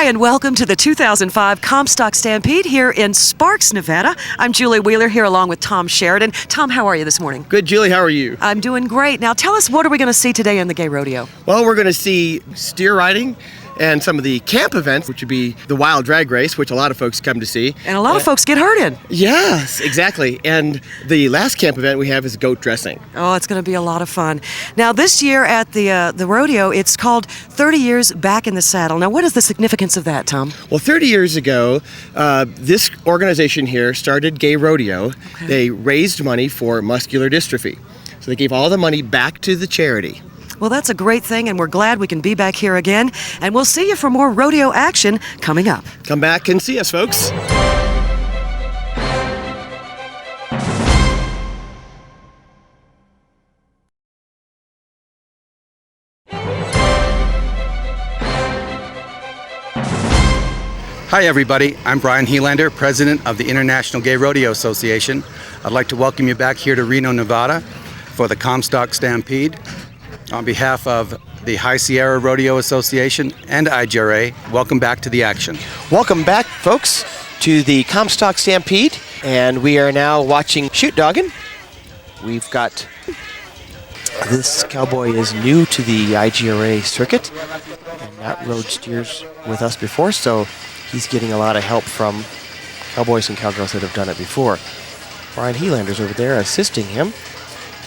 Hi, and welcome to the 2005 Comstock Stampede here in Sparks, Nevada. I'm Julie Wheeler here along with Tom Sheridan. Tom, how are you this morning? Good, Julie. How are you? I'm doing great. Now tell us, what are we going to see today in the Gay Rodeo? Well, we're going to see steer riding and some of the camp events, which would be the wild drag race, which a lot of folks come to see. And a lot of folks get hurt in. Yes, exactly. And the last camp event we have is goat dressing. Oh, it's going to be a lot of fun. Now, this year at the rodeo, it's called 30 Years Back in the Saddle. Now, what is the significance of that, Tom? Well, 30 years ago, this organization here started Gay Rodeo. Okay. They raised money for muscular dystrophy. So they gave all the money back to the charity. Well, that's a great thing, and we're glad we can be back here again. And we'll see you for more rodeo action coming up. Come back and see us, folks. Hi everybody, I'm Brian Helander, President of the International Gay Rodeo Association. I'd like to welcome you back here to Reno, Nevada for the Comstock Stampede. On behalf of the High Sierra Rodeo Association and IGRA, welcome back to the action. Welcome back, folks, to the Comstock Stampede, and we are now watching shoot dogging. We've got this cowboy is new to the IGRA circuit and not rode steers with us before, so he's getting a lot of help from cowboys and cowgirls that have done it before. Brian Helander's over there assisting him.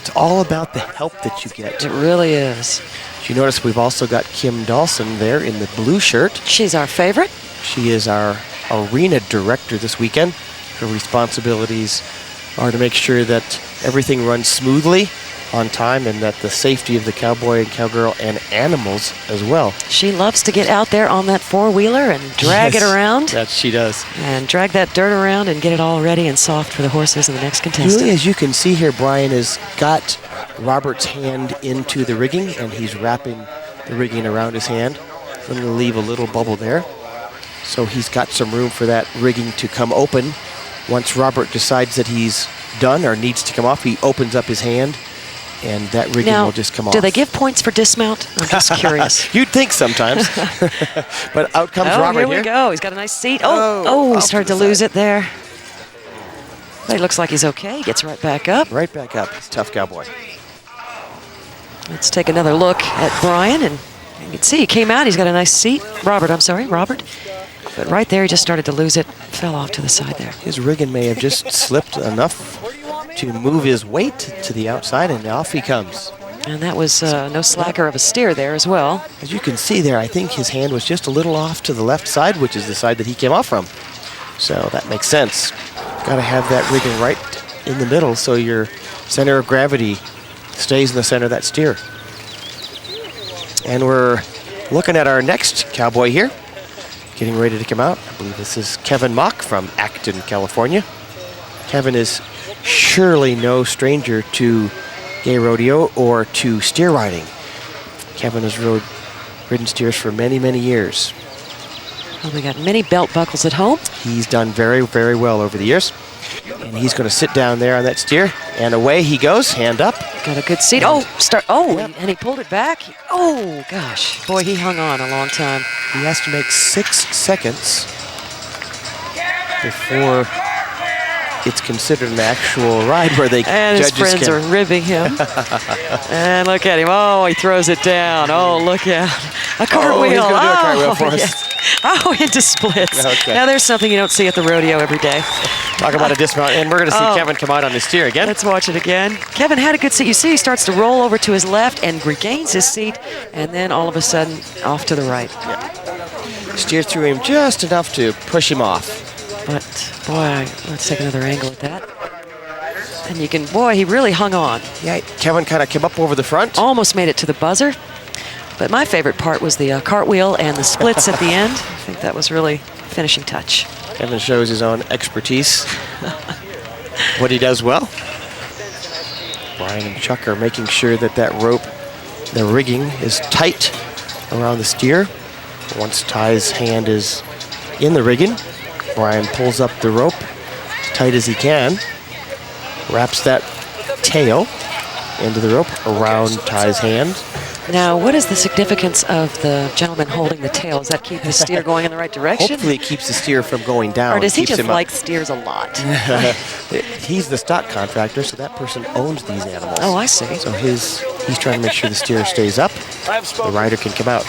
It's all about the help that you get. It really is. You notice we've also got Kim Dawson there in the blue shirt. She's our favorite. She is our arena director this weekend. Her responsibilities are to make sure that everything runs smoothly on time and that the safety of the cowboy and cowgirl and animals as well. She loves to get out there on that four-wheeler and drag it around. That she does. And drag that dirt around and get it all ready and soft for the horses and the next contestant. Really, as you can see here, Brian has got Robert's hand into the rigging and he's wrapping the rigging around his hand. I'm going to leave a little bubble there. So he's got some room for that rigging to come open. Once Robert decides that he's done or needs to come off, he opens up his hand and that rigging will just come off. Do they give points for dismount? I'm just curious. You'd think sometimes. But out comes Robert here we go. He's got a nice seat. Oh, he started to lose it there. But he looks like he's okay. He gets right back up. Right back up. He's a tough cowboy. Let's take another look at Brian, and you can see he came out. He's got a nice seat. Robert. But right there, he just started to lose it. Fell off to the side there. His rigging may have just slipped enough to move his weight to the outside, and off he comes. And that was no slacker of a steer there as well. As you can see there, I think his hand was just a little off to the left side, which is the side that he came off from. So that makes sense. Got to have that rigging right in the middle so your center of gravity stays in the center of that steer. And we're looking at our next cowboy here, getting ready to come out. I believe this is Kevin Mock from Acton, California. Kevin is surely no stranger to Gay Rodeo or to steer riding. Kevin has ridden steers for many, many years. Well, we got many belt buckles at home. He's done very, very well over the years. And he's going to sit down there on that steer, and away he goes, hand up. Got a good seat. And he pulled it back. Oh, gosh. Boy, he hung on a long time. He has to make 6 seconds before it's considered an actual ride where they and his friends are ribbing him. And look at him. Oh, he throws it down. Oh, look out. A cartwheel. He's going to do a cartwheel for us. Yes. Oh, into splits. Okay. Now there's something you don't see at the rodeo every day. Talk about a dismount, and we're going to see Kevin come out on his steer again. Let's watch it again. Kevin had a good seat. You see he starts to roll over to his left and regains his seat, and then all of a sudden off to the right. Yeah. Steer through him just enough to push him off. But, boy, let's take another angle at that. And you can, boy, he really hung on. Yeah, Kevin kind of came up over the front. Almost made it to the buzzer. But my favorite part was the cartwheel and the splits at the end. I think that was really finishing touch. Kevin shows his own expertise. What he does well. Brian and Chuck are making sure that that rope, the rigging, is tight around the steer. Once Ty's hand is in the rigging, Brian pulls up the rope as tight as he can, wraps that tail into the rope around Ty's hand, Now, what is the significance of the gentleman holding the tail? Does that keep the steer going in the right direction? Hopefully it keeps the steer from going down. Or does he keeps just him up. like steers a lot? He's the stock contractor, so that person owns these animals. Oh, I see. So he's trying to make sure the steer stays up. The rider can come out.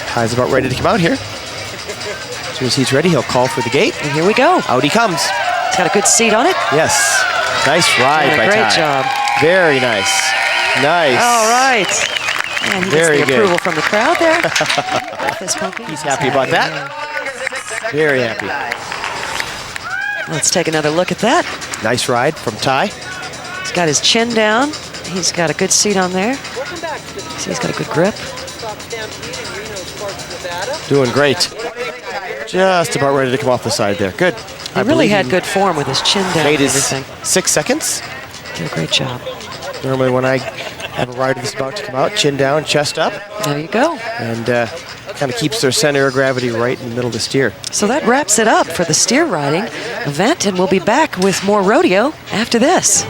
Ty's about ready to come out here. As soon as he's ready, he'll call for the gate. And here we go. Out he comes. He's got a good seat on it. Yes. Nice ride by Ty. Great job. Very nice. Nice. All right. And he Very gets the good. approval from the crowd there. Fist pumping. He's happy about that. Very happy. Let's take another look at that. Nice ride from Ty. He's got his chin down. He's got a good seat on there. See, he's got a good grip. Doing great. Just about ready to come off the side there. Good. He really had good form with his chin down and Made his everything. 6 seconds. Did a great job. Normally when I have a rider that's about to come out, chin down, chest up, There you go. and kind of keeps their center of gravity right in the middle of the steer. So that wraps it up for the steer riding event, and we'll be back with more rodeo after this.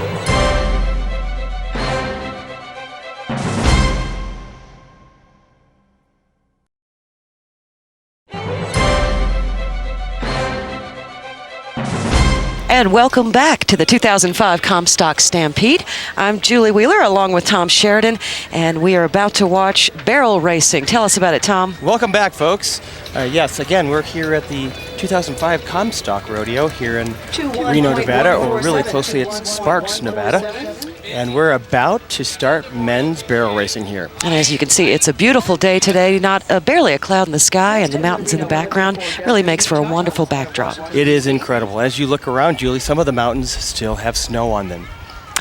And welcome back to the 2005 Comstock Stampede. I'm Julie Wheeler along with Tom Sheridan, and we are about to watch barrel racing. Tell us about it, Tom. Welcome back, folks. Yes, again, we're here at the 2005 Comstock Rodeo here in Reno, Nevada, or really closely it's Sparks, Nevada. And we're about to start men's barrel racing here. And as you can see, it's a beautiful day today. Not barely a cloud in the sky, and the mountains in the background really makes for a wonderful backdrop. It is incredible. As you look around, Julie, some of the mountains still have snow on them.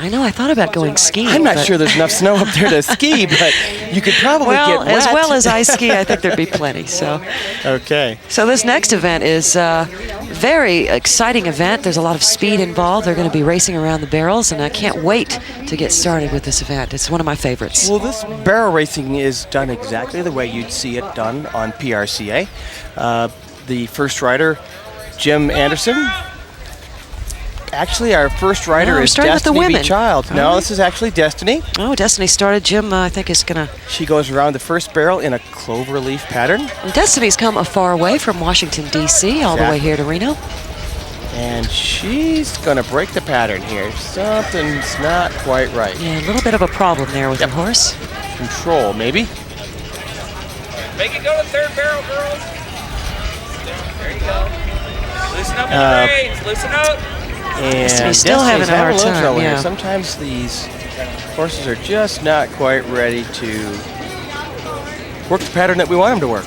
I know, I thought about going skiing. I'm not but- sure there's enough snow up there to ski, but you could probably Well, get wet. as well as I ski, I think there'd be plenty. So Okay. this next event is a very exciting event. There's a lot of speed involved. They're going to be racing around the barrels, and I can't wait to get started with this event. It's one of my favorites. Well, this barrel racing is done exactly the way you'd see it done on PRCA. The first rider, Jim Anderson. Actually, our first rider we're is starting with the Destiny B. women. Child. All No, right. this is actually Destiny. Oh, Destiny started. Jim, I think, is going to... She goes around the first barrel in a clover leaf pattern. Destiny's come a far way from Washington, D.C., all the way Exactly. here to Reno. And she's going to break the pattern here. Something's not quite right. Yeah, a little bit of a problem there with the horse. Control, maybe. Make it go to third barrel, girls. There you go. Loosen up in the reins. Loosen up. And Destiny's still Destiny's having a hard little time, trouble here. yeah. Sometimes these horses are just not quite ready to work the pattern that we want them to work.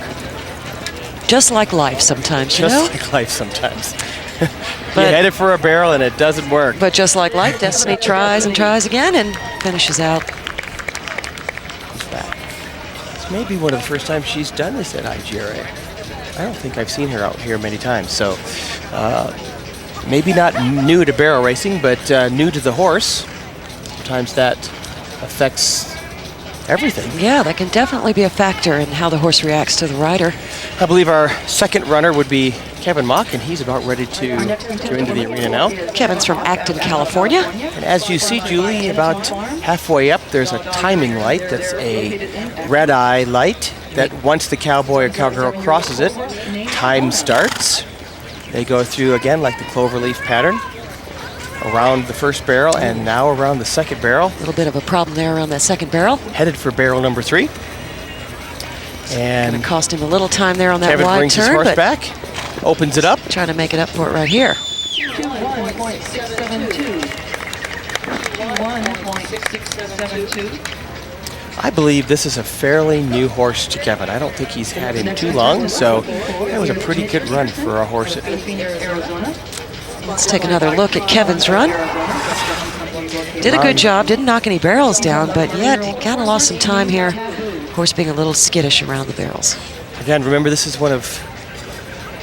Just like life sometimes, you Just know? like life sometimes. You're But- headed for a barrel and it doesn't work. But just like life, Destiny tries and tries again and finishes out. This may be one of the first times she's done this at IGRA. I don't think I've seen her out here many times. So maybe not new to barrel racing, but new to the horse. Sometimes that affects everything. Yeah, that can definitely be a factor in how the horse reacts to the rider. I believe our second runner would be Kevin Mock, and he's about ready to go into the arena now. Kevin's from Acton, California. And as you see, Julie, about halfway up, there's a timing light that's a red eye light that once the cowboy or cowgirl crosses it, time starts. They go through again like the cloverleaf pattern around the first barrel and now around the second barrel, A little bit of a problem there around that second barrel. headed for barrel number 3. Going And to cost him a little time there on that Kevin wide brings his turn, horse but back, opens it up. trying to make it up for it right here. 21.672. 21.672. I believe this is a fairly new horse to Kevin. I don't think he's had him too long, so that was a pretty good run for a horse. Arizona. Let's take another look at Kevin's run. Did a good job, didn't knock any barrels down, but yet kind of lost some time here. Horse being a little skittish around the barrels. Again, remember this is one of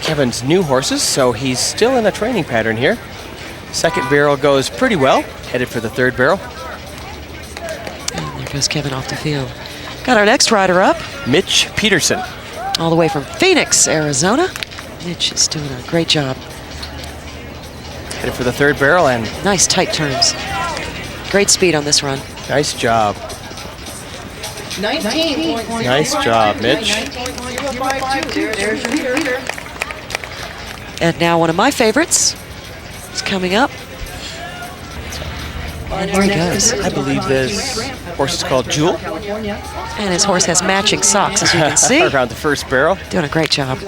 Kevin's new horses, so he's still in a training pattern here. Second barrel goes pretty well, headed for the third barrel. And there goes Kevin off the field. Got our next rider up, Mitch Peterson. all the way from Phoenix, Arizona. Mitch is doing a great job. Headed for the third barrel, and Nice tight turns. Great speed on this run. nice job. 19.052. Nice job, Mitch. 19.052. There's your leader. And now one of my favorites is coming up. And here he goes. I believe this horse is called Jewel. And his horse has matching socks, as you can see. Around the first barrel. Doing a great job.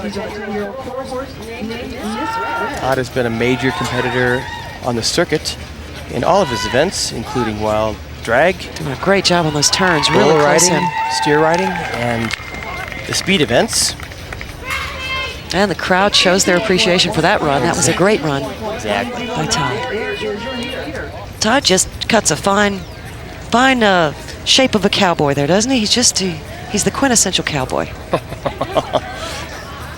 Todd has been a major competitor on the circuit in all of his events, including wild drag, Doing a great job on those turns. Really bull close riding, in. steer riding, and the speed events. And the crowd shows their appreciation for that run. That was a great run Exactly. by Todd. Todd just cuts a fine shape of a cowboy there, doesn't he? He's the quintessential cowboy.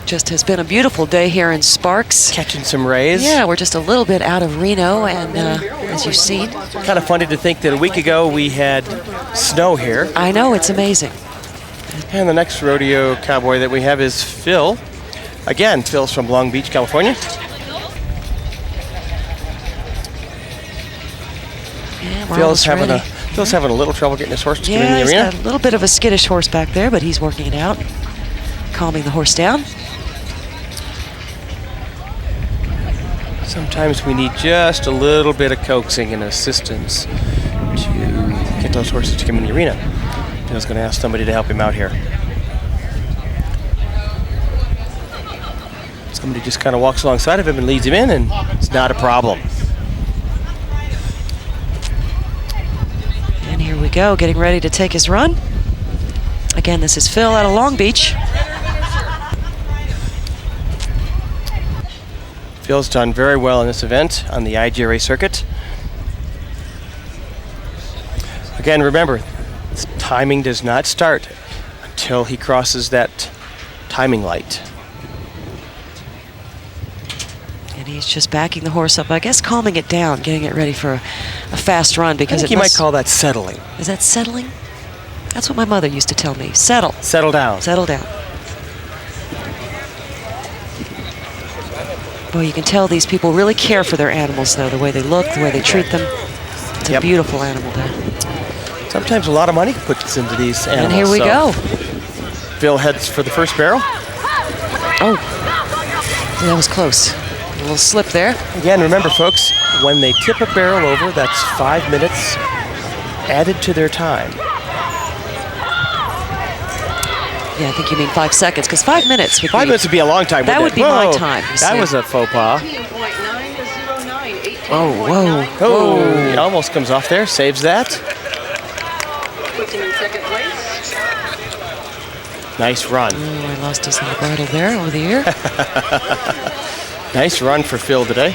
Just has been a beautiful day here in Sparks. Catching some rays. Yeah, we're just a little bit out of Reno, and as you've seen. Kind of funny to think that a week ago we had snow here. I know, it's amazing. And the next rodeo cowboy that we have is Phil. Again, Phil's from Long Beach, California. Yeah, we're Phil's almost ready. having a little trouble getting his horse to get in Yeah, the he's arena. got a little bit of a skittish horse back there, but he's working it out, calming the horse down. Sometimes we need just a little bit of coaxing and assistance to get those horses to come in the arena. Phil's going to ask somebody to help him out here. Somebody just kind of walks alongside of him and leads him in, and it's not a problem. And here we go, getting ready to take his run. Again, this is Phil out of Long Beach. Phil's done very well in this event on the IGRA circuit. Again, remember, this timing does not start until he crosses that timing light. And he's just backing the horse up, I guess calming it down, getting it ready for a fast run I because think it you might must- call that settling. Is that settling? That's what my mother used to tell me. Settle. Settle down. Settle down. Boy, you can tell these people really care for their animals, though, the way they look, the way they treat them. It's a Yep. beautiful animal there. Sometimes a lot of money puts into these animals. And here we so go. Phil heads for the first barrel. Oh, that was close. A little slip there. Again, remember, folks, when they tip a barrel over, that's 5 minutes added to their time. Yeah, I think you mean 5 seconds, because 5 minutes would 5 be... minutes would be a long time. That wouldn't would it? be my Whoa, time, you That see. was a faux pas. 18.909. 18.9. Oh, whoa. Oh, it almost comes off there. Saves that. Puts him in second place. Nice run. Oh, I lost his little bridle there over the ear. Nice run for Phil today.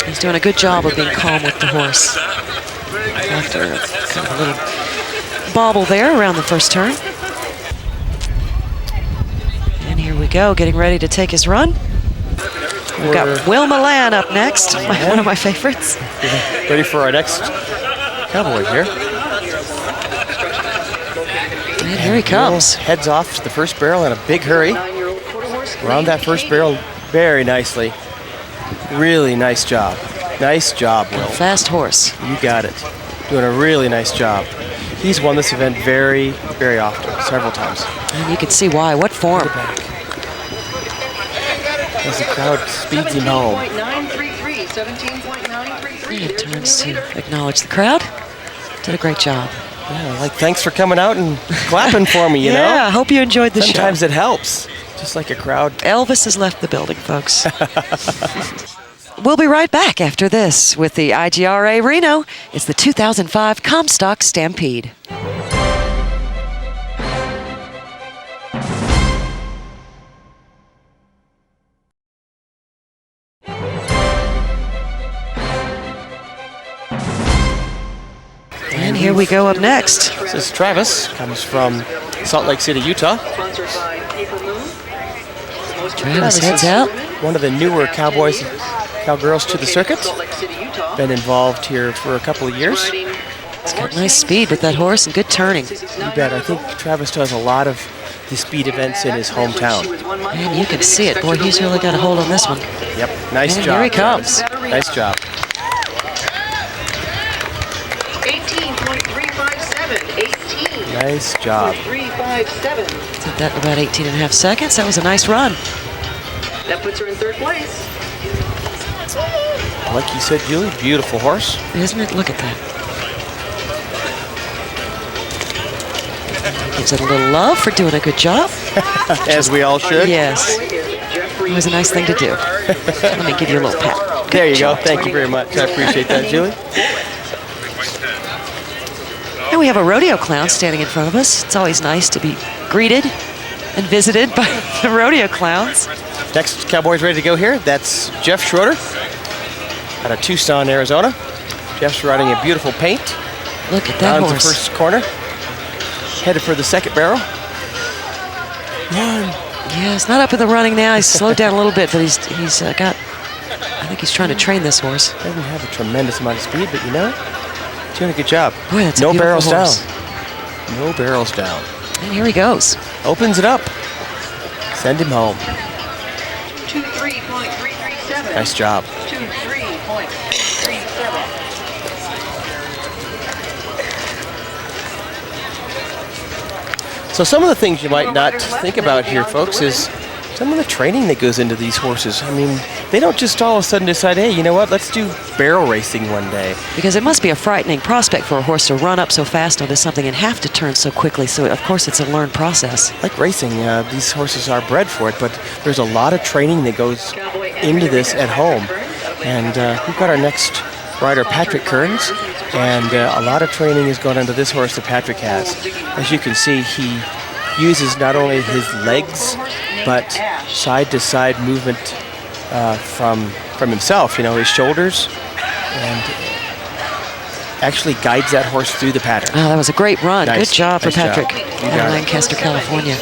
He's doing a good job of being calm with the horse. After kind of a little bobble there around the first turn. And here we go, getting ready to take his run. We've got Will Milan up next, one of my favorites. Ready for our next cowboy here. And here he comes. Heads off to the first barrel in a big hurry. 9-year-old quarter horse. Around that first barrel very nicely. Really nice job. Nice job, Will. Fast horse. You got it. Doing a really nice job. He's won this event very, very often, several times. And you can see why. What form. As the crowd speeds him home. 17.933. 17.933. And turns to acknowledge the crowd. Did a great job. Yeah, like thanks for coming out and clapping for me, you know? Yeah, I hope you enjoyed the Sometimes show. it helps. Just like a crowd. Elvis has left the building, folks. We'll be right back after this with the IGRA Reno. It's the 2005 Comstock Stampede. And here we go up next. This is Travis. Comes from Salt Lake City, Utah. Sponsored by Paper Moon. Travis heads out. One of the newer cowboys, cowgirls to the circuit. Salt Lake City, Utah. Been involved here for a couple of years. Riding He's got nice speed with that horse and good turning. You bet. I think Travis does a lot of the speed events in his hometown. And you can see it. Boy, he's really got a hold on this one. Yep. Nice And job. here he comes. Travis. Nice job. 18.357. Nice job. 357. Did that in about 18 and a half seconds. That was a nice run. That puts her in third place. Like you said, Julie, beautiful horse. Isn't it? Look at that. Gives it a little love for doing a good job. As we all should. Yes. It was a nice thing to do. Let me give you a little pat. Good There you job, go. Thank you Tony. very much. I appreciate that, Julie. And we have a rodeo clown standing in front of us. It's always nice to be greeted and visited by the rodeo clowns. Next cowboy's ready to go here. That's Jeff Schroeder out of Tucson, Arizona. Jeff's riding a beautiful paint. Look at that Down to the horse. first corner. Headed for the second barrel. Yeah, he's not up in the running now. He's slowed down a little bit, but he's got. I think he's trying to train this horse. Doesn't have a tremendous amount of speed, but you know, doing a good job. Boy, that's a no beautiful barrels horse. down. No barrels down. And here he goes. Opens it up. Send him home. 23.337. Nice job. 23.337. So some of the things you might not think about here, folks, is some of the training that goes into these horses. I mean, they don't just all of a sudden decide, hey, you know what, let's do barrel racing one day. Because it must be a frightening prospect for a horse to run up so fast onto something and have to turn so quickly. So, of course, it's a learned process. Like racing, these horses are bred for it, but there's a lot of training that goes into this at home. And we've got our next rider, Patrick Kearns, and a lot of training is going into this horse that Patrick has. As you can see, he uses not only his legs, but side-to-side movement from himself, you know, his shoulders, and actually guides that horse through the pattern. Oh, that was a great run. Nice. Good job for Nice job. Patrick You out got of it. Lancaster, California.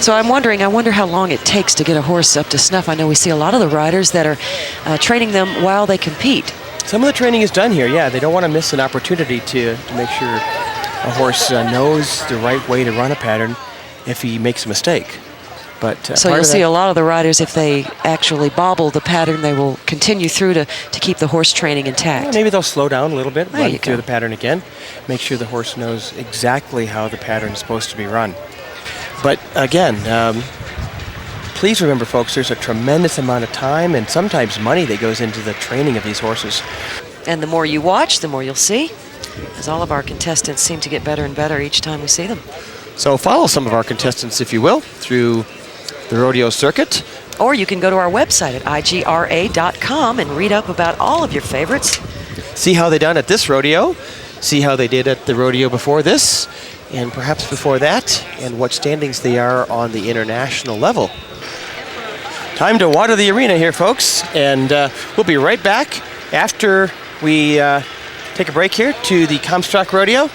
So I wonder how long it takes to get a horse up to snuff. I know we see a lot of the riders that are training them while they compete. Some of the training is done here, yeah. They don't want to miss an opportunity to make sure a horse knows the right way to run a pattern if he makes a mistake. But So you'll see a lot of the riders, if they actually bobble the pattern, they will continue through to keep the horse training intact. maybe they'll slow down a little bit, There run you through go. the pattern again, make sure the horse knows exactly how the pattern is supposed to be run. But again, please remember, folks, there's a tremendous amount of time and sometimes money that goes into the training of these horses. And the more you watch, the more you'll see, as all of our contestants seem to get better and better each time we see them. So follow some of our contestants, if you will, through the rodeo circuit. Or you can go to our website at igra.com and read up about all of your favorites. See how they done at this rodeo, see how they did at the rodeo before this, and perhaps before that, and what standings they are on the international level. Time to water the arena here, folks, and we'll be right back after we take a break here to the Comstock Rodeo.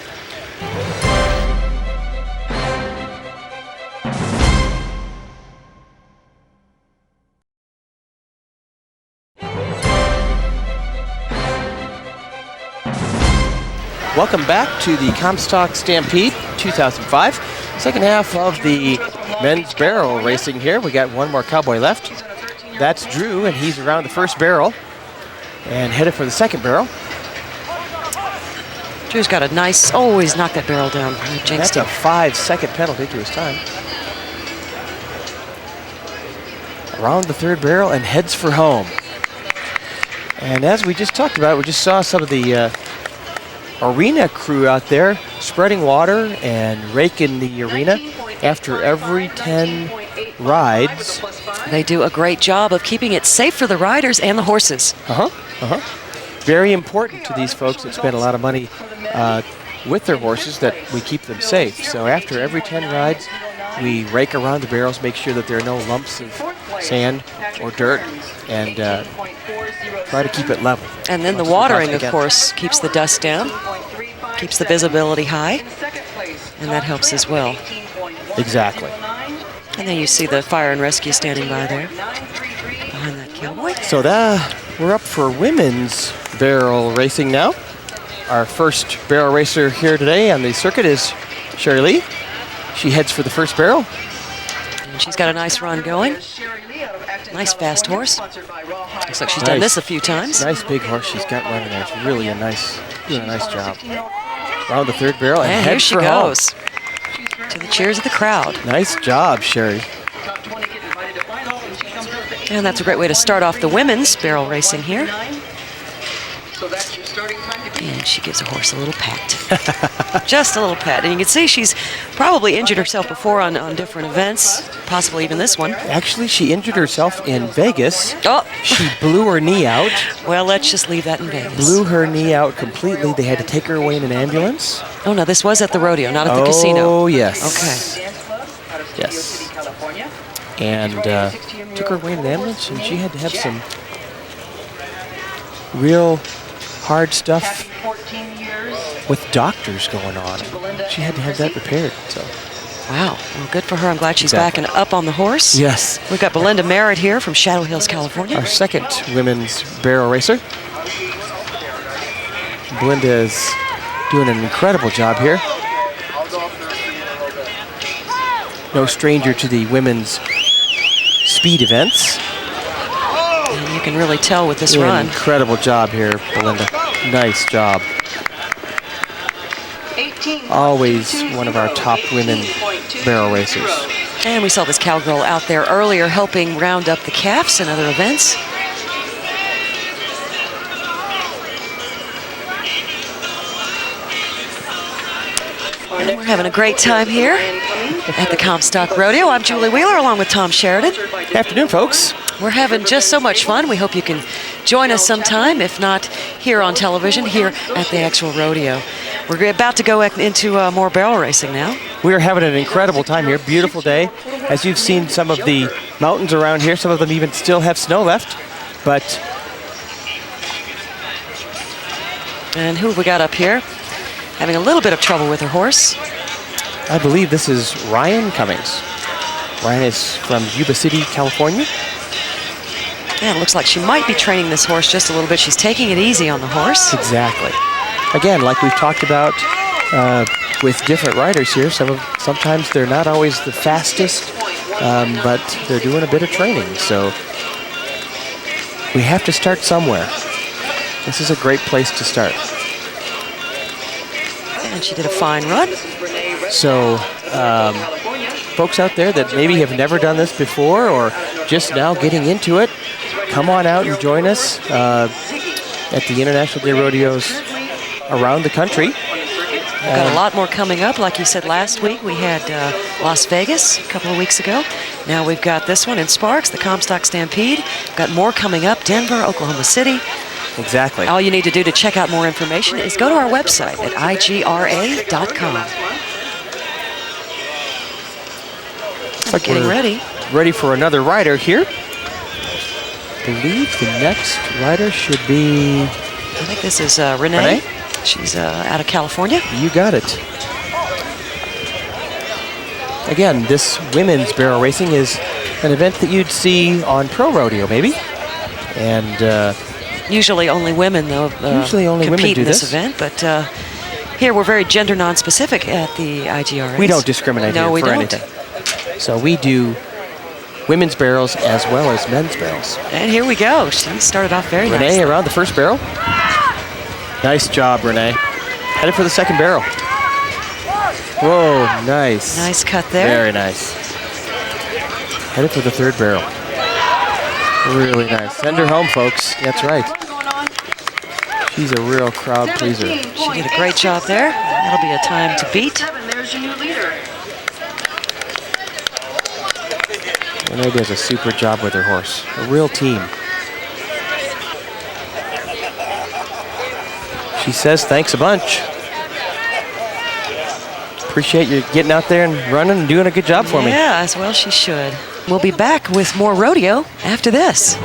Welcome back to the Comstock Stampede 2005. Second half of the men's barrel racing here. We got one more cowboy left. That's Drew, and he's around the first barrel and headed for the second barrel. Drew's got a nice, oh, he's knocked that barrel down. Jinxed That's a him. 5-second penalty to his time. Around the third barrel and heads for home. And as we just talked about, we just saw some of the arena crew out there spreading water and raking the arena after every 10 rides. They do a great job of keeping it safe for the riders and the horses. Very important to these folks that spend a lot of money with their horses that we keep them safe. So after every 10 rides, we rake around the barrels, make sure that there are no lumps of sand or dirt, and try to keep it level. And then the Once we watering, pass of again. course, keeps the dust down, keeps the visibility high, and that helps as well. Exactly. And then you see the fire and rescue standing by there, behind that cowboy. So we're up for women's barrel racing now. Our first barrel racer here today on the circuit is Sherry Lee. She heads for the first barrel. And she's got a nice run going. Nice fast horse. Looks like she's done Nice. this a few times. Nice big horse she's got running there. It's really doing a nice job. around the third barrel and And head here she for home. goes. To the cheers of the crowd. Nice job, Sherry. And that's a great way to start off the women's barrel racing here. So that's your starting time to beat. And she gives her horse a little pat. Just a little pat. And you can see she's probably injured herself before on different events, possibly even this one. Actually, she injured herself in Vegas. Oh, She blew her knee out. well, let's just leave that in Vegas. Blew her knee out completely. They had to take her away in an ambulance. Oh, no, this was at the rodeo, not at the casino. Oh, yes. Okay. Dance Club out of Studio Yes. City, California. And took her away in an ambulance, and she had to have some real hard stuff 14 years. with doctors going on. She had to have that repaired. So Wow. Well, good for her. I'm glad she's Exactly. back and up on the horse. yes, We've got Belinda Merritt here from Shadow Hills, California. our second women's barrel racer. Belinda is doing an incredible job here. No stranger to the women's speed events. And you can really tell with this Doing an run. incredible job here, Belinda. Nice job. 18. Always one of our top women barrel racers. And we saw this cowgirl out there earlier helping round up the calves and other events. And we're having a great time here at the Comstock Rodeo. I'm Julie Wheeler along with Tom Sheridan. Afternoon, folks. We're having just so much fun. We hope you can join us sometime, if not here on television, here at the actual rodeo. We're about to go into more barrel racing now. We are having an incredible time here. Beautiful day. As you've seen some of the mountains around here, some of them even still have snow left. But And who have we got up here? Having a little bit of trouble with her horse. I believe this is Ryan Cummings. Ryan is from Yuba City, California. Yeah, it looks like she might be training this horse just a little bit. She's taking it easy on the horse. Exactly. Again, like we've talked about with different riders here, sometimes they're not always the fastest, but they're doing a bit of training. So we have to start somewhere. This is a great place to start. And she did a fine run. So folks out there that maybe have never done this before or just now getting into it, come on out and join us at the International Day Rodeos around the country. We've got a lot more coming up. Like you said last week, we had Las Vegas a couple of weeks ago. Now we've got this one in Sparks, the Comstock Stampede. We've got more coming up, Denver, Oklahoma City. Exactly. All you need to do to check out more information is go to our website at igra.com. We're getting ready. Ready for another rider here. I believe the next rider should be... I think this is Renee. She's out of California. You got it. Again, this women's barrel racing is an event that you'd see on pro rodeo, maybe. And Usually only women, though, Usually only women compete do in this this. event. But here we're very gender non-specific at the IGRA. we don't discriminate No, here we for don't. anything. So we do women's barrels as well as men's barrels. And here we go. She started off very Renee nicely. around the first barrel. Nice job, Renee. Headed for the second barrel. Whoa, nice. Nice cut there. Very nice. Headed for the third barrel. Really nice. Send her home, folks. That's right. She's a real crowd pleaser. She did a great job there. That'll be a time to beat. There's your new leader. Renee does a super job with her horse. A real team. She says thanks a bunch. Appreciate you getting out there and running and doing a good job for me. Yeah, as well she should. We'll be back with more rodeo after this.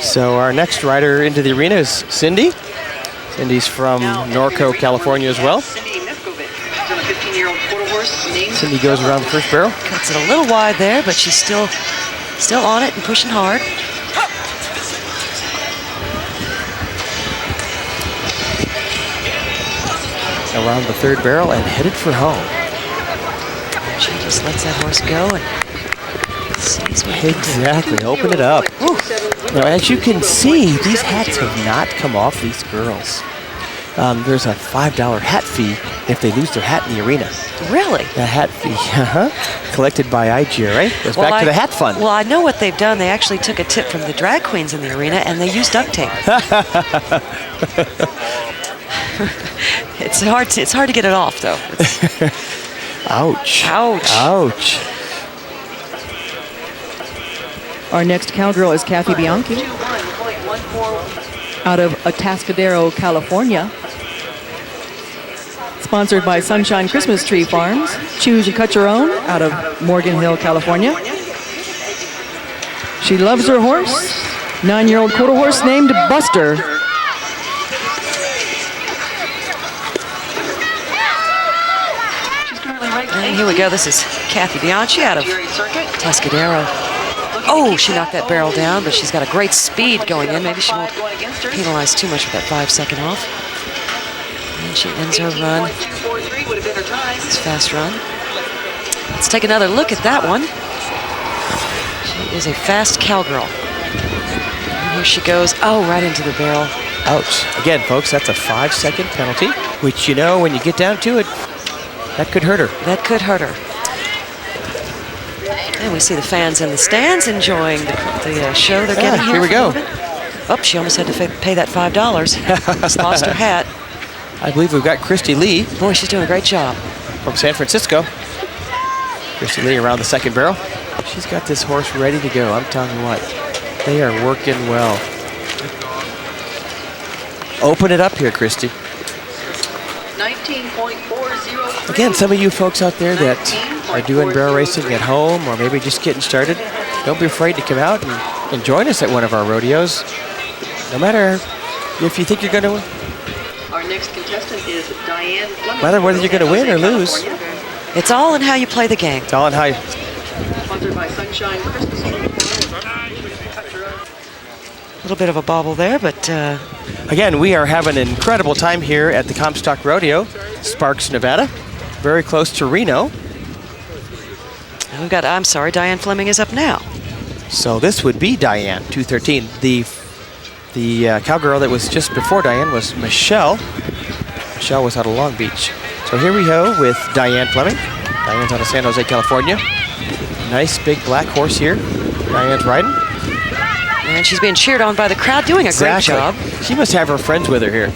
So our next rider into the arena is Cindy. Cindy's from Norco, California as well. Cindy Mifkovic. She's on a 15-year-old quarter horse named Cindy goes around the first barrel. Cuts it a little wide there, but she's still on it and pushing hard. Around the third barrel and headed for home. She just lets that horse go and sees what he can do. Exactly. Open it up. Now, as you can see, these hats have not come off these girls. There's a $5 hat fee if they lose their hat in the arena. Really? The hat fee, collected by IGRA, goes back to the hat fund. Well, I know what they've done. They actually took a tip from the drag queens in the arena, and they used duct tape. It's hard to get it off, though. Ouch. Ouch. Ouch. Our next cowgirl is Kathy Bianchi out of Atascadero, California. Sponsored by Sunshine Christmas Tree Farms. Choose and cut your own out of Morgan Hill, California. She loves her horse. 9-year-old quarter horse named Buster. And here we go. This is Kathy Bianchi out of Atascadero. Oh, she knocked that barrel down, but she's got a great speed going in. Maybe she won't penalize too much with that 5-second off. And she ends her run. It's a fast run. Let's take another look at that one. She is a fast cowgirl. And here she goes. Oh, right into the barrel. Ouch. Again, folks, that's a 5-second penalty, which, you know, when you get down to it, that could hurt her. That could hurt her. And we see the fans in the stands enjoying the show they're getting here. Here we go. Oh, she almost had to pay that $5. Just lost her hat. I believe we've got Christy Lee Boy, she's doing a great job. from San Francisco. Christy Lee around the second barrel. She's got this horse ready to go. I'm telling you what, they are working well. Open it up here, Christy. 19.40. Again, some of you folks out there that are doing barrel racing at home or maybe just getting started, don't be afraid to come out and join us at one of our rodeos. No matter if you think you're going to win. Our next contestant is Diane Fleming. No matter whether you're going to win or lose. It's all in how you play the game. It's all in how you... Sponsored by Sunshine Christmas Tree. A little bit of a bobble there, but Again, we are having an incredible time here at the Comstock Rodeo, Sparks, Nevada, very close to Reno. we've got, I'm sorry, Diane Fleming is up now. So this would be Diane, 213. The cowgirl that was just before Diane was Michelle. Michelle was out of Long Beach. So here we go with Diane Fleming. Diane's out of San Jose, California. Nice big black horse here. Diane's riding. And she's being cheered on by the crowd, doing a great job. She must have her friends with her here.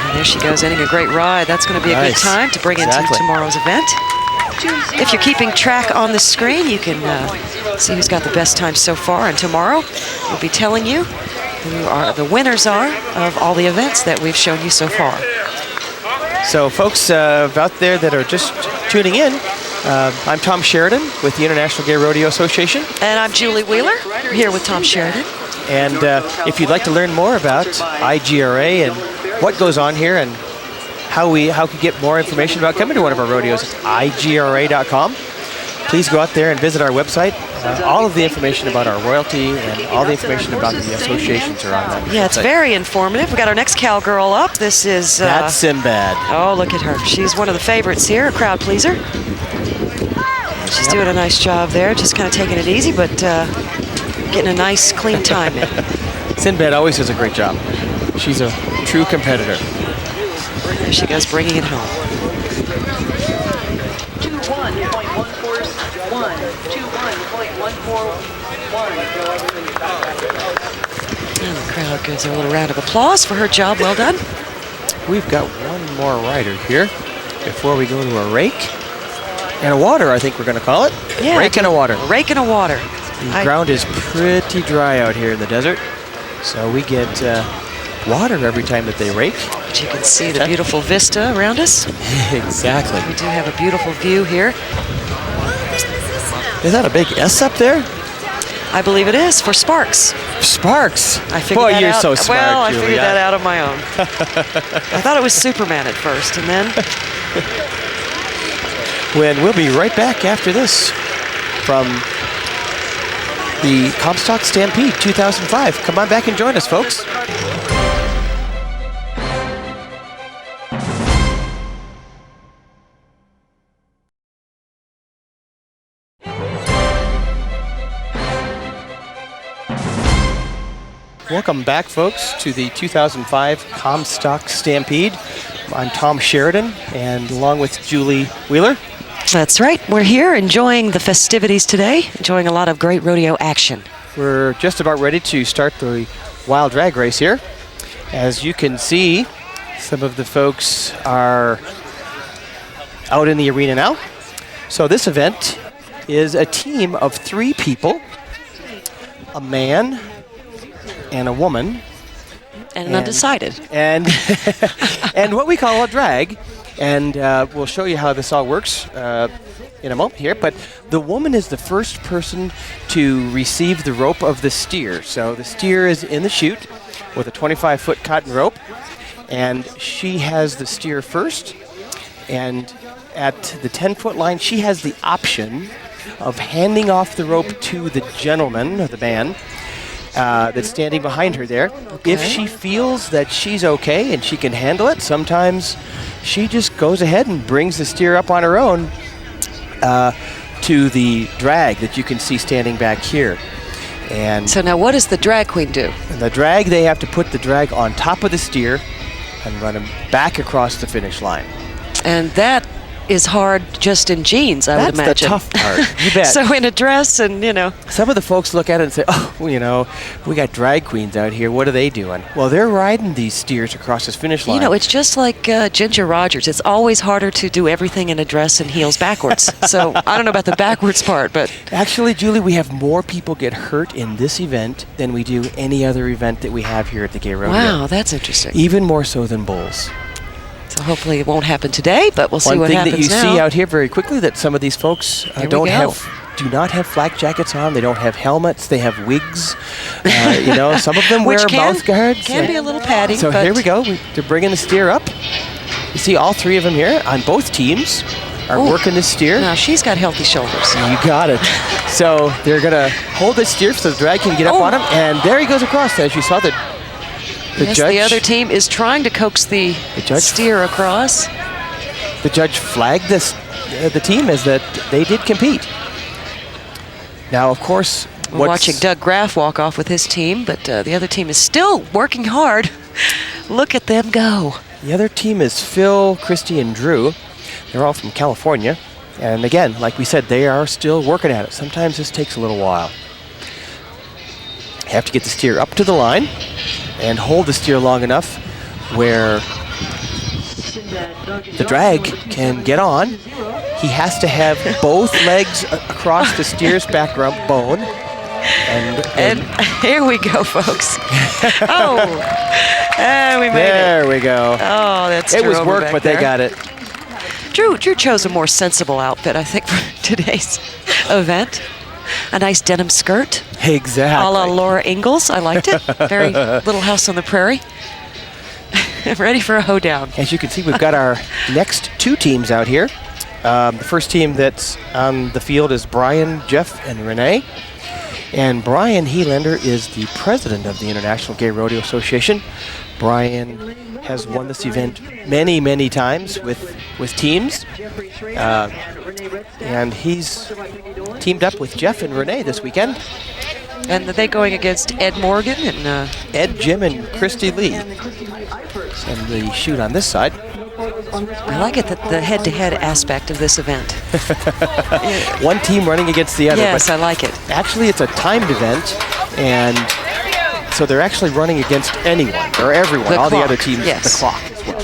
And there she goes, ending a great ride. That's going to be a good time to bring into tomorrow's event. If you're keeping track on the screen, you can see who's got the best time so far. And tomorrow, we'll be telling you who the winners are of all the events that we've shown you so far. So folks out there that are just tuning in, I'm Tom Sheridan with the International Gay Rodeo Association. And I'm Julie Wheeler, here with Tom Sheridan. And if you'd like to learn more about IGRA and what goes on here and how can get more information about coming to one of our rodeos, it's IGRA.com. Please go out there and visit our website. All of the information about our royalty and all the information about the associations are on that website. Yeah, it's very informative. We got our next cowgirl up. This is... That's Sinbad. Oh, look at her. She's one of the favorites here, a crowd pleaser. She's doing a nice job there, just kind of taking it easy, but getting a nice, clean time in. Sinbad always does a great job. She's a true competitor. There she goes, bringing it home. 21.141. And the crowd gives her a little round of applause for her job. Well done. We've got one more rider here before we go to a rake. And a water, I think we're going to call it. Yeah, rake and a water. A rake and a water. The ground is pretty dry out here in the desert. So we get water every time that they rake. But you can see the beautiful vista around us. Exactly. We do have a beautiful view here. Is that a big S up there? I believe it is for Sparks. Sparks. I figured that you're out. so smart, Well, I Julia. figured that out on my own. I thought it was Superman at first, and then... When we'll be right back after this from the Comstock Stampede 2005. Come on back and join us, folks. Welcome back, folks, to the 2005 Comstock Stampede. I'm Tom Sheridan, and along with Julie Wheeler. That's right. We're here enjoying the festivities today, enjoying a lot of great rodeo action. We're just about ready to start the wild drag race here. As you can see, some of the folks are out in the arena now. So this event is a team of 3 people, a man and a woman. And undecided. And, and what we call a drag. And we'll show you how this all works in a moment here. But the woman is the first person to receive the rope of the steer. So the steer is in the chute with a 25-foot cotton rope. And she has the steer first. And at the 10-foot line, she has the option of handing off the rope to the gentleman, or the man, that's standing behind her there. Okay. If she feels that she's okay and she can handle it, sometimes she just goes ahead and brings the steer up on her own to the drag that you can see standing back here. And so now what does the drag queen do? In the drag, they have to put the drag on top of the steer and run him back across the finish line. And that is hard just in jeans, I would imagine. That's the tough part. You bet. So in a dress and, Some of the folks look at it and say, oh, we got drag queens out here. What are they doing? Well, they're riding these steers across this finish line. It's just like Ginger Rogers. It's always harder to do everything in a dress and heels backwards. So I don't know about the backwards part, but... Actually, Julie, we have more people get hurt in this event than we do any other event that we have here at the Gay Rodeo. Wow, that's interesting. Even more so than bulls. So hopefully it won't happen today, but we'll see what happens now. One thing that you see out here very quickly that some of these folks do not have flak jackets on. They don't have helmets. They have wigs. Some of them wear mouth guards. Can be a little padding. So here we go. They're bringing the steer up. You see all 3 of them here on both teams are working the steer. Now she's got healthy shoulders. You got it. So they're going to hold the steer so the drag can get up on him. And there he goes across. As you saw, the other team is trying to coax the steer across. The judge flagged the team as that they did compete. Now, of course, we're watching Doug Graff walk off with his team, but the other team is still working hard. Look at them go. The other team is Phil, Christy, and Drew. They're all from California. And again, like we said, they are still working at it. Sometimes this takes a little while. You have to get the steer up to the line and hold the steer long enough where the drag can get on. He has to have both legs across the steer's back bone. And here we go, folks. We made it. There we go. Oh, that's it was work, but they got it. Drew chose a more sensible outfit, I think, for today's event. A nice denim skirt. Exactly. A la Laura Ingalls. I liked it. Very Little House on the Prairie. Ready for a hoedown. As you can see, we've got our next 2 teams out here. The first team that's on the field is Brian, Jeff, and Renee. And Brian Helander is the president of the International Gay Rodeo Association. Brian has won this event many, many times with teams. And he's teamed up with Jeff and Renee this weekend. And are they going against Ed Morgan and Ed, Jim, and Christy Lee. And the shoot on this side. I like it, the head-to-head aspect of this event. One team running against the other. Yes, I like it. Actually, it's a timed event, and so they're actually running against anyone or everyone, all the other teams, the clock as well.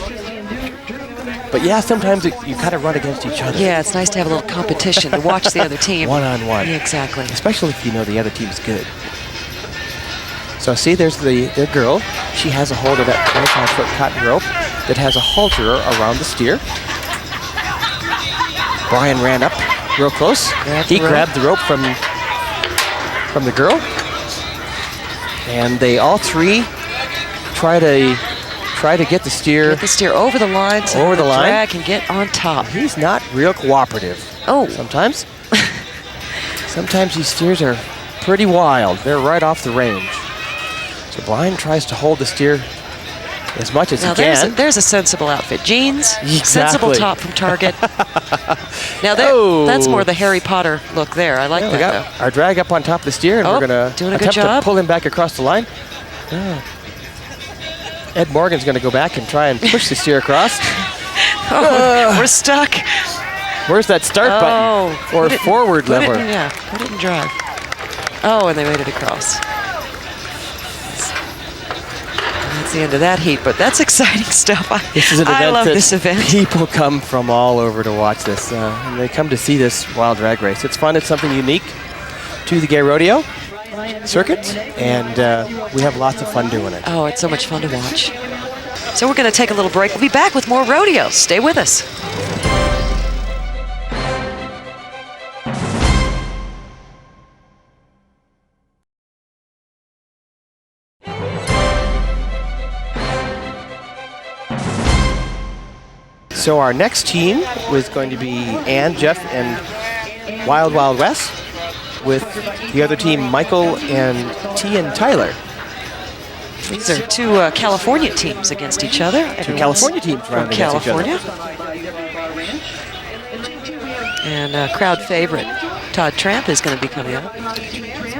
But yeah, sometimes you kind of run against each other. Yeah, it's nice to have a little competition, to watch the other team. One-on-one. Yeah, exactly. Especially if you know the other team's good. So see, there's the girl. She has a hold of that 25-foot cotton rope that has a halter around the steer. Brian ran up real close. He grabbed the rope from the girl. And they all 3 try to get the steer over the line so the drag can get on top. He's not real cooperative. Sometimes. Sometimes these steers are pretty wild. They're right off the range. So Brian tries to hold the steer as much as he can. There's a sensible outfit. Jeans, sensible top from Target. Now that's more the Harry Potter look there. I like that. We got our drag up on top of the steer, and we're going to attempt to pull him back across the line. Ed Morgan's going to go back and try and push the steer across. We're stuck. Where's that start button? Or forward lever? Yeah, put it in drive. Oh, and they made it across. That's the end of that heat, but that's exciting stuff. This is an event I love that this event. people come from all over to watch this, and they come to see this wild drag race. It's fun. It's something unique to the gay rodeo circuit, and we have lots of fun doing it. Oh, it's so much fun to watch. So we're going to take a little break. We'll be back with more rodeo. Stay with us. So our next team was going to be Ann, Jeff, and Wild Wild West, with the other team, Michael and T and Tyler. These are two California teams against each other. Two California teams from running against each other. California. And crowd favorite, Todd Tramp, is going to be coming up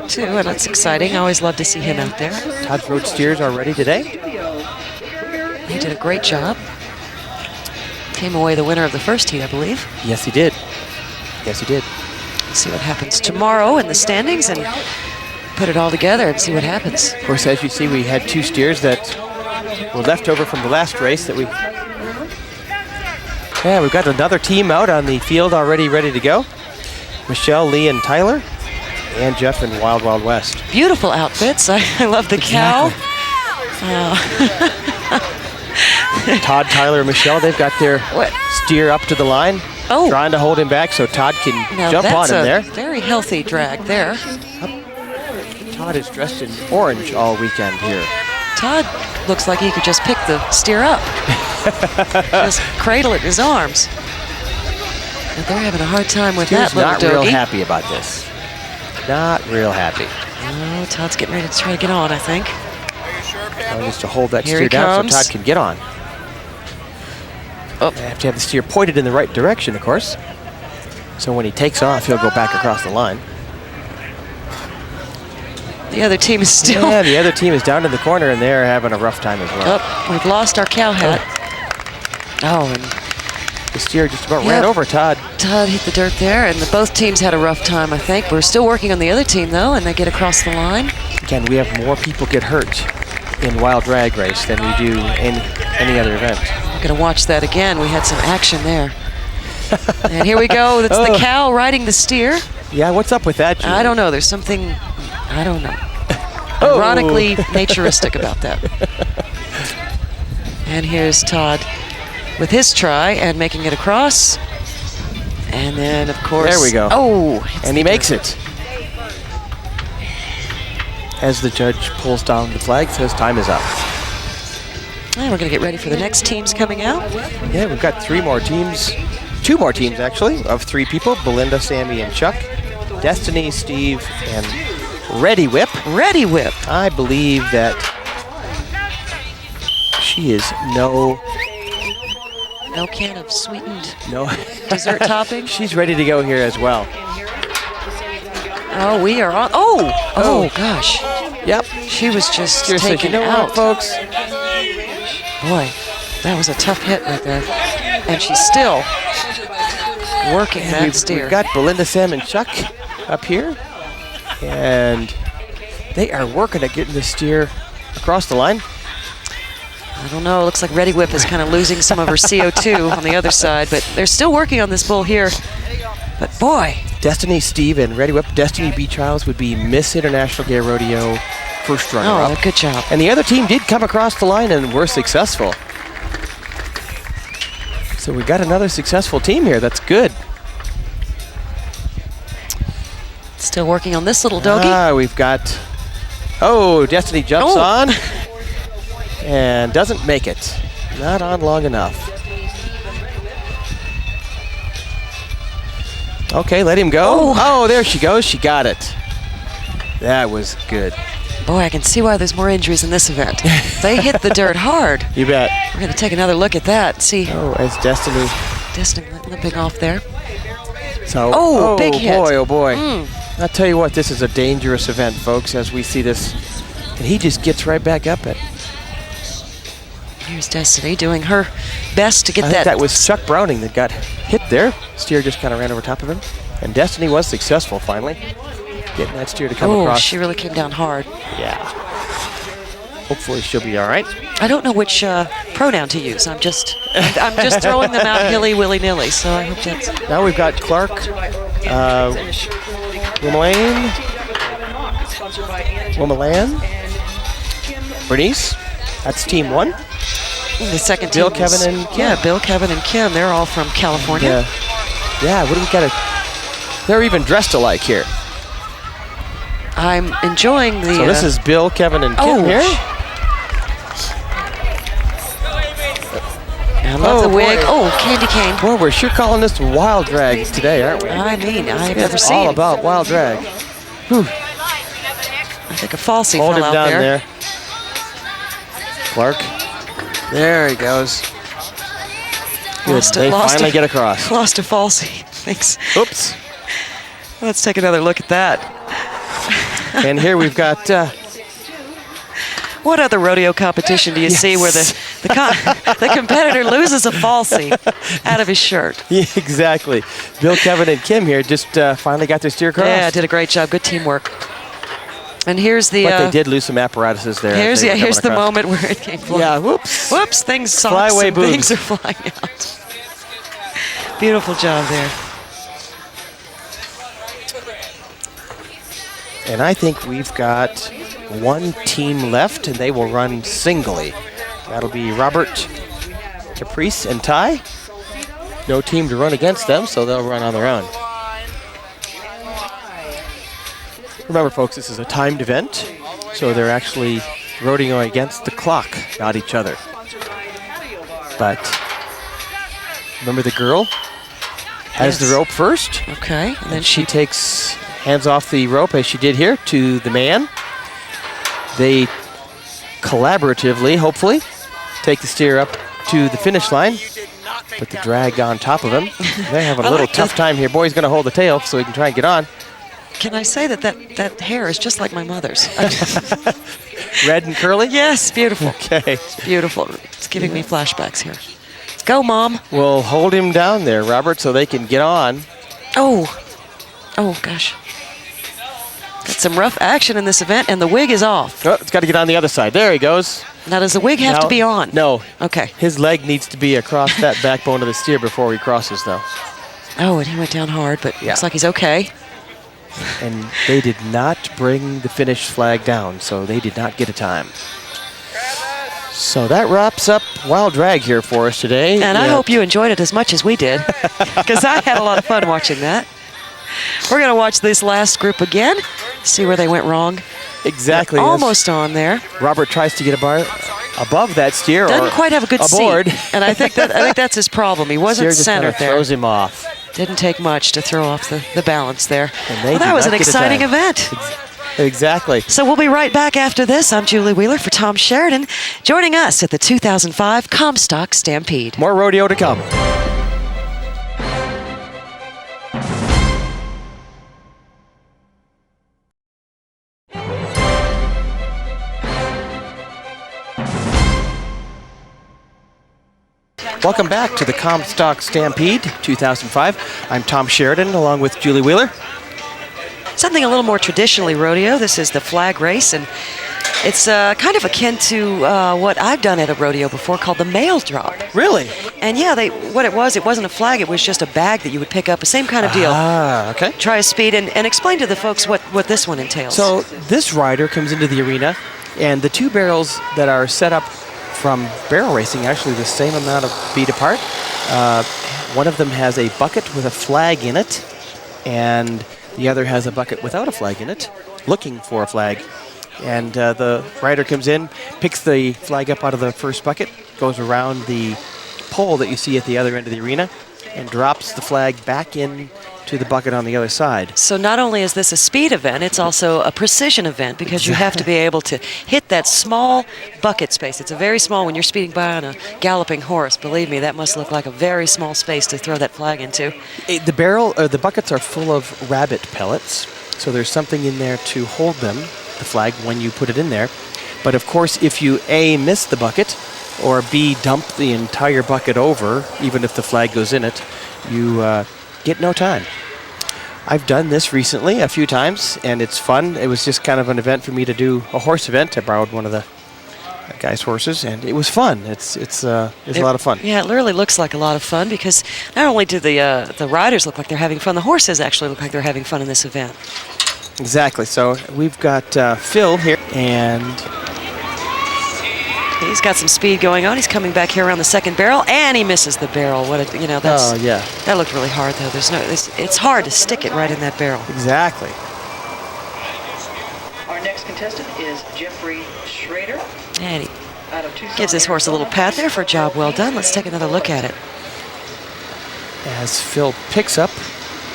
too, and that's exciting. I always love to see him out there. Todd's road steers are ready today. He did a great job. Came away the winner of the first heat, I believe. Yes, he did. Yes, he did. We'll see what happens tomorrow in the standings and put it all together and see what happens. Of course, as you see, we had two steers that were left over from the last race that we... Yeah, we've got another team out on the field already ready to go. Michelle, Lee, and Tyler, and Jeff and Wild Wild West. Beautiful outfits. I love the cow. Todd, Tyler, and Michelle, they've got their steer up to the line, trying to hold him back so Todd can jump on him there. Very healthy drag there. Todd is dressed in orange all weekend here. Todd looks like he could just pick the steer up. Just cradle it in his arms. But they're having a hard time with that little doggy. Not real happy about this. Not real happy. Oh, Todd's getting ready to try to get on, I think. Just to hold that steer down so Todd can get on. I have to have the steer pointed in the right direction, of course. So when he takes off, he'll go back across the line. The other team is still... Yeah, the other team is down in the corner, and they're having a rough time as well. Oh, we've lost our cow hat. Oh, and the steer just about ran over Todd. Todd hit the dirt there, and both teams had a rough time, I think. We're still working on the other team, though, and they get across the line. Again, we have more people get hurt in wild drag race than we do in any other event. We're going to watch that again. We had some action there. And here we go. That's the cow riding the steer. Yeah, what's up with that, Julie? I don't know. There's something, I don't know, ironically naturistic about that. And here's Todd with his try and making it across. And then, of course... There we go. Oh! And he makes it. As the judge pulls down the flag, says time is up. And we're going to get ready for the next teams coming out. Yeah, we've got two more teams actually, of three people, Belinda, Sammy, and Chuck. Destiny, Steve, and Ready Whip. Ready Whip. I believe that she is no can of sweetened dessert topping. She's ready to go here as well. Oh, we are on. Oh, gosh. Yep. She was just Seriously, taken you know out, what, folks. Boy, that was a tough hit right there. And she's still working that steer. We've got Belinda, Sam, and Chuck up here. And they are working at getting the steer across the line. I don't know. It looks like Ready Whip is kind of losing some of her CO2 on the other side, but they're still working on this bull here. But boy. Destiny, Steve, and Ready Whip. Destiny B. Childs would be Miss International Gay Rodeo first runner-up. Oh, good job. And the other team did come across the line and were successful. So we got another successful team here. That's good. Still working on this little doggy. We've got... Oh, Destiny jumps on and doesn't make it. Not on long enough. Okay, let him go. Oh, there she goes. She got it. That was good. Boy, I can see why there's more injuries in this event. They hit the dirt hard. You bet. We're going to take another look at that. See. Oh, as Destiny limping off there. So, big hit. Oh boy. I'll tell you what, this is a dangerous event, folks, as we see this And he just gets right back up it. Here's Destiny doing her best to get I think that. that was Chuck Browning that got hit there. Steer just kind of ran over top of him. And Destiny was successful finally, getting that steer to come across. She really came down hard. Yeah. Hopefully she'll be all right. I don't know which pronoun to use. I'm just throwing them out willy-nilly. So I hope that's. Now we've got Clark, Womalan, Bernice. That's team 1. The second Bill, team is- Kevin, and Kim. Yeah, Bill, Kevin, and Kim. They're all from California. Yeah, what do we got? They're even dressed alike here. I'm enjoying the. So this is Bill, Kevin, and Kim Oh, here. I love the wig. boy. Oh, candy cane. Boy, we're sure calling this wild drag today, aren't we? I mean, I've never It's seen. all about wild drag. I think a falsie Hold fell him out down there. there. Clark. There he goes. Good. Lost They finally a- get across. Lost a falsie. Thanks. Oops. Let's take another look at that. And here we've got What other rodeo competition do you see where the competitor loses a falsie out of his shirt? yeah, exactly. Bill, Kevin, and Kim here just finally got their steer across. Yeah, did a great job. Good teamwork. And here's the. But they did lose some apparatuses there. as they were Here's the coming across. moment where it came flying. Yeah, whoops. Whoops! Things Fly socks away and boobs. things are flying out. Beautiful job there. And I think we've got one team left, and they will run singly. That'll be Robert, Caprice, and Ty. No team to run against them, so they'll run on their own. Remember, folks, this is a timed event, so they're actually rodeoing against the clock, not each other. But remember, the girl has the rope first. Okay, and then She takes hands off the rope, as she did here, to the man. They collaboratively, hopefully, take the steer up to the finish line. Put the drag on top of him. They're having a little tough time here. Boy's going to hold the tail so he can try and get on. Can I say that hair is just like my mother's? Red and curly? Yes, beautiful. Okay. Beautiful. It's giving me flashbacks here. Let's go, Mom. We'll hold him down there, Robert, so they can get on. Oh gosh. Got some rough action in this event, and the wig is off. Oh, it's got to get on the other side. There he goes. Now, does the wig have Now- to be on? No. Okay. His leg needs to be across that backbone of the steer before he crosses, though. Oh, and he went down hard, but Yeah. looks like he's okay. And they did not bring the finish flag down, so they did not get a time. So that wraps up Wild Drag here for us today. And I hope you enjoyed it as much as we did, because I had a lot of fun watching that. We're going to watch this last group again, see where they went wrong. Exactly. They're almost on there. Robert tries to get a bar above that steer. Doesn't or quite have a good aboard. seat, and I think that's his problem. He wasn't Steer just kind centered of there. throws him off. Didn't take much to throw off the balance there. And they Well, that did was not an get a exciting time. event. Exactly. So we'll be right back after this. I'm Julie Wheeler for Tom Sheridan, joining us at the 2005 Comstock Stampede. More rodeo to come. Welcome back to the Comstock Stampede 2005. I'm Tom Sheridan along with Julie Wheeler. Something a little more traditionally rodeo. This is the flag race, and it's kind of akin to what I've done at a rodeo before called the mail drop. Really? And yeah, what it wasn't a flag, it was just a bag that you would pick up, the same kind of deal. Ah, okay. Try a speed and explain to the folks what this one entails. So this rider comes into the arena, and the two barrels that are set up from barrel racing, actually the same amount of feet apart. One of them has a bucket with a flag in it, and the other has a bucket without a flag in it, looking for a flag. And the rider comes in, picks the flag up out of the first bucket, goes around the pole that you see at the other end of the arena, and drops the flag back in to the bucket on the other side. So not only is this a speed event, it's also a precision event, because you have to be able to hit that small bucket space. It's a very small, when you're speeding by on a galloping horse, believe me, that must look like a very small space to throw that flag into. The buckets are full of rabbit pellets, so there's something in there to hold them the flag when you put it in there. But of course, if you A, miss the bucket, or B, dump the entire bucket over, even if the flag goes in it, you get no time. I've done this recently a few times, and it's fun. It was just kind of an event for me to do, a horse event. I borrowed one of the guy's horses, and it was fun. It's a lot of fun. Yeah, it literally looks like a lot of fun because not only do the riders look like they're having fun, the horses actually look like they're having fun in this event. Exactly. So we've got Phil here, and he's got some speed going on. He's coming back here around the second barrel, and he misses the barrel. That's that looked really hard though. It's hard to stick it right in that barrel. Exactly. Our next contestant is Jeffrey Schrader. And he gives his horse a little pat there for a job well done. Let's take another look at it. As Phil picks up.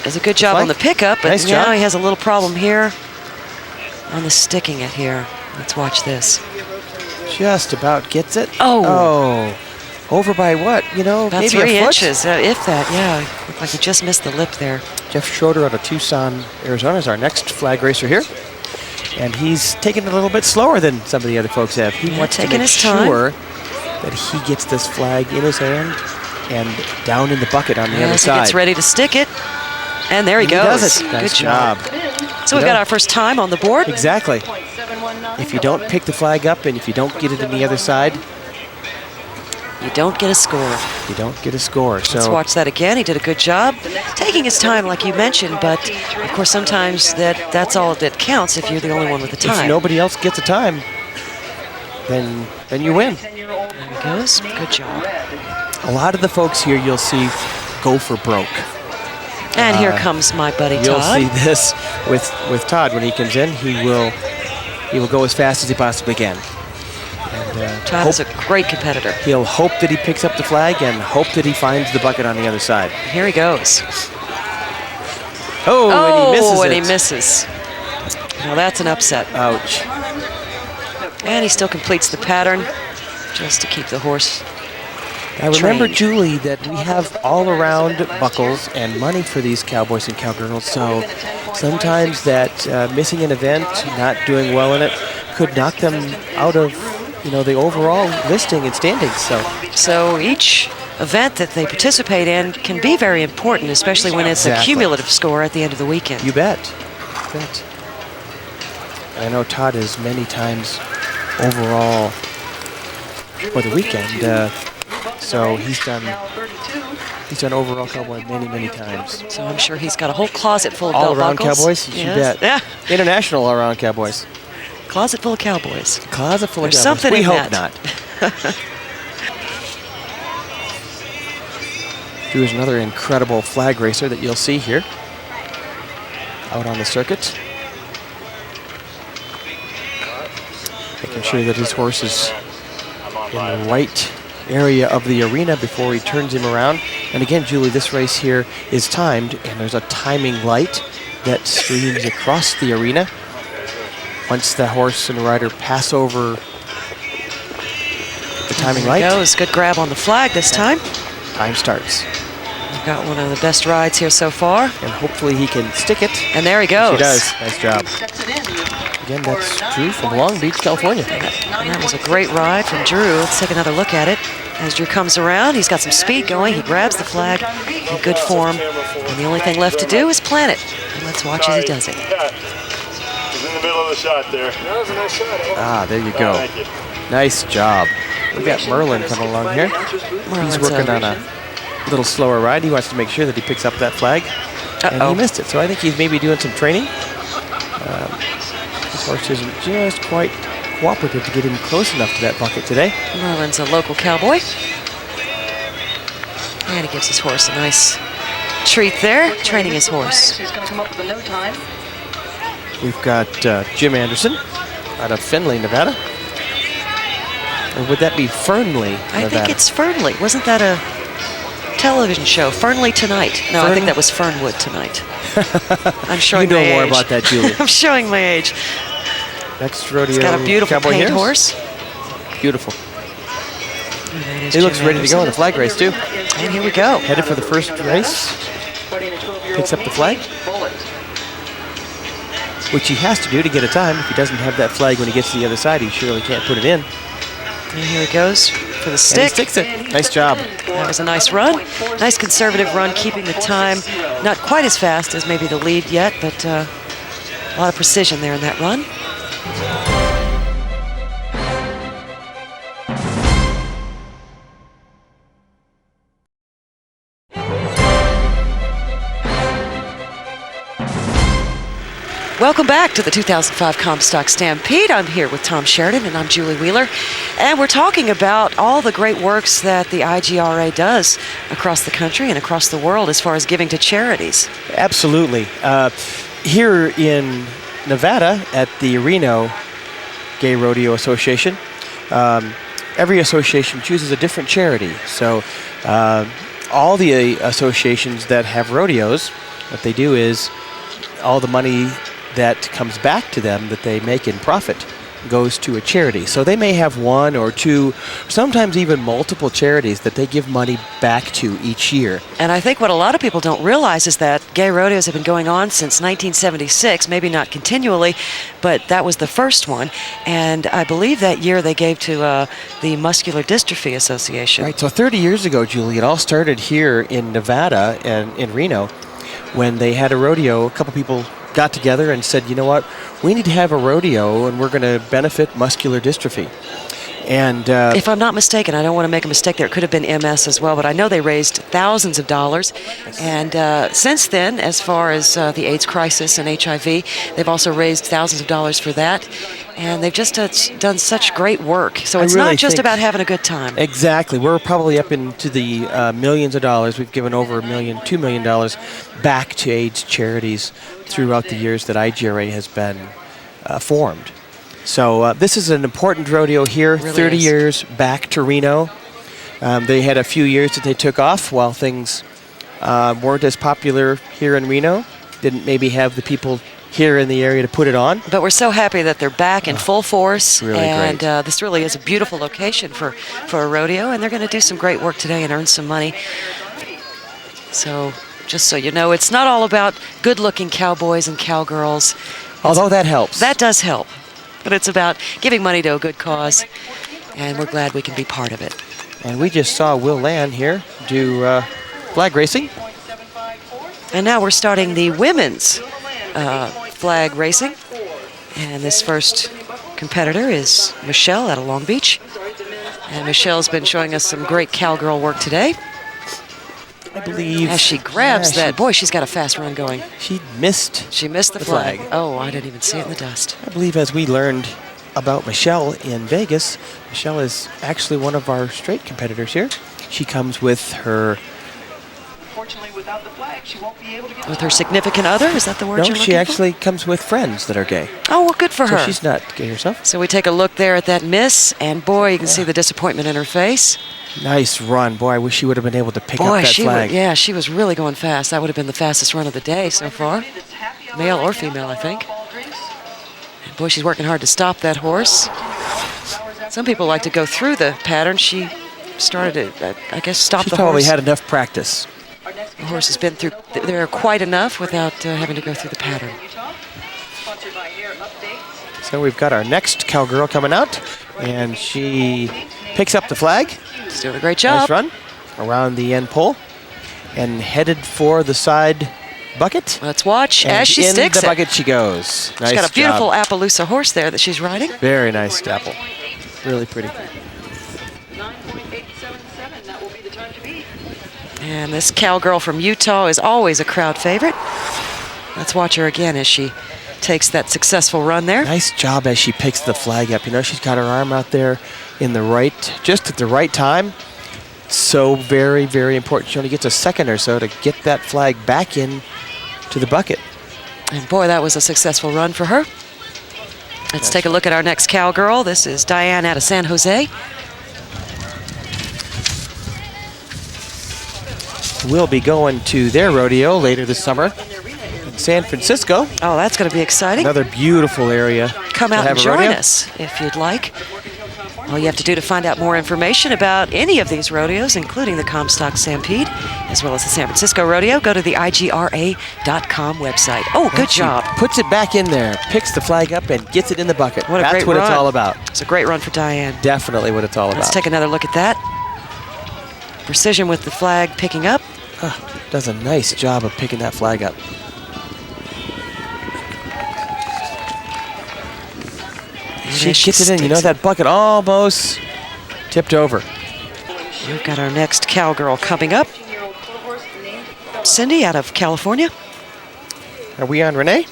Does a good job on the pickup, but Nice now job. he has a little problem here on the sticking it here. Let's watch this. Just about gets it. Oh. Over by what? About maybe 3 a foot? inches, if that, yeah. Looked like he just missed the lip there. Jeff Schroeder out of Tucson, Arizona is our next flag racer here. And he's taking it a little bit slower than some of the other folks have. He wants to taking make his time. sure that he gets this flag in his hand and down in the bucket on the other He side. gets ready to stick it. And there he goes. Does it. Nice Good job. So we've got our first time on the board. Exactly. If you don't pick the flag up and if you don't get it in the other side, you don't get a score. You don't get a score. So let's watch that again. He did a good job taking his time, like you mentioned, but of course sometimes that's all that counts if you're the only one with the time. if nobody else gets a time, then you win. There he goes. Good job. A lot of the folks here you'll see go for broke. And here comes my buddy Todd. You'll see this with Todd when he comes in. He will go as fast as he possibly can. And, Todd is a great competitor. He'll hope that he picks up the flag and hope that he finds the bucket on the other side. Here he goes. And he misses. Now that's an upset. Ouch. And he still completes the pattern just to keep the horse Now remember, trained. Julie, that we have all-around buckles and money for these cowboys and cowgirls, so sometimes that missing an event, not doing well in it, could knock them out of the overall listing and standings. So each event that they participate in can be very important, especially when it's a cumulative score at the end of the weekend. You bet. And I know Todd is many times overall for the weekend. So he's done overall cowboy many times. So I'm sure he's got a whole closet full of all belt around buckles. cowboys. You bet. Yeah. International all around cowboys. Closet full of cowboys. Closet full of There's cowboys. something We in hope that. not. Drew is another incredible flag racer that you'll see here out on the circuit. Making sure that his horse is in the right area of the arena before he turns him around. And again, Julie, this race here is timed, and there's a timing light that streams across the arena. Once the horse and the rider pass over the timing light, There he goes. Good grab on the flag this time. time starts. We've got one of the best rides here so far. And hopefully he can stick it. And there he goes. He does. Nice job. Again, that's Drew from Long Beach, California. That was a great ride from Drew. Let's take another look at it. As Drew comes around, he's got some speed going. He grabs the flag in good form. And the only thing left to do is plant it. And let's watch as he does it. He's in the middle of the shot there. That was a nice shot. There you go. Thank you. Nice job. We got Merlin coming along here. He's working on a little slower ride. He wants to make sure that he picks up that flag. And he missed it. So I think he's maybe doing some training. This horse isn't just quite cooperative to get him close enough to that bucket today. Merlin's a local cowboy. And he gives his horse a nice treat there, training his horse. He's going to come up with a no time. We've got Jim Anderson out of Findlay, Nevada. Or would that be Fernley, Nevada? I think it's Fernley. Wasn't that a television show? Fernley Tonight. No, I think that was Fernwood Tonight. I'm showing my age. You know more about that, Julie. I'm showing my age. Next rodeo. He's got a beautiful cowboy paint horse. horse. Beautiful. He He looks ready to go in the flag race, too. And here we go. Headed for the first race. Picks up the flag. which he has to do to get a time. If he doesn't have that flag when he gets to the other side, he surely can't put it in. And here he goes for the stick. And he sticks it. Nice job. That was a nice run. Nice conservative run, keeping the time. Not quite as fast as maybe the lead yet, but a lot of precision there in that run. Welcome back to the 2005 Comstock Stampede. I'm here with Tom Sheridan and I'm Julie Wheeler. And we're talking about all the great works that the IGRA does across the country and across the world as far as giving to charities. Absolutely. Here in Nevada at the Reno Gay Rodeo Association, every association chooses a different charity. So all the associations that have rodeos, what they do is all the money that comes back to them that they make in profit goes to a charity. So they may have one or two, sometimes even multiple charities that they give money back to each year. And I think what a lot of people don't realize is that gay rodeos have been going on since 1976, maybe not continually, but that was the first one. And I believe that year they gave to the Muscular Dystrophy Association. Right, so 30 years ago, Julie, it all started here in Nevada and in Reno when they had a rodeo. A couple people got together and said, you know what, we need to have a rodeo and we're going to benefit muscular dystrophy. And if I'm not mistaken, I don't want to make a mistake there, it could have been MS as well, but I know they raised thousands of dollars. And since then, as far as the AIDS crisis and HIV, they've also raised thousands of dollars for that. And they've just done such great work. So it's really not just about having a good time. Exactly. We're probably up into the millions of dollars. We've given over $2 million back to AIDS charities throughout the years that IGRA has been formed. So this is an important rodeo here, Really 30 is. years back to Reno. They had a few years that they took off while things weren't as popular here in Reno. Didn't maybe have the people here in the area to put it on. But we're so happy that they're back in full force. Really and great. This really is a beautiful location for a rodeo, and they're going to do some great work today and earn some money. So just so you know, it's not all about good-looking cowboys and cowgirls. Although that helps. That does help. But it's about giving money to a good cause, and we're glad we can be part of it. And we just saw Will Land here do flag racing. And now we're starting the women's flag racing. And this first competitor is Michelle out of Long Beach. And Michelle's been showing us some great cowgirl work today. I believe. As she grabs that. Boy, she's got a fast run going. She missed. She missed the flag. Oh, I didn't even see it in the dust. I believe as we learned about Michelle in Vegas, Michelle is actually one of our straight competitors here. She comes with her... Unfortunately, without the flag, she won't be able to get With her significant other? Is that the word No, you're looking she for? actually comes with friends that are gay. Oh, well, good for So her. she's not gay herself. So we take a look there at that miss, and boy, you can see the disappointment in her face. Nice run. Boy, I wish she would have been able to pick up Boy, that flag. yeah, she was really going fast. That would have been the fastest run of the day so far. Male or female, I think. And boy, she's working hard to stop that horse. Some people like to go through the pattern. She started to, I guess, stop She the probably horse. had enough practice. The horse has been through there quite enough without having to go through the pattern. So we've got our next cowgirl coming out, and she picks up the flag. She's doing a great job. Nice run around the end pole and headed for the side bucket. Let's watch And as she in sticks the it. bucket she goes. Nice She's got a beautiful job. Appaloosa horse there that she's riding. Very nice apple. Really pretty. 9.877, that will be the time to beat. And this cowgirl from Utah is always a crowd favorite. Let's watch her again as she takes that successful run there. Nice job as she picks the flag up. You know, she's got her arm out there in the right, just at the right time. So very, very important. She only gets a second or so to get that flag back in to the bucket. And boy, that was a successful run for her. Let's take a look at our next cowgirl. This is Diane out of San Jose. We'll be going to their rodeo later this summer in San Francisco. Oh, that's going to be exciting. Another beautiful area. Come to out have and a join rodeo. us if you'd like. All you have to do to find out more information about any of these rodeos, including the Comstock Stampede, as well as the San Francisco Rodeo, go to the IGRA.com website. Oh, good job. Puts it back in there, picks the flag up, and gets it in the bucket. What a That's great what run. it's all about. It's a great run for Diane. Definitely what it's all about. Let's take another look at that. Precision with the flag picking up. Does a nice job of picking that flag up. She gets it in. You know, that bucket almost tipped over. We've got our next cowgirl coming up. Cindy out of California. Are we on Renee?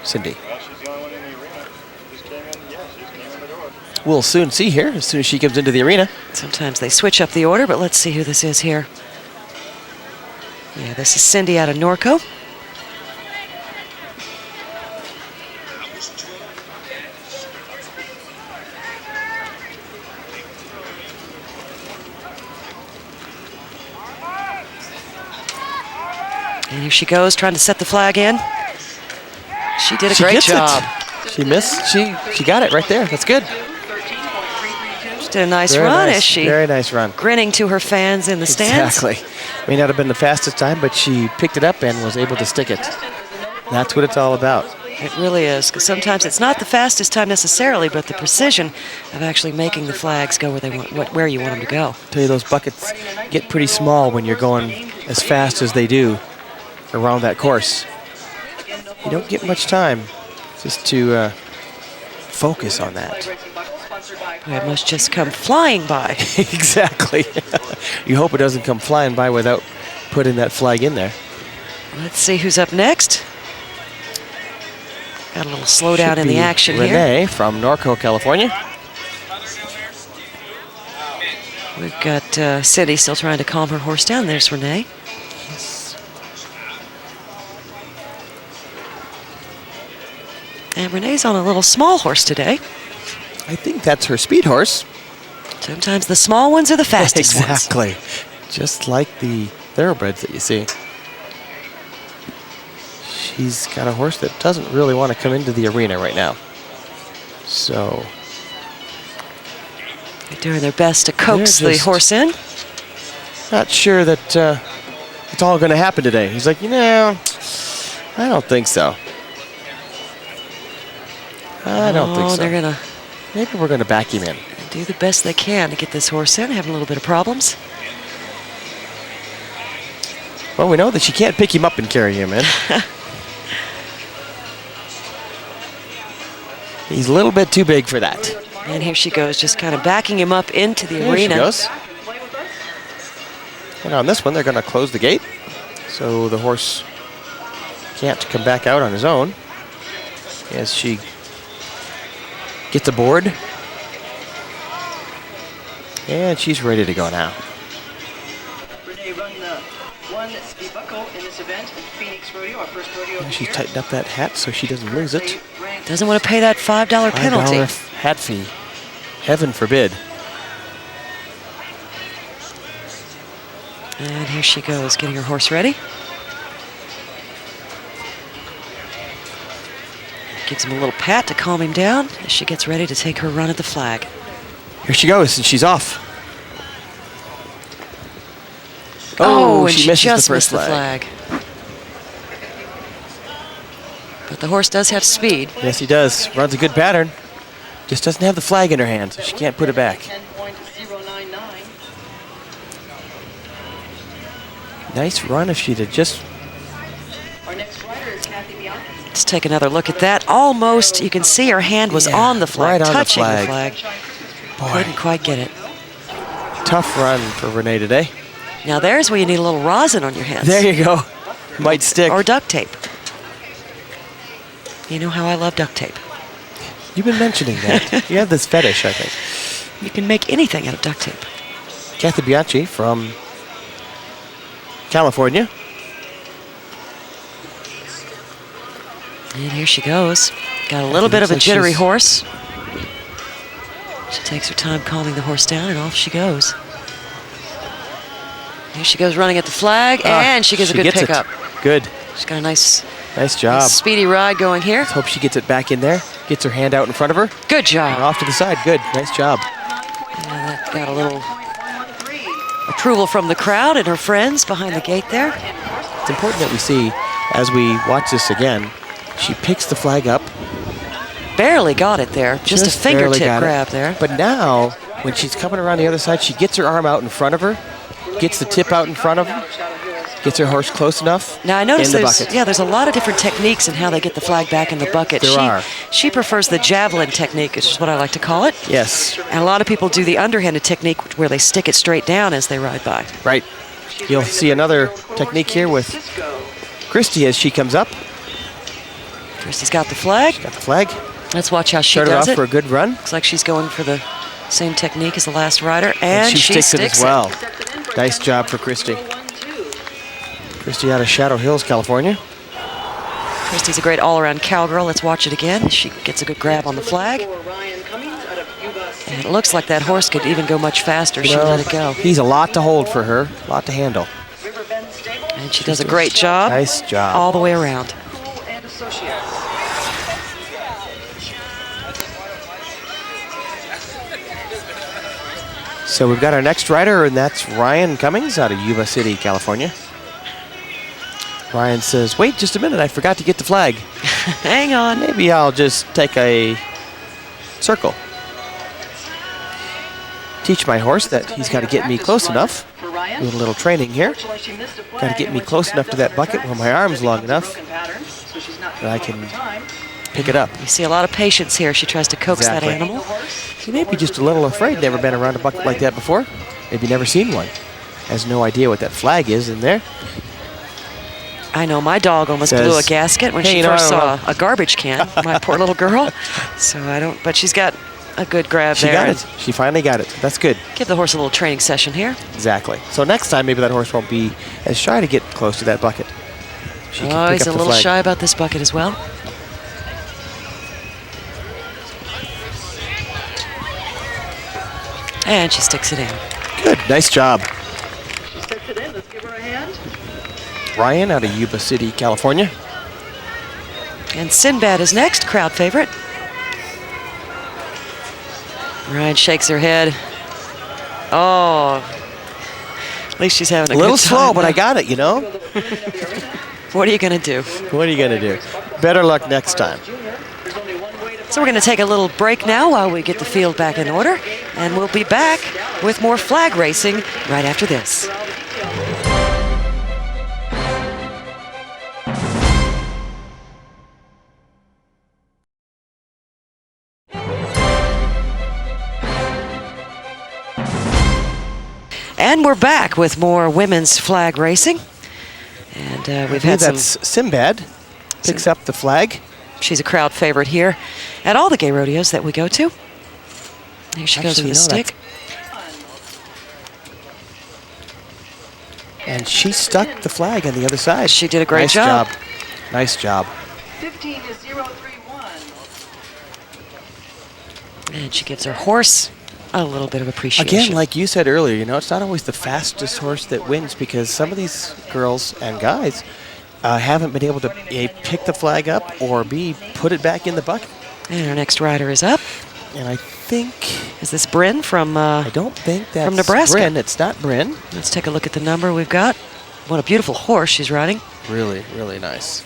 Cindy. We'll soon see here as soon as she comes into the arena. Sometimes they switch up the order, but let's see who this is here. Yeah, this is Cindy out of Norco. And here she goes, trying to set the flag in. She did a great job. She missed. She got it right there. That's good. She did a nice run, is she? Very nice run. Grinning to her fans in the stands. Exactly. May not have been the fastest time, but she picked it up and was able to stick it. That's what it's all about. It really is, because sometimes it's not the fastest time necessarily, but the precision of actually making the flags go where they want, where you want them to go. I tell you, those buckets get pretty small when you're going as fast as they do around that course. You don't get much time just to focus on that. Boy, it must just come flying by. Exactly. You hope it doesn't come flying by without putting that flag in there. Let's see who's up next. Got a little slowdown in the action here. Renee from Norco, California. We've got Cindy still trying to calm her horse down. There's Renee. And Renee's on a little small horse today. I think that's her speed horse. Sometimes the small ones are the fastest ones. Exactly. Just like the thoroughbreds that you see. She's got a horse that doesn't really want to come into the arena right now. So they're doing their best to coax the horse in. Not sure that it's all going to happen today. He's like, you know, I don't think so. I don't think so. They're gonna. Maybe we're gonna back him in. Do the best they can to get this horse in. Having a little bit of problems. Well, we know that she can't pick him up and carry him in. He's a little bit too big for that. And here she goes, just kind of backing him up into the arena. There she goes. And on this one, they're gonna close the gate, so the horse can't come back out on his own as she gets aboard, and she's ready to go now. Renee run one speed buckle in this event at Phoenix Rodeo, our first rodeo of the She's year. tightened up that hat so she doesn't lose it. Doesn't want to pay that $5 penalty. $5 hat fee. Heaven forbid. And here she goes, getting her horse ready. Gives him a little pat to calm him down as she gets ready to take her run at the flag. Here she goes, and she's off. Oh, and she she misses just the first missed the flag. But the horse does have speed. Yes, he does. Runs a good pattern. Just doesn't have the flag in her hand, so she can't put it back. 10.099. Nice run if she'd have just... Our next rider is Kathy Bianchi. Let's take another look at that. Almost, you can see her hand was on the flag, right on the touching the flag. flag. Boy. Couldn't quite get it. Tough run for Renee today. Now there's where you need a little rosin on your hands. There you go. Might stick. Or duct tape. You know how I love duct tape. You've been mentioning that. You have this fetish, I think. You can make anything out of duct tape. Kathy Bianchi from California. And here she goes. Got a little bit of a jittery horse. She takes her time calming the horse down, and off she goes. Here she goes running at the flag, and she gets a good pickup. Good. She's got a nice Nice job. Speedy ride going here. Let's hope she gets it back in there. Gets her hand out in front of her. Good job. And off to the side. Good. Nice job. Yeah, that got a little approval from the crowd and her friends behind the gate there. It's important that we see, as we watch this again, she picks the flag up. Barely got it there. Just a barely fingertip got grab it. there. But now, when she's coming around the other side, she gets her arm out in front of her, gets the tip out in front of her, gets her horse close enough. Now I noticed in the bucket. there's a lot of different techniques in how they get the flag back in the bucket. There are. She prefers the javelin technique, which is what I like to call it. Yes. And a lot of people do the underhanded technique where they stick it straight down as they ride by. Right. You'll see another technique here with Christy as she comes up. Christy's got the flag. Got the flag. Let's watch how she Started does off it. for a good run. Looks like she's going for the same technique as the last rider, and she sticks it as well. Nice job for Christy. Christy out of Shadow Hills, California. Christy's a great all-around cowgirl. Let's watch it again. She gets a good grab on the flag. And it looks like that horse could even go much faster. She let it go. He's a lot to hold for her, a lot to handle. And she does a great job. Nice job. All the way around. So we've got our next rider, and that's Ryan Cummings out of Yuba City, California. Ryan says, wait just a minute, I forgot to get the flag. Hang on. Maybe I'll just take a circle. Teach my horse that he's got to get me close enough. Doing a little training here. Got to get me close enough to that bucket where my arm's long enough that I can pick it up. You see a lot of patience here. She tries to coax that animal. He may be just a little afraid. Never been around a bucket like that before. Maybe never seen one. Has no idea what that flag is in there. I know my dog almost blew a gasket when she first saw a garbage can. My poor little girl. So I don't. But she's got a good grab there. She got it. She finally got it. That's good. Give the horse a little training session here. Exactly. So next time, maybe that horse won't be as shy to get close to that bucket. She can pick he's up a the little flag. shy about this bucket as well. And she sticks it in. Good. Nice job. She sticks it in. Let's give her a hand. Ryan out of Yuba City, California. And Sinbad is next, crowd favorite. Ryan shakes her head. Oh, at least she's having a little good time. slow, but I got it, you know? What are you going to do? What are you going to do? Better luck next time. So we're going to take a little break now while we get the field back in order, and we'll be back with more flag racing right after this. And we're back with more women's flag racing. And we've had some... That's Sinbad. Picks up the flag. She's a crowd favorite here at all the gay rodeos that we go to. Here she goes with the stick. And she stuck the flag on the other side. She did a great job. Nice job. 15 is 031. And she gives her horse a little bit of appreciation. Again, like you said earlier, you know, it's not always the fastest horse that wins, because some of these girls and guys haven't been able to A, pick the flag up, or B, put it back in the bucket. And our next rider is up. And I think... Is this Bryn from... I don't think that's from Nebraska. Bryn. It's not Bryn. Let's take a look at the number we've got. What a beautiful horse she's riding. Really, really nice.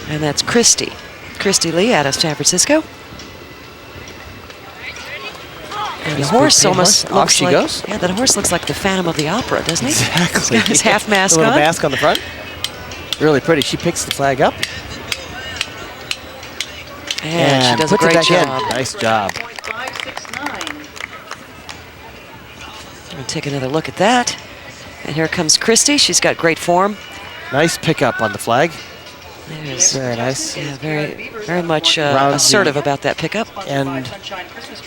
And that's Christy. Christy Lee out of San Francisco. And the horse almost Off looks she like... goes. Yeah, that horse looks like the Phantom of the Opera, doesn't he? Exactly. He's got his half mask a little on. mask on the front. Really pretty. She picks the flag up. And she does a puts it great back job. in. Nice job. 569. We'll take another look at that. And here comes Christy. She's got great form. Nice pickup on the flag. There's, Very nice. yeah, very much Round assertive the- about that pickup. And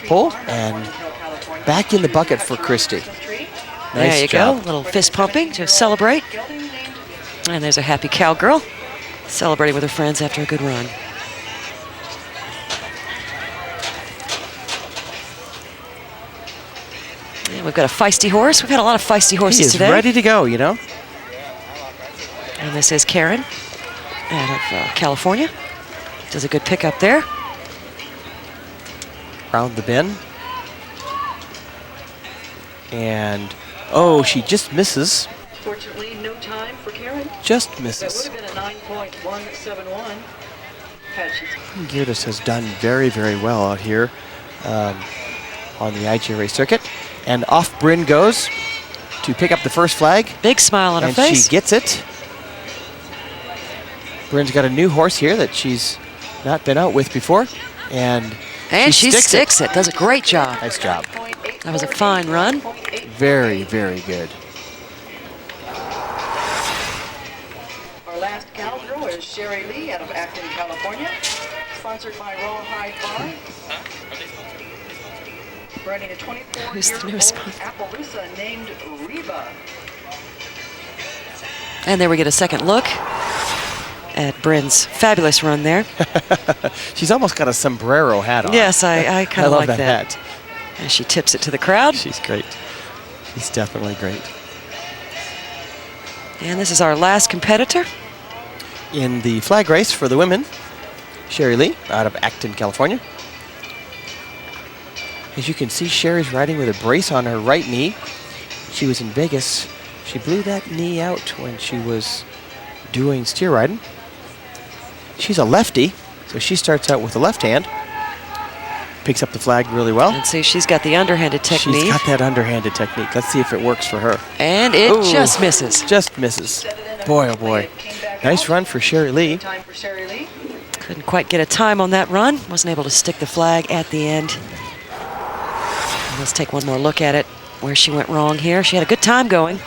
pull. And back in the bucket for Christy. There Nice you job. go. A little fist pumping to celebrate. And there's a happy cowgirl celebrating with her friends after a good run. And we've got a feisty horse. We've had a lot of feisty horses He is today. ready to go, you know. And this is Karen out of California. Does a good pickup there. Round the bend. And, oh, she just misses. Fortunately, no time for Karen. Just That misses. would have been a 9.171 had she. Geerdes has done very, very well out here on the IGRA circuit. And off Bryn goes to pick up the first flag. Big smile on her And face. she gets it. Bryn's got a new horse here that she's not been out with before. And she sticks it. Does a great job. Nice job. That was a fine run. Very, very good. Our last cowgirl is Sherry Lee out of Acton, California, sponsored by Rawhide Bar. Riding a Who's the 24-year-old newest sponsor? Appaloosa named Reba. And there we get a second look at Bryn's fabulous run there. She's almost got a sombrero hat on. Yes, I kind I of love like that. hat. As she tips it to the crowd. She's great. She's definitely great. And this is our last competitor. In the flag race for the women, Sherry Lee out of Acton, California. As you can see, Sherry's riding with a brace on her right knee. She was in Vegas. She blew that knee out when she was doing steer riding. She's a lefty, so she starts out with the left hand. Picks up the flag really well. And see, she's got the underhanded technique. She's got that underhanded technique. Let's see if it works for her. And it Ooh, just misses. Just misses. Boy, oh boy. Nice run for Sherry Lee. Time for Sherry Lee. Couldn't quite get a time on that run. Wasn't able to stick the flag at the end. And let's take one more look at it, where she went wrong here. She had a good time going.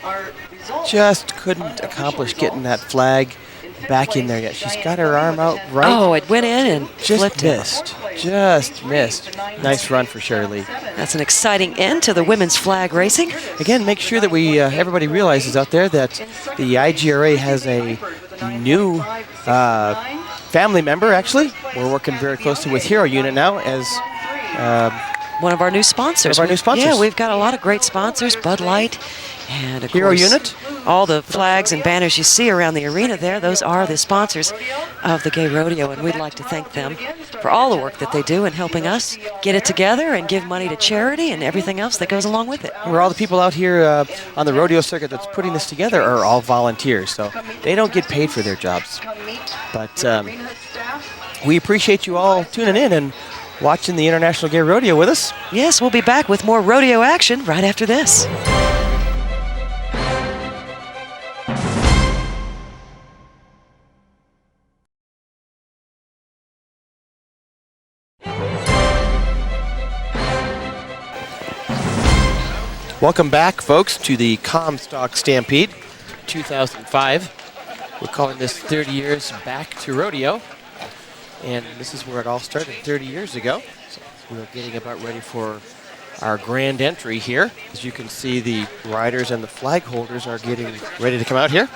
Our results. Just couldn't accomplish getting that flag back in there yet. She's got her arm out right. Oh, it went in and Just flipped it. missed. Just missed. Nice run for Sherry Lee. That's an exciting end to the women's flag racing. Again, make sure that we everybody realizes out there that the IGRA has a new family member, actually. We're working very closely with Hero Unit now as One of our new sponsors. One of our new sponsors. Yeah, we've got a lot of great sponsors. Bud Light and of Hero course, Unit. all the flags and banners you see around the arena there, those are the sponsors of the Gay Rodeo, and we'd like to thank them for all the work that they do in helping us get it together and give money to charity and everything else that goes along with it. where all the people out here on the rodeo circuit that's putting this together are all volunteers, so they don't get paid for their jobs. But we appreciate you all tuning in and watching the International Gay Rodeo with us. Yes, we'll be back with more rodeo action right after this. Welcome back, folks, to the Comstock Stampede 2005. We're calling this 30 years back to rodeo. And this is where it all started 30 years ago. So we're getting about ready for our grand entry here. As you can see, the riders and the flag holders are getting ready to come out here.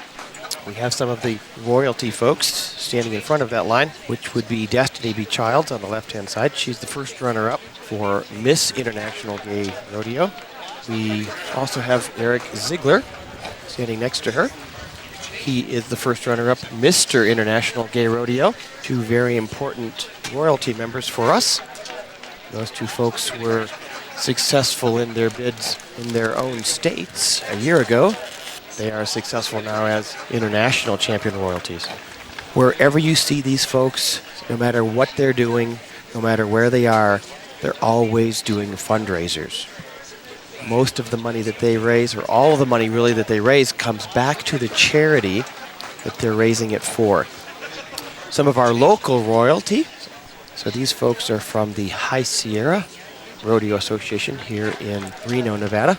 We have some of the royalty folks standing in front of that line, which would be Destiny B. Childs on the left-hand side. She's the first runner-up for Miss International Gay Rodeo. We also have Eric Ziegler standing next to her. He is the first runner-up, Mr. International Gay Rodeo. Two very important royalty members for us. Those two folks were successful in their bids in their own states a year ago. They are successful now as international champion royalties. Wherever you see these folks, no matter what they're doing, no matter where they are, they're always doing fundraisers. Most of the money that they raise, or all of the money really that they raise, comes back to the charity that they're raising it for. Some of our local royalty, so these folks are from the High Sierra Rodeo Association here in Reno, Nevada.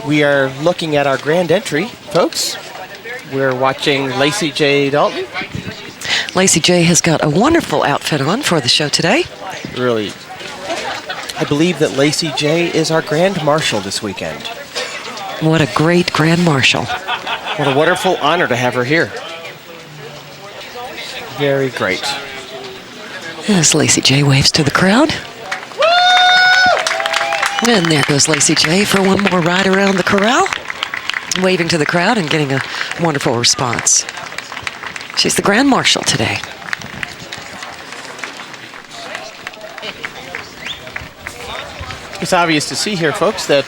We are looking at our grand entry, folks. We're watching Lacey J. Dalton. Lacey J has got a wonderful outfit on for the show today. Really, I believe that Lacey J is our Grand Marshal this weekend. What a great Grand Marshal. What a wonderful honor to have her here. Very great. As Lacey J waves to the crowd. And there goes Lacey J for one more ride around the corral. waving to the crowd and getting a wonderful response. She's the Grand Marshal today. It's obvious to see here, folks, that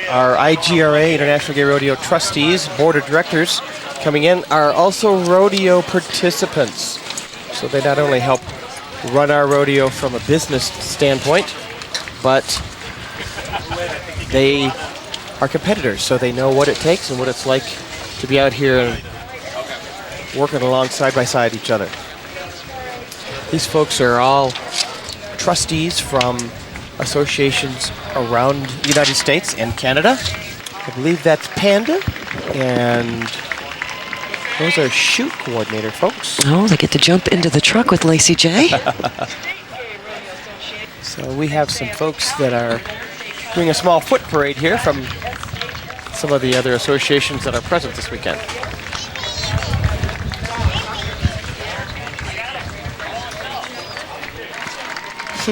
our IGRA, International Gay Rodeo trustees, board of directors coming in are also rodeo participants. So they not only help run our rodeo from a business standpoint, but they are competitors, so they know what it takes and what it's like to be out here and working along side by side each other. These folks are all trustees from associations around the United States and Canada. I believe that's Panda, and those are shoot coordinator folks. Oh, they get to jump into the truck with Lacey J. So we have some folks that are doing a small foot parade here from some of the other associations that are present this weekend.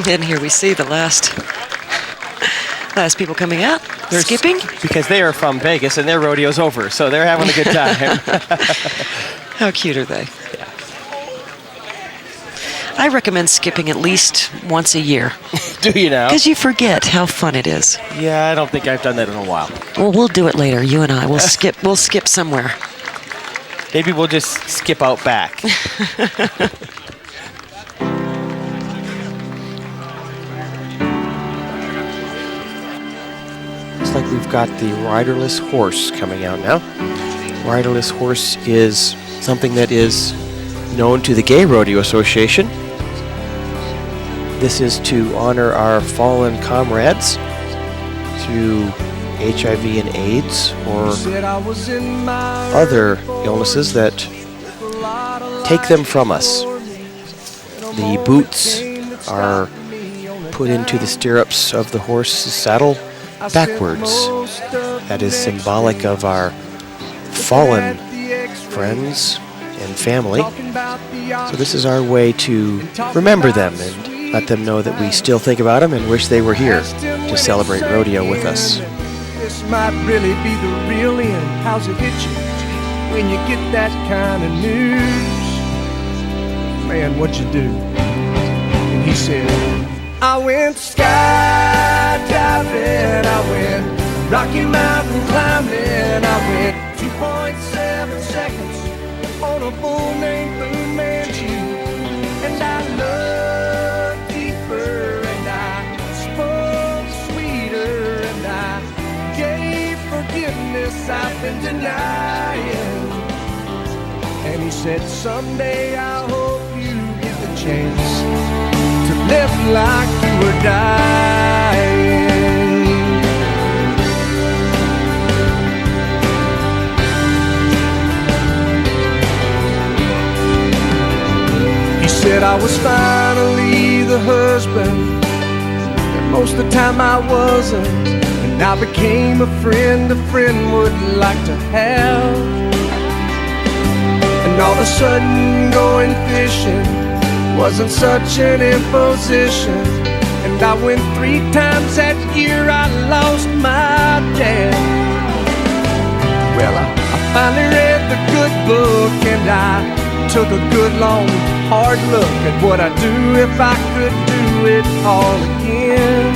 And here we see the last people coming out, skipping. Because they are from Vegas and their rodeo's over, so they're having a good time. How cute are they? Yeah. I recommend skipping at least once a year. Do you now? Because you forget how fun it is. Yeah, I don't think I've done that in a while. Well, we'll do it later, you and I. We'll skip somewhere. Maybe we'll just skip out back. Looks like we've got the riderless horse coming out now. Riderless horse is something that is known to the Gay Rodeo Association. This is to honor our fallen comrades through HIV and AIDS or other illnesses that take them from us. The boots are put into the stirrups of the horse's saddle backwards. That is symbolic of our fallen friends and family. So this is our way to remember them and let them know that we still think about them and wish they were here to celebrate rodeo with us. This might really be the real end. How's it hit you when you get that kind of news? Man, what'd you do? And he said, I went skydiving, I went Rocky Mountain climbing, I went 2.7 seconds on a bull named Blue Manchu, and I looked deeper and I spoke sweeter and I gave forgiveness I've been denying. And he said, someday I hope you get the chance to live like you were dying. He said I was finally the husband that most of the time I wasn't, and I became a friend would like to have. And all of a sudden going fishing wasn't such an imposition, and I went 3 times that year. I lost my dad. Well, I finally read the good book, and I took a good long hard look at what I'd do if I could do it all again.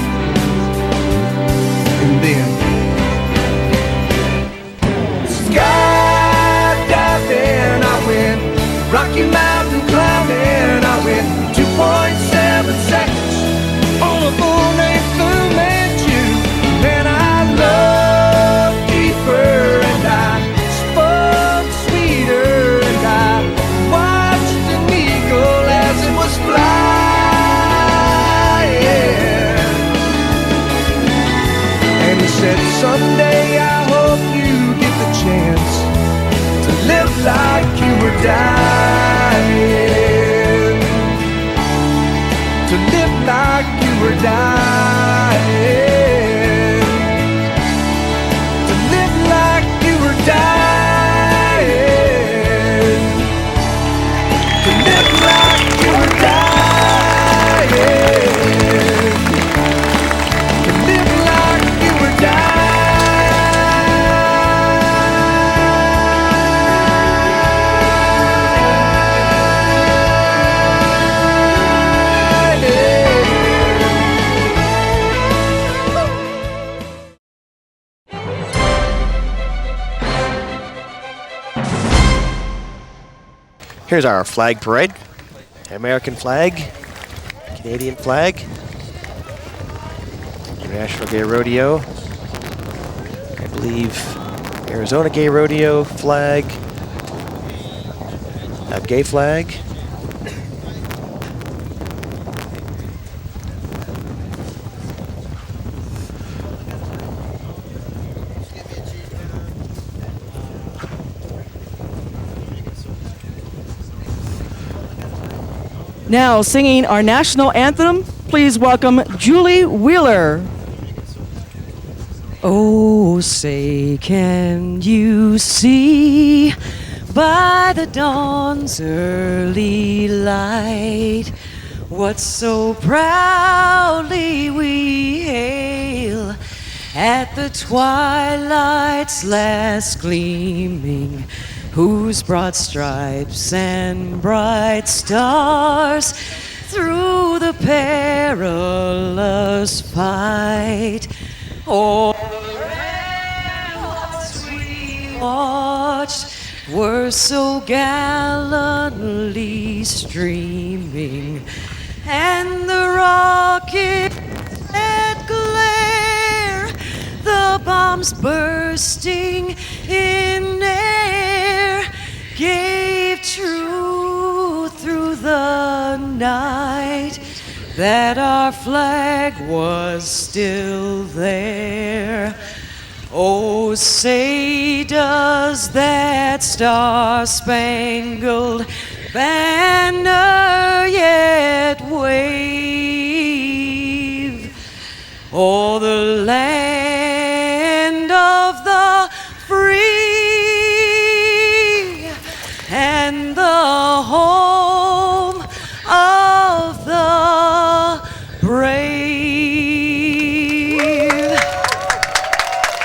And then skydiving, I went Rocky Mountain climbing, I went 2.7 seconds on a bull named Fu Manchu, and I loved deeper and I spoke sweeter and I watched an eagle as it was flying. And he said, someday I hope you get the chance to live like you were dying, to live like you were dying, to live like you were dying, to live like you were dying, to live like you were dying. Here's our flag parade. American flag, Canadian flag, International Gay Rodeo, I believe Arizona Gay Rodeo flag, a gay flag. Now singing our national anthem, please welcome Julie Wheeler. Oh, say, can you see by the dawn's early light what so proudly we hail at the twilight's last gleaming, whose broad stripes and bright stars through the perilous fight o'er the ramparts we watched were so gallantly streaming, and the rockets that glare, the bombs bursting in air, gave truth through the night that our flag was still there. Oh, say, does that star-spangled banner yet wave o'er the land of the free and the home of the brave?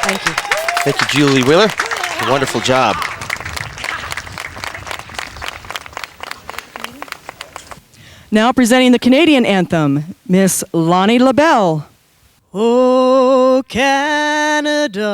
Thank you. Thank you, Julie Wheeler. Wonderful job. Now presenting the Canadian anthem, Miss Lonnie LaBelle. Oh, Canada,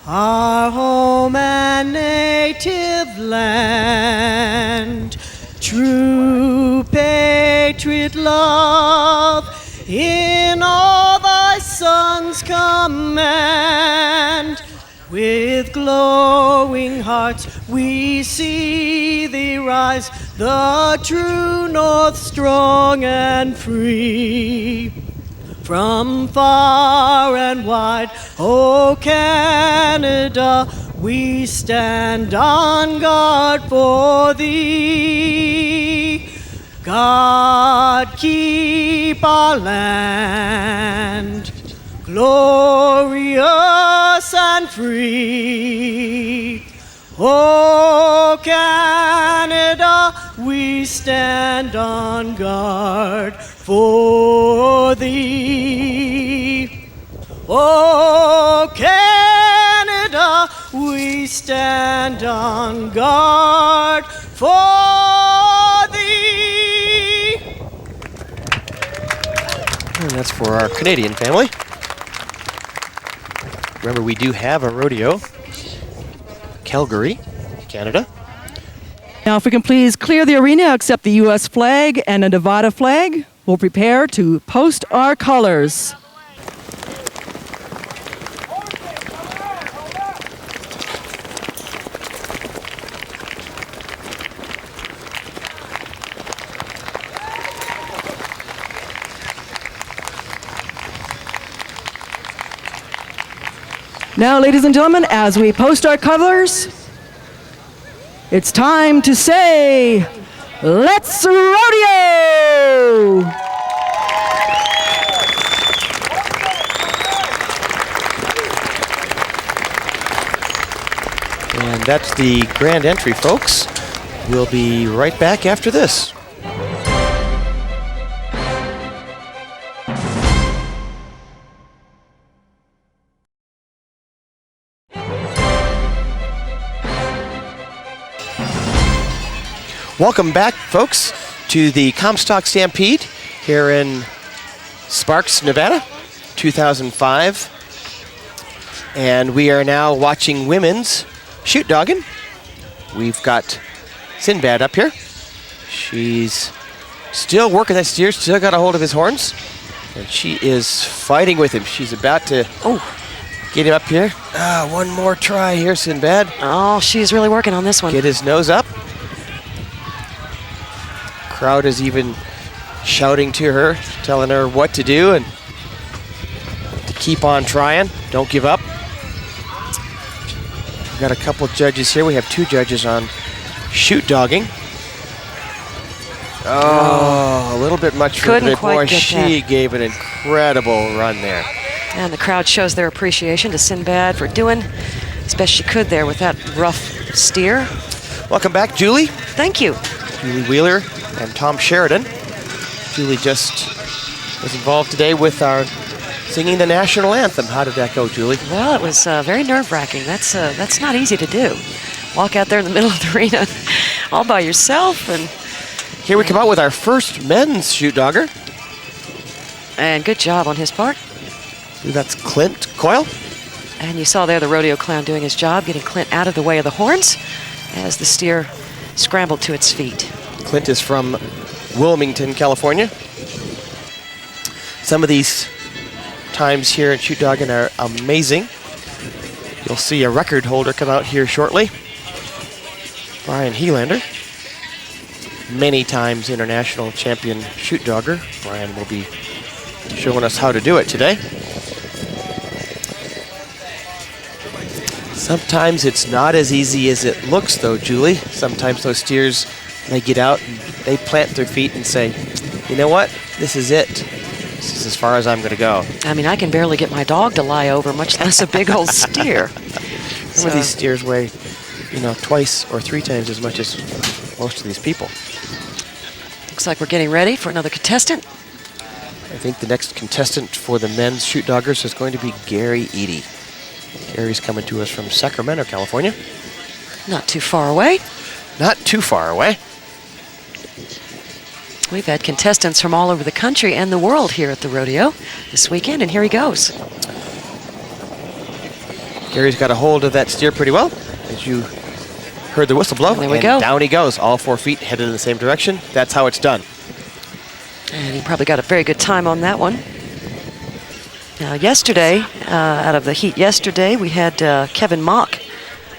our home and native land, true patriot love in all thy sons' command. With glowing hearts we see thee rise, the true north strong and free. From far and wide, O Canada, we stand on guard for thee. God keep our land glorious and free. O Canada, we stand on guard for thee. O Canada, we stand on guard for thee. And that's for our Canadian family. Remember, we do have a rodeo, Calgary, Canada. Now, if we can please clear the arena, accept the U.S. flag and a Nevada flag, we'll prepare to post our colors. Now, ladies and gentlemen, as we post our colors, it's time to say, let's rodeo! And that's the grand entry, folks. We'll be right back after this. Welcome back, folks, to the Comstock Stampede here in Sparks, Nevada, 2005. And we are now watching women's shoot dogging. We've got Sinbad up here. She's still working that steer, still got a hold of his horns. And she is fighting with him. She's about to get him up here. One more try here, Sinbad. Oh, she's really working on this one. Get his nose up. Crowd is even shouting to her, telling her what to do and to keep on trying. Don't give up. We've got a couple judges here. We have 2 judges on shoot dogging. Oh, a little bit much for the big boy. She gave an incredible run there. And the crowd shows their appreciation to Sinbad for doing as best she could there with that rough steer. Welcome back, Julie. Thank you. Julie Wheeler and Tom Sheridan. Julie just was involved today with our singing the national anthem. How did that go, Julie? Well, it was very nerve-wracking. That's not easy to do. Walk out there in the middle of the arena all by yourself. And here we come out with our first men's shoot dogger. And good job on his part. That's Clint Coyle. And you saw there the rodeo clown doing his job, getting Clint out of the way of the horns as the steer scrambled to its feet. Clint is from Wilmington, California. Some of these times here in shoot dogging are amazing. You'll see a record holder come out here shortly. Brian Helander. Many times international champion shoot dogger. Brian will be showing us how to do it today. Sometimes it's not as easy as it looks though, Julie. Sometimes those steers, they get out and they plant their feet and say, you know what, this is it. This is as far as I'm gonna go. I mean, I can barely get my dog to lie over, much less a big old steer. Some of these steers weigh, you know, 2 or 3 times as much as most of these people. Looks like we're getting ready for another contestant. I think the next contestant for the men's shoot doggers is going to be Gary Eady. Gary's coming to us from Sacramento, California. Not too far away. Not too far away. We've had contestants from all over the country and the world here at the rodeo this weekend, and here he goes. Gary's got a hold of that steer pretty well, as you heard the whistle blow. And there we go. Down he goes, all 4 feet headed in the same direction. That's how it's done. And he probably got a very good time on that one. Now, yesterday, out of the heat yesterday, we had Kevin Mock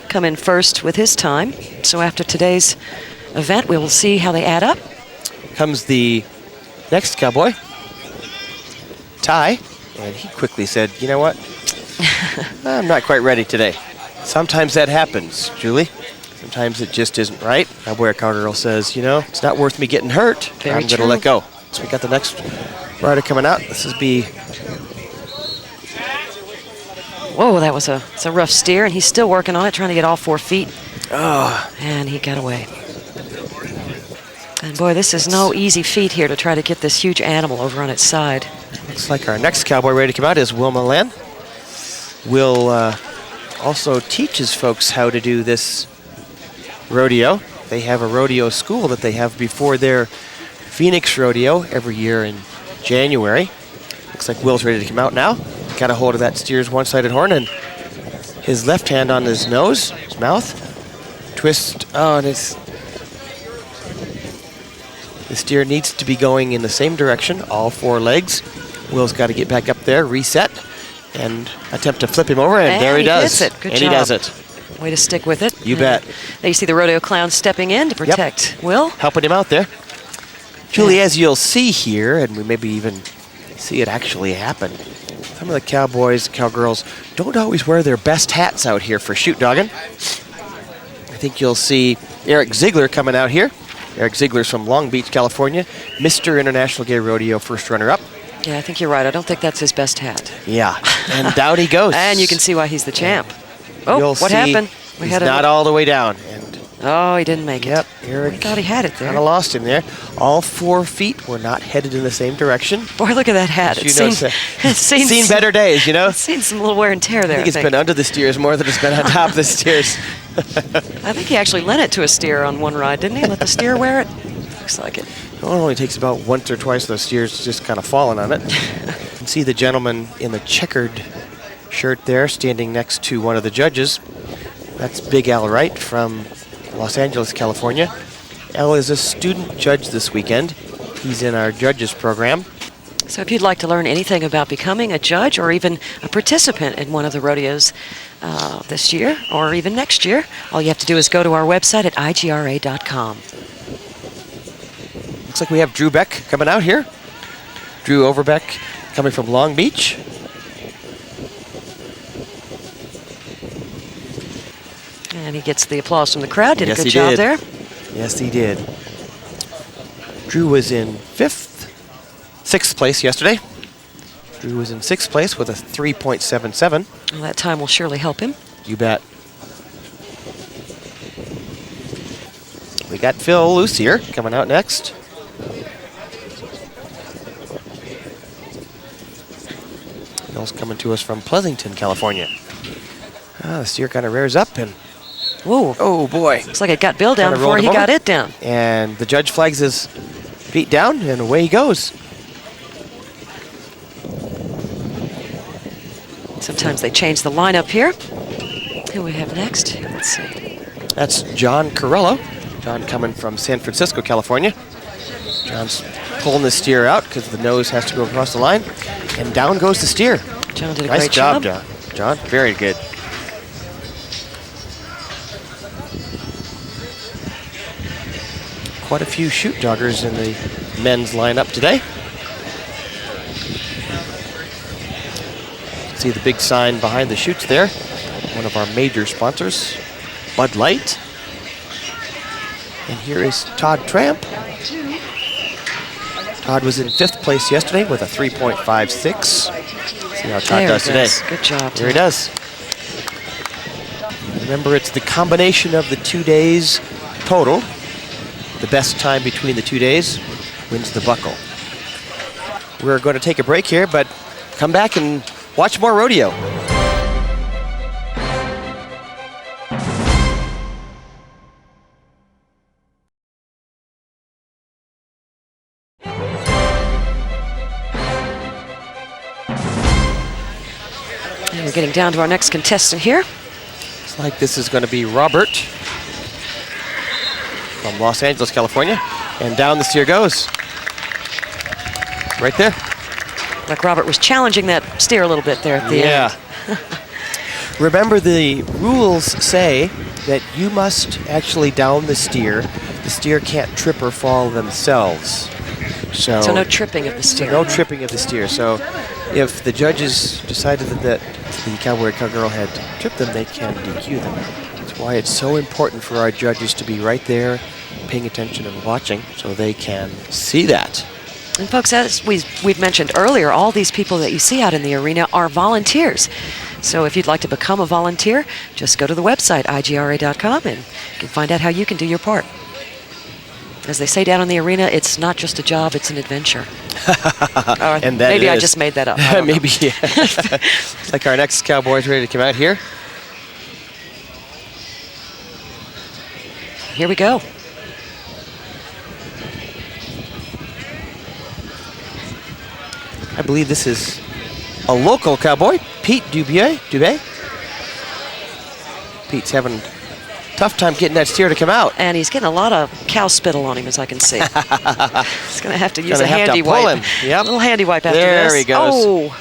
come in first with his time. So after today's event, we will see how they add up. Comes the next cowboy, Ty, and he quickly said, you know what? I'm not quite ready today. Sometimes that happens, Julie. Sometimes it just isn't right. Cowboy or cowgirl says, you know, it's not worth me getting hurt. I'm going to let go. So we got the next rider coming out. This is Whoa, that was a rough steer, and he's still working on it, trying to get all 4 feet. Oh. And he got away. And boy, this is no easy feat here to try to get this huge animal over on its side. Looks like our next cowboy ready to come out is Will Milan. Will also teaches folks how to do this rodeo. They have a rodeo school that they have before their Phoenix rodeo every year in January. Looks like Will's ready to come out now. Got a hold of that steer's one-sided horn and his left hand on his nose, his mouth. Twist. Oh, and the steer needs to be going in the same direction, all 4 legs. Will's got to get back up there, reset, and attempt to flip him over, and there he does. Hits it. Good and job. He does it. Way to stick with it. You bet. There you see the rodeo clown stepping in to protect Will. Helping him out there. Julie, as you'll see here, and we maybe even see it actually happen, some of the cowboys, cowgirls don't always wear their best hats out here for shoot dogging. I think you'll see Eric Ziegler coming out here. Eric Ziegler's from Long Beach, California. Mr. International Gay Rodeo first runner-up. Yeah, I think you're right. I don't think that's his best hat. Yeah, and down he goes. And you can see why he's the champ. Oh, what happened? He's not all the way down. Oh, he didn't make it. Yep, Eric. I thought he had it there. Kind of lost him there. All 4 feet were not headed in the same direction. Boy, look at that hat. It's seen better days, you know? It's seen some little wear and tear there. I think it's been under the steers more than it's been on top of the steers. I think he actually lent it to a steer on one ride, didn't he? Let the steer wear it? Looks like it. It only takes about once or twice those steers just kind of falling on it. You can see the gentleman in the checkered shirt there standing next to one of the judges. That's Big Al Wright from Los Angeles, California. Al is a student judge this weekend. He's in our judges program. So if you'd like to learn anything about becoming a judge or even a participant in one of the rodeos this year or even next year, all you have to do is go to our website at igra.com. Looks like we have Drew Beck coming out here. Drew Overbeck coming from Long Beach. And he gets the applause from the crowd. Did Yes, a good he job did. there. Yes, he did. Drew was in sixth place yesterday. Drew was in sixth place with a 3.77. Well, that time will surely help him. You bet. We got Phil Lucier coming out next. Phil's coming to us from Pleasanton, California. The steer kind of rears up and whoa. Oh boy. Looks like it got Bill down Kinda before rolled he him got over. it down. And the judge flags his feet down and away he goes. Sometimes they change the lineup here. Who we have next? Let's see. That's John Corello. John coming from San Francisco, California. John's pulling the steer out because the nose has to go across the line. And down goes the steer. John did a Nice great job, job. John. John, very good. Quite a few shoot joggers in the men's lineup today. See the big sign behind the chutes there. One of our major sponsors, Bud Light. And here is Todd Tramp. Todd was in 5th place yesterday with a 3.56. See how Todd There does he today. goes. Good job, There he Todd. does. Remember, it's the combination of the 2 days total. The best time between the 2 days wins the buckle. We're going to take a break here, but come back and watch more rodeo. And we're getting down to our next contestant here. Looks like this is going to be Robert from Los Angeles, California. And down the steer goes. Right there. Like Robert was challenging that steer a little bit there at the end. Remember, the rules say that you must actually down the steer. The steer can't trip or fall themselves. So no tripping of the steer. No tripping of the steer. So if the judges decided that the cowboy or cowgirl had tripped them, they can DQ them. That's why it's so important for our judges to be right there, paying attention and watching, so they can see that. And folks, as we've mentioned earlier, all these people that you see out in the arena are volunteers. So if you'd like to become a volunteer, just go to the website, igra.com, and you can find out how you can do your part. As they say down in the arena, it's not just a job, it's an adventure. And that maybe I is. just made that up. I don't know. Maybe, yeah. Like our next cowboy's ready to come out here. Here we go. I believe this is a local cowboy, Pete Dubé. Pete's having a tough time getting that steer to come out. And he's getting a lot of cow spittle on him, as I can see. He's going to have to use Gonna a have to handy pull wipe. him. Yep. A little handy wipe after There this. he goes. Oh,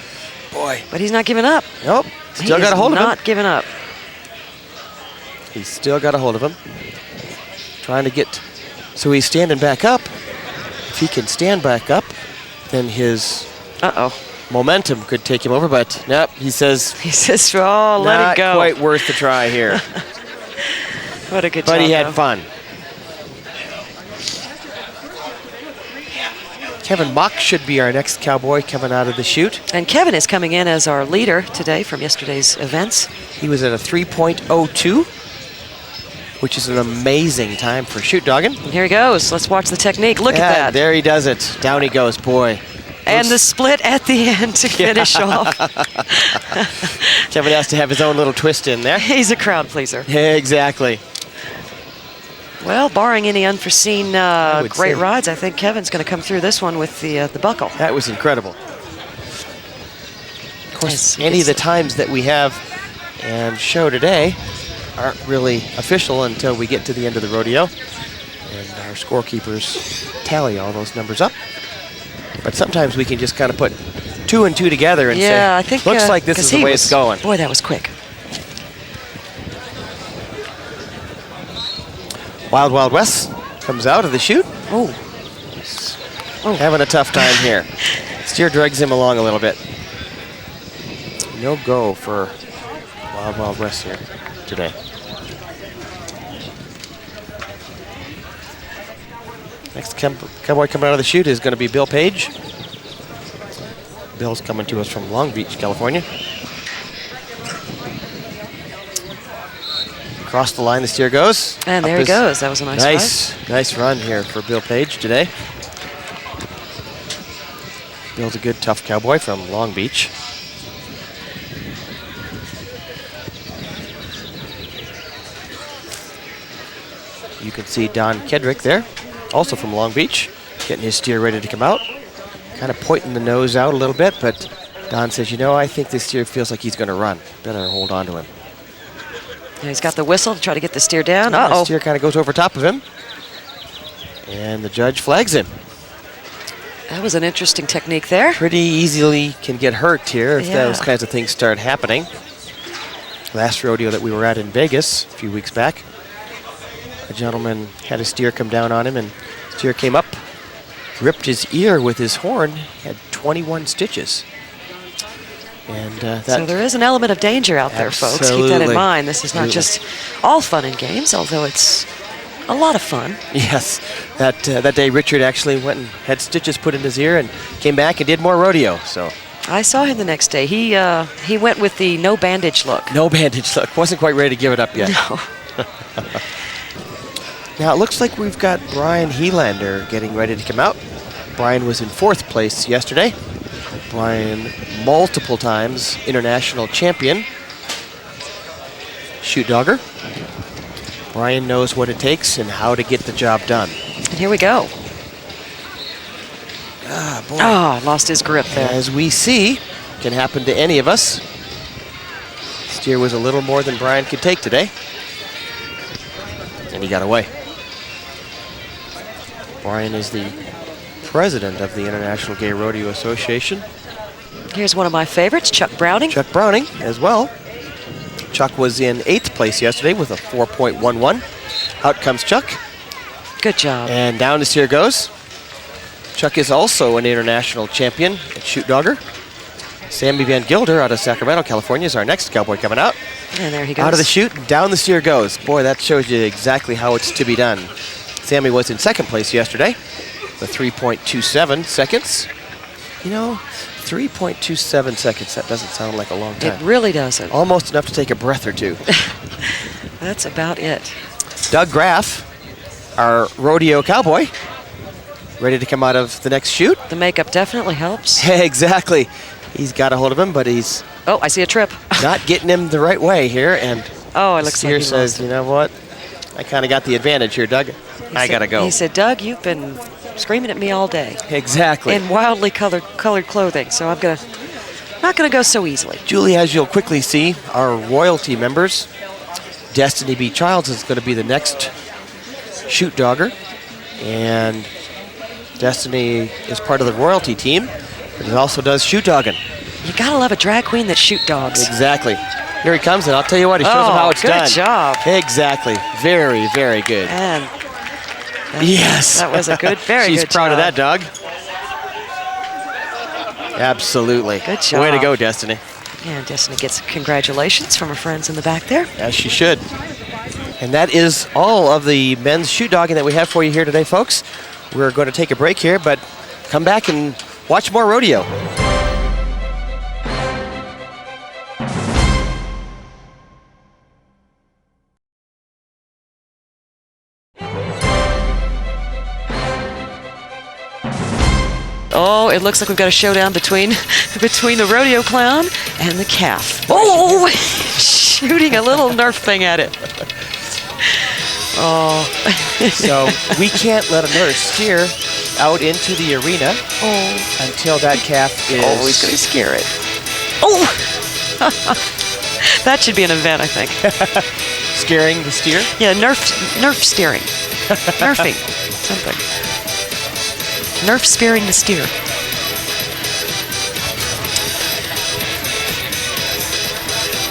Boy. but he's not giving up. Nope. Still He got a is hold of him. not giving up. He's still got a hold of him. Trying to get, so he's standing back up. If he can stand back up, then his momentum could take him over, but nope, he says, oh, let not it go. quite worth the try here. What a good But job, he had though. fun. Kevin Mock should be our next cowboy coming out of the chute. And Kevin is coming in as our leader today from yesterday's events. He was at a 3.02, which is an amazing time for chute dogging. And here he goes. Let's watch the technique. Look at that. There he does it. Down he goes, boy. And the split at the end to finish off. Kevin has to have his own little twist in there. He's a crowd pleaser. Yeah, exactly. Well, barring any unforeseen would great say. rides, I think Kevin's going to come through this one with the buckle. That was incredible. Of course, any of the times that we have and show today aren't really official until we get to the end of the rodeo. And and our scorekeepers tally all those numbers up. But sometimes we can just kind of put 2 and 2 together and say, I think looks like this is the way it's going. Boy, that was quick. Wild Wild West comes out of the chute. Oh. Having a tough time here. Steer drags him along a little bit. No go for Wild Wild West here today. Next cowboy coming out of the chute is going to be Bill Page. Bill's coming to us from Long Beach, California. Across the line the steer goes. And there he goes. That was a nice run here for Bill Page today. Bill's a good, tough cowboy from Long Beach. You can see Don Kedrick there, also from Long Beach, getting his steer ready to come out. Kind of pointing the nose out a little bit, but Don says, you know, I think this steer feels like he's going to run. Better hold on to him. Yeah, he's got the whistle to try to get the steer down. The steer kind of goes over top of him. And the judge flags him. That was an interesting technique there. Pretty easily can get hurt here if those kinds of things start happening. Last rodeo that we were at in Vegas a few weeks back, a gentleman had a steer come down on him, and the steer came up, ripped his ear with his horn, had 21 stitches. And so there is an element of danger out there, folks. Keep that in mind. This is not just all fun and games, although it's a lot of fun. Yes. That day, Richard actually went and had stitches put in his ear and came back and did more rodeo. So I saw him the next day. He went with the no bandage look. No bandage look. Wasn't quite ready to give it up yet. No. Now it looks like we've got Brian Helander getting ready to come out. Brian was in 4th place yesterday. Brian, multiple times international champion. Shoot dogger. Brian knows what it takes and how to get the job done. And here we go. Boy. Lost his grip there. As we see, can happen to any of us. Steer was a little more than Brian could take today. And he got away. Brian is the president of the International Gay Rodeo Association. Here's one of my favorites, Chuck Browning. Chuck Browning as well. Chuck was in 8th place yesterday with a 4.11. Out comes Chuck. Good job. And down the steer goes. Chuck is also an international champion at shoot dogger. Sammy Van Gilder out of Sacramento, California is our next cowboy coming out. And there he goes. Out of the chute, down the steer goes. Boy, that shows you exactly how it's to be done. Sammy was in 2nd place yesterday with 3.27 seconds. You know, 3.27 seconds, that doesn't sound like a long time. It really doesn't. Almost enough to take a breath or two. That's about it. Doug Graff, our rodeo cowboy, ready to come out of the next chute. The makeup definitely helps. Exactly. He's got a hold of him, but he's... Oh, I see a trip. not getting him the right way here, and it looks like he says, you know what? I kind of got the advantage here, Doug. I got to go. He said, Doug, you've been screaming at me all day. Exactly. In wildly colored clothing, so I'm not gonna go so easily. Julie, as you'll quickly see, our royalty members, Destiny B. Childs is going to be the next shoot dogger, and Destiny is part of the royalty team, but he also does shoot dogging. You gotta love a drag queen that shoot dogs. Exactly. Here he comes, and I'll tell you what, he shows him how it's done. Good job. Exactly. Very, very good. And yes. That was a good, very She's good proud job. of that, Doug. Absolutely. Good job. Way to go, Destiny. And Destiny gets congratulations from her friends in the back there. As she should. And that is all of the men's shoot dogging that we have for you here today, folks. We're going to take a break here, but come back and watch more rodeo. Oh, it looks like we've got a showdown between the rodeo clown and the calf. Oh, shooting a little Nerf thing at it. Oh. So we can't let a nurse steer out into the arena until that calf is... Oh, he's going to scare it. Oh! That should be an event, I think. Scaring the steer? Yeah, Nerf steering. Nerfing. Something. Nerf spearing the steer.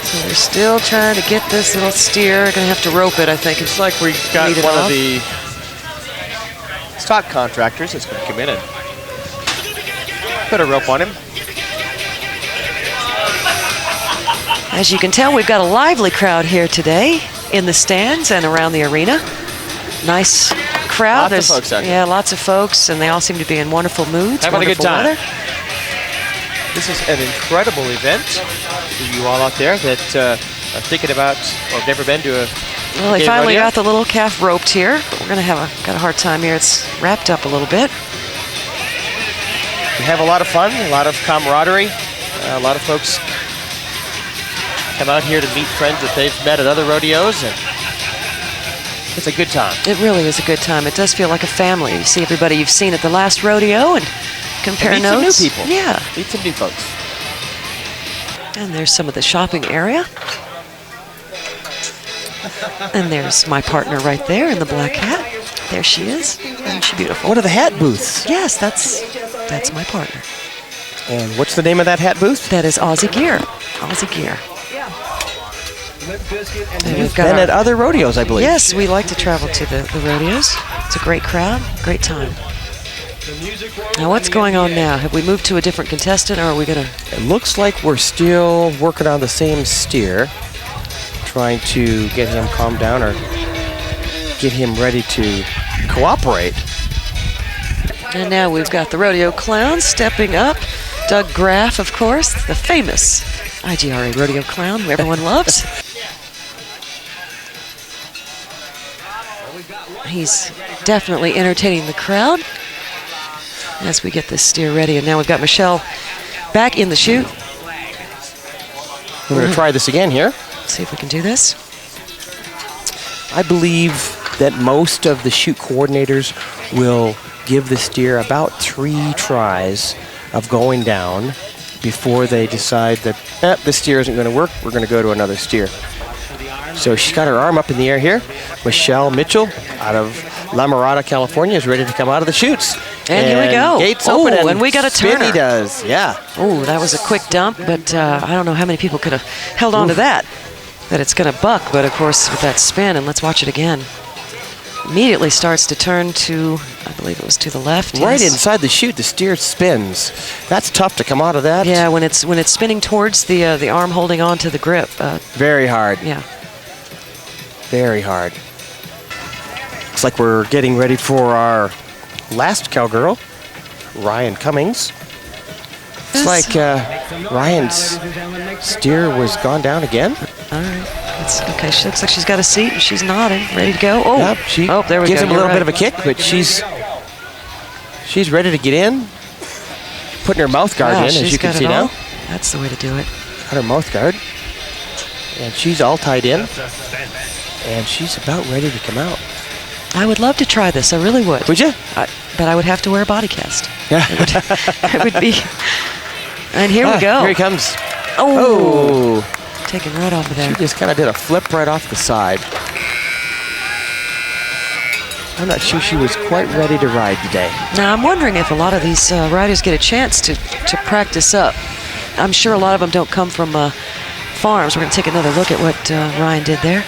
So they're still trying to get this little steer. Gonna have to rope it, I think. It's like we got one of the stock contractors that's going to come in and put a rope on him. As you can tell, we've got a lively crowd here today in the stands and around the arena. Nice crowd. Lots of folks out here. Yeah, lots of folks, and they all seem to be in wonderful moods. Having a good time. Weather. This is an incredible event for you all out there that are thinking about or have never been to a Well, they game finally rodeo. got the little calf roped here, but we're gonna have got a hard time here. It's wrapped up a little bit. We have a lot of fun, a lot of camaraderie. A lot of folks come out here to meet friends that they've met at other rodeos, and it's a good time. It really is a good time. It does feel like a family. You see everybody you've seen at the last rodeo and compare Meet notes. some new people. Yeah. Meet some new folks. And there's some of the shopping area. And there's my partner right there in the black hat. There she is. Isn't she beautiful? What are the hat booths? Yes, that's my partner. And what's the name of that hat booth? That is Aussie Gear. Aussie Gear. And we've got Been at other rodeos, I believe. Yes, we like to travel to the rodeos. It's a great crowd, great time. Now, what's going on now? Have we moved to a different contestant, or are we gonna? It looks like we're still working on the same steer, trying to get him calmed down or get him ready to cooperate. And now we've got the rodeo clown stepping up. Doug Graff, of course, the famous IGRA rodeo clown who everyone loves. He's definitely entertaining the crowd as we get this steer ready. And now we've got Michelle back in the chute. We're going to try this again here. See if we can do this. I believe that most of the chute coordinators will give the steer about 3 tries of going down before they decide that this steer isn't going to work. We're going to go to another steer. So she's got her arm up in the air here. Michelle Mitchell out of La Mirada, California is ready to come out of the chutes. And here we go. Gates Oh, open and we got a turner. He does, yeah. Oh, that was a quick dump, but I don't know how many people could have held on to that it's going to buck. But, of course, with that spin, and let's watch it again. Immediately starts to turn to, I believe it was to the left. Right yes. inside the chute, the steer spins. That's tough to come out of that. Yeah, when it's spinning towards the arm holding on to the grip. Very hard. Yeah. Very hard. Looks like we're getting ready for our last cowgirl, Ryan Cummings. It's like Ryan's steer was gone down again. All right. It's okay. She looks like she's got a seat and she's nodding, ready to go. Oh, yep, she there we gives go. him a little bit of a kick, but she's ready to get in. Putting her mouth guard in, as you can see now. That's the way to do it. Got her mouth guard. And she's all tied in. And she's about ready to come out. I would love to try this. I really would. Would you? But I would have to wear a body cast. Yeah. It would be. And here we go. Here he comes. Oh. Taken right off of there. She just kind of did a flip right off the side. I'm not sure she was quite ready to ride today. Now, I'm wondering if a lot of these riders get a chance to practice up. I'm sure a lot of them don't come from farms. We're going to take another look at what Ryan did there.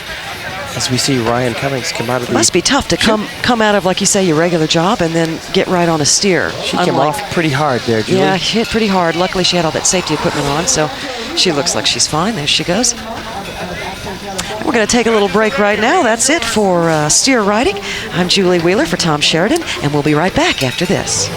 As we see Ryan Cummings come out of the... It must be tough to come out of, like you say, your regular job and then get right on a steer. She came off pretty hard there, Julie. Yeah, hit pretty hard. Luckily, she had all that safety equipment on, so she looks like she's fine. There she goes. We're going to take a little break right now. That's it for steer riding. I'm Julie Wheeler for Tom Sheridan, and we'll be right back after this.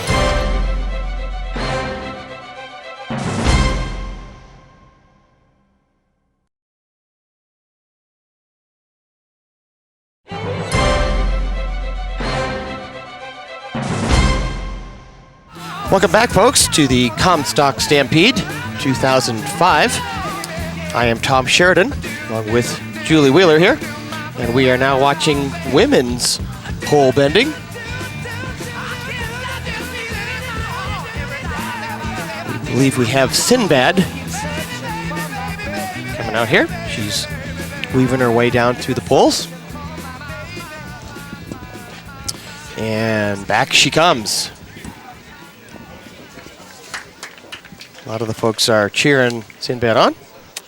Welcome back, folks, to the Comstock Stampede 2005. I am Tom Sheridan, along with Julie Wheeler here, and we are now watching women's pole bending. We believe we have Sinbad coming out here. She's weaving her way down through the poles. And back she comes. A lot of the folks are cheering Sinbad on.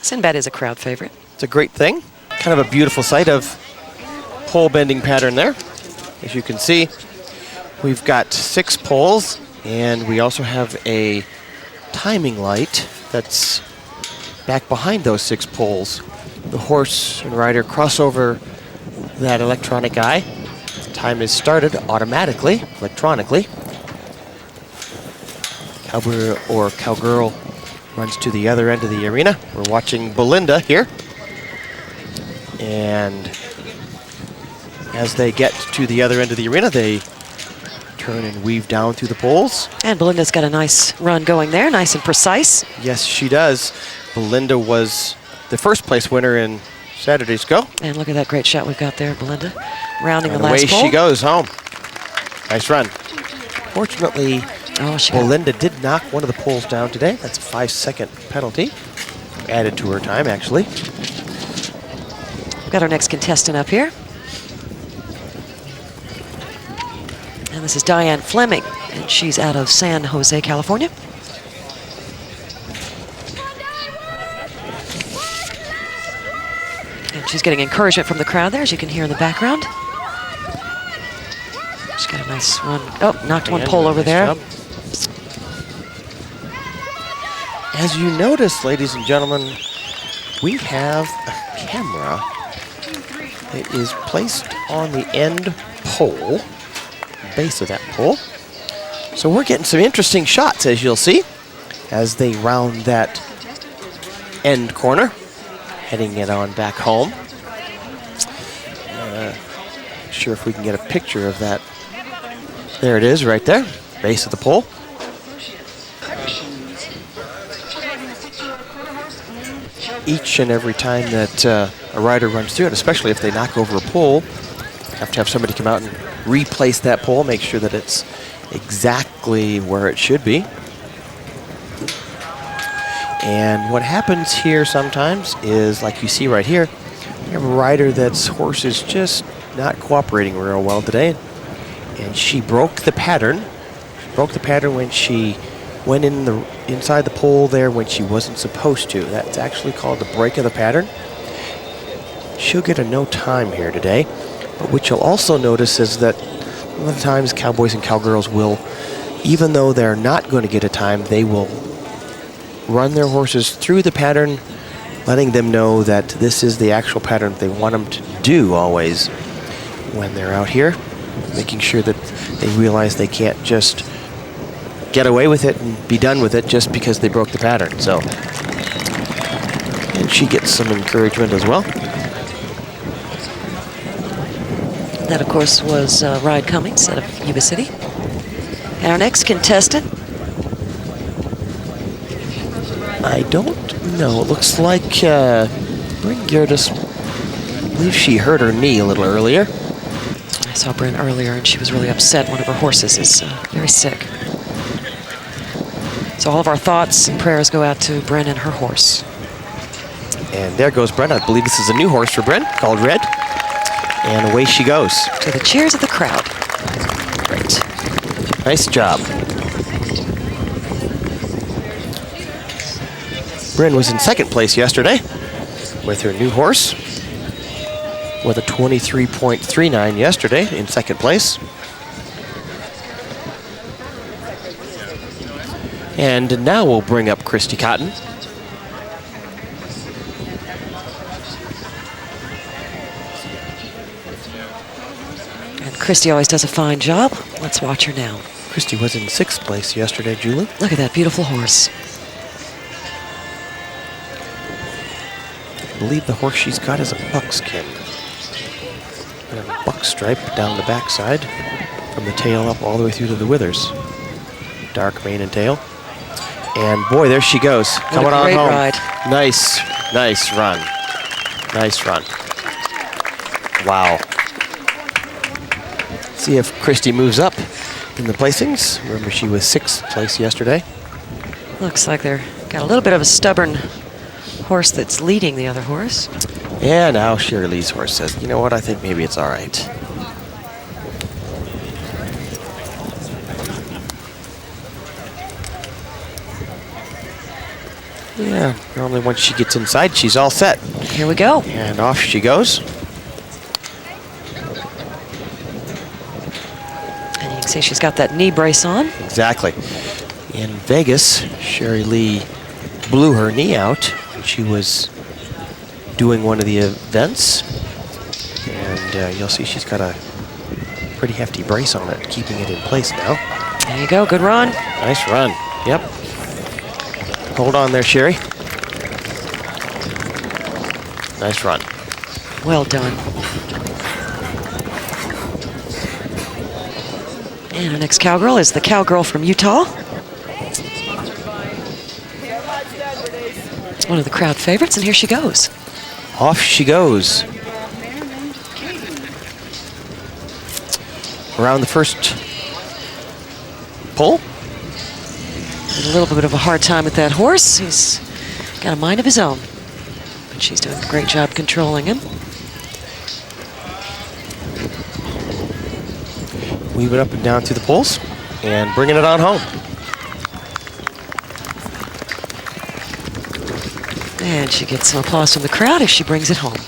Sinbad is a crowd favorite. It's a great thing. Kind of a beautiful sight of pole bending pattern there. As you can see, we've got 6 poles, and we also have a timing light that's back behind those 6 poles. The horse and rider cross over that electronic eye. Time is started automatically, electronically. Cowboy or cowgirl runs to the other end of the arena. We're watching Belinda here. And as they get to the other end of the arena, they turn and weave down through the poles. And Belinda's got a nice run going there, nice and precise. Yes, she does. Belinda was the first place winner in Saturday's Go. And look at that great shot we've got there, Belinda. Rounding And the last away pole. she goes home. Nice run. Fortunately, Belinda did knock one of the poles down today. That's a 5-second penalty. Added to her time, actually. We've got our next contestant up here. And this is Diane Fleming, and she's out of San Jose, California. And she's getting encouragement from the crowd there, as you can hear in the background. She's got a nice run. Oh, knocked one pole over there. As you notice, ladies and gentlemen, we have a camera that is placed on the end pole, base of that pole. So we're getting some interesting shots, as you'll see, as they round that end corner, heading it on back home. Sure if we can get a picture of that. There it is, right there, base of the pole. Each and every time that a rider runs through it, especially if they knock over a pole, have to have somebody come out and replace that pole, make sure that it's exactly where it should be. And what happens here sometimes is, like you see right here, you have a rider that's horse is just not cooperating real well today, and she broke the pattern. She broke the pattern when she went inside the pole there when she wasn't supposed to. That's actually called the break of the pattern. She'll get a no time here today. But what you'll also notice is that a lot of times cowboys and cowgirls will, even though they're not going to get a time, they will run their horses through the pattern, letting them know that this is the actual pattern they want them to do always when they're out here, making sure that they realize they can't just get away with it and be done with it just because they broke the pattern. So, and she gets some encouragement as well. That, of course, was Ride Cummings out of Yuba City. And our next contestant. I don't know. It looks like Bryn Gerdes, I believe she hurt her knee a little earlier. I saw Bryn earlier, and she was really upset. One of her horses is very sick. So all of our thoughts and prayers go out to Bryn and her horse. And there goes Bryn. I believe this is a new horse for Bryn, called Red. And away she goes. To the cheers of the crowd. Great. Nice job. Bryn was in second place yesterday with her new horse, with a 23.39 yesterday in second place. And now we'll bring up Christy Cotton. And Christy always does a fine job. Let's watch her now. Christy was in sixth place yesterday, Julie. Look at that beautiful horse. I believe the horse she's got is a buckskin. And a buck stripe down the backside, from the tail up all the way through to the withers. Dark mane and tail. And boy, there she goes, coming on home. Ride. Nice run. Nice run. Wow. See if Christy moves up in the placings. Remember, she was sixth place yesterday. Looks like they're got a little bit of a stubborn horse that's leading the other horse. Yeah, now Shirley's horse says, you know what, I think maybe it's all right. Yeah, normally once she gets inside, she's all set. Here we go. And off she goes. And you can see she's got that knee brace on. Exactly. In Vegas, Sherry Lee blew her knee out when she was doing one of the events. And you'll see she's got a pretty hefty brace on it, keeping it in place now. There you go, good run. Nice run, yep. Hold on there, Sherry. Nice run. Well done. And our next cowgirl is the cowgirl from Utah. It's one of the crowd favorites, and here she goes. Off she goes. Around the first pole. A little bit of a hard time with that horse. He's got a mind of his own. But she's doing a great job controlling him. Weave it up and down through the poles and bringing it on home. And she gets some applause from the crowd as she brings it home.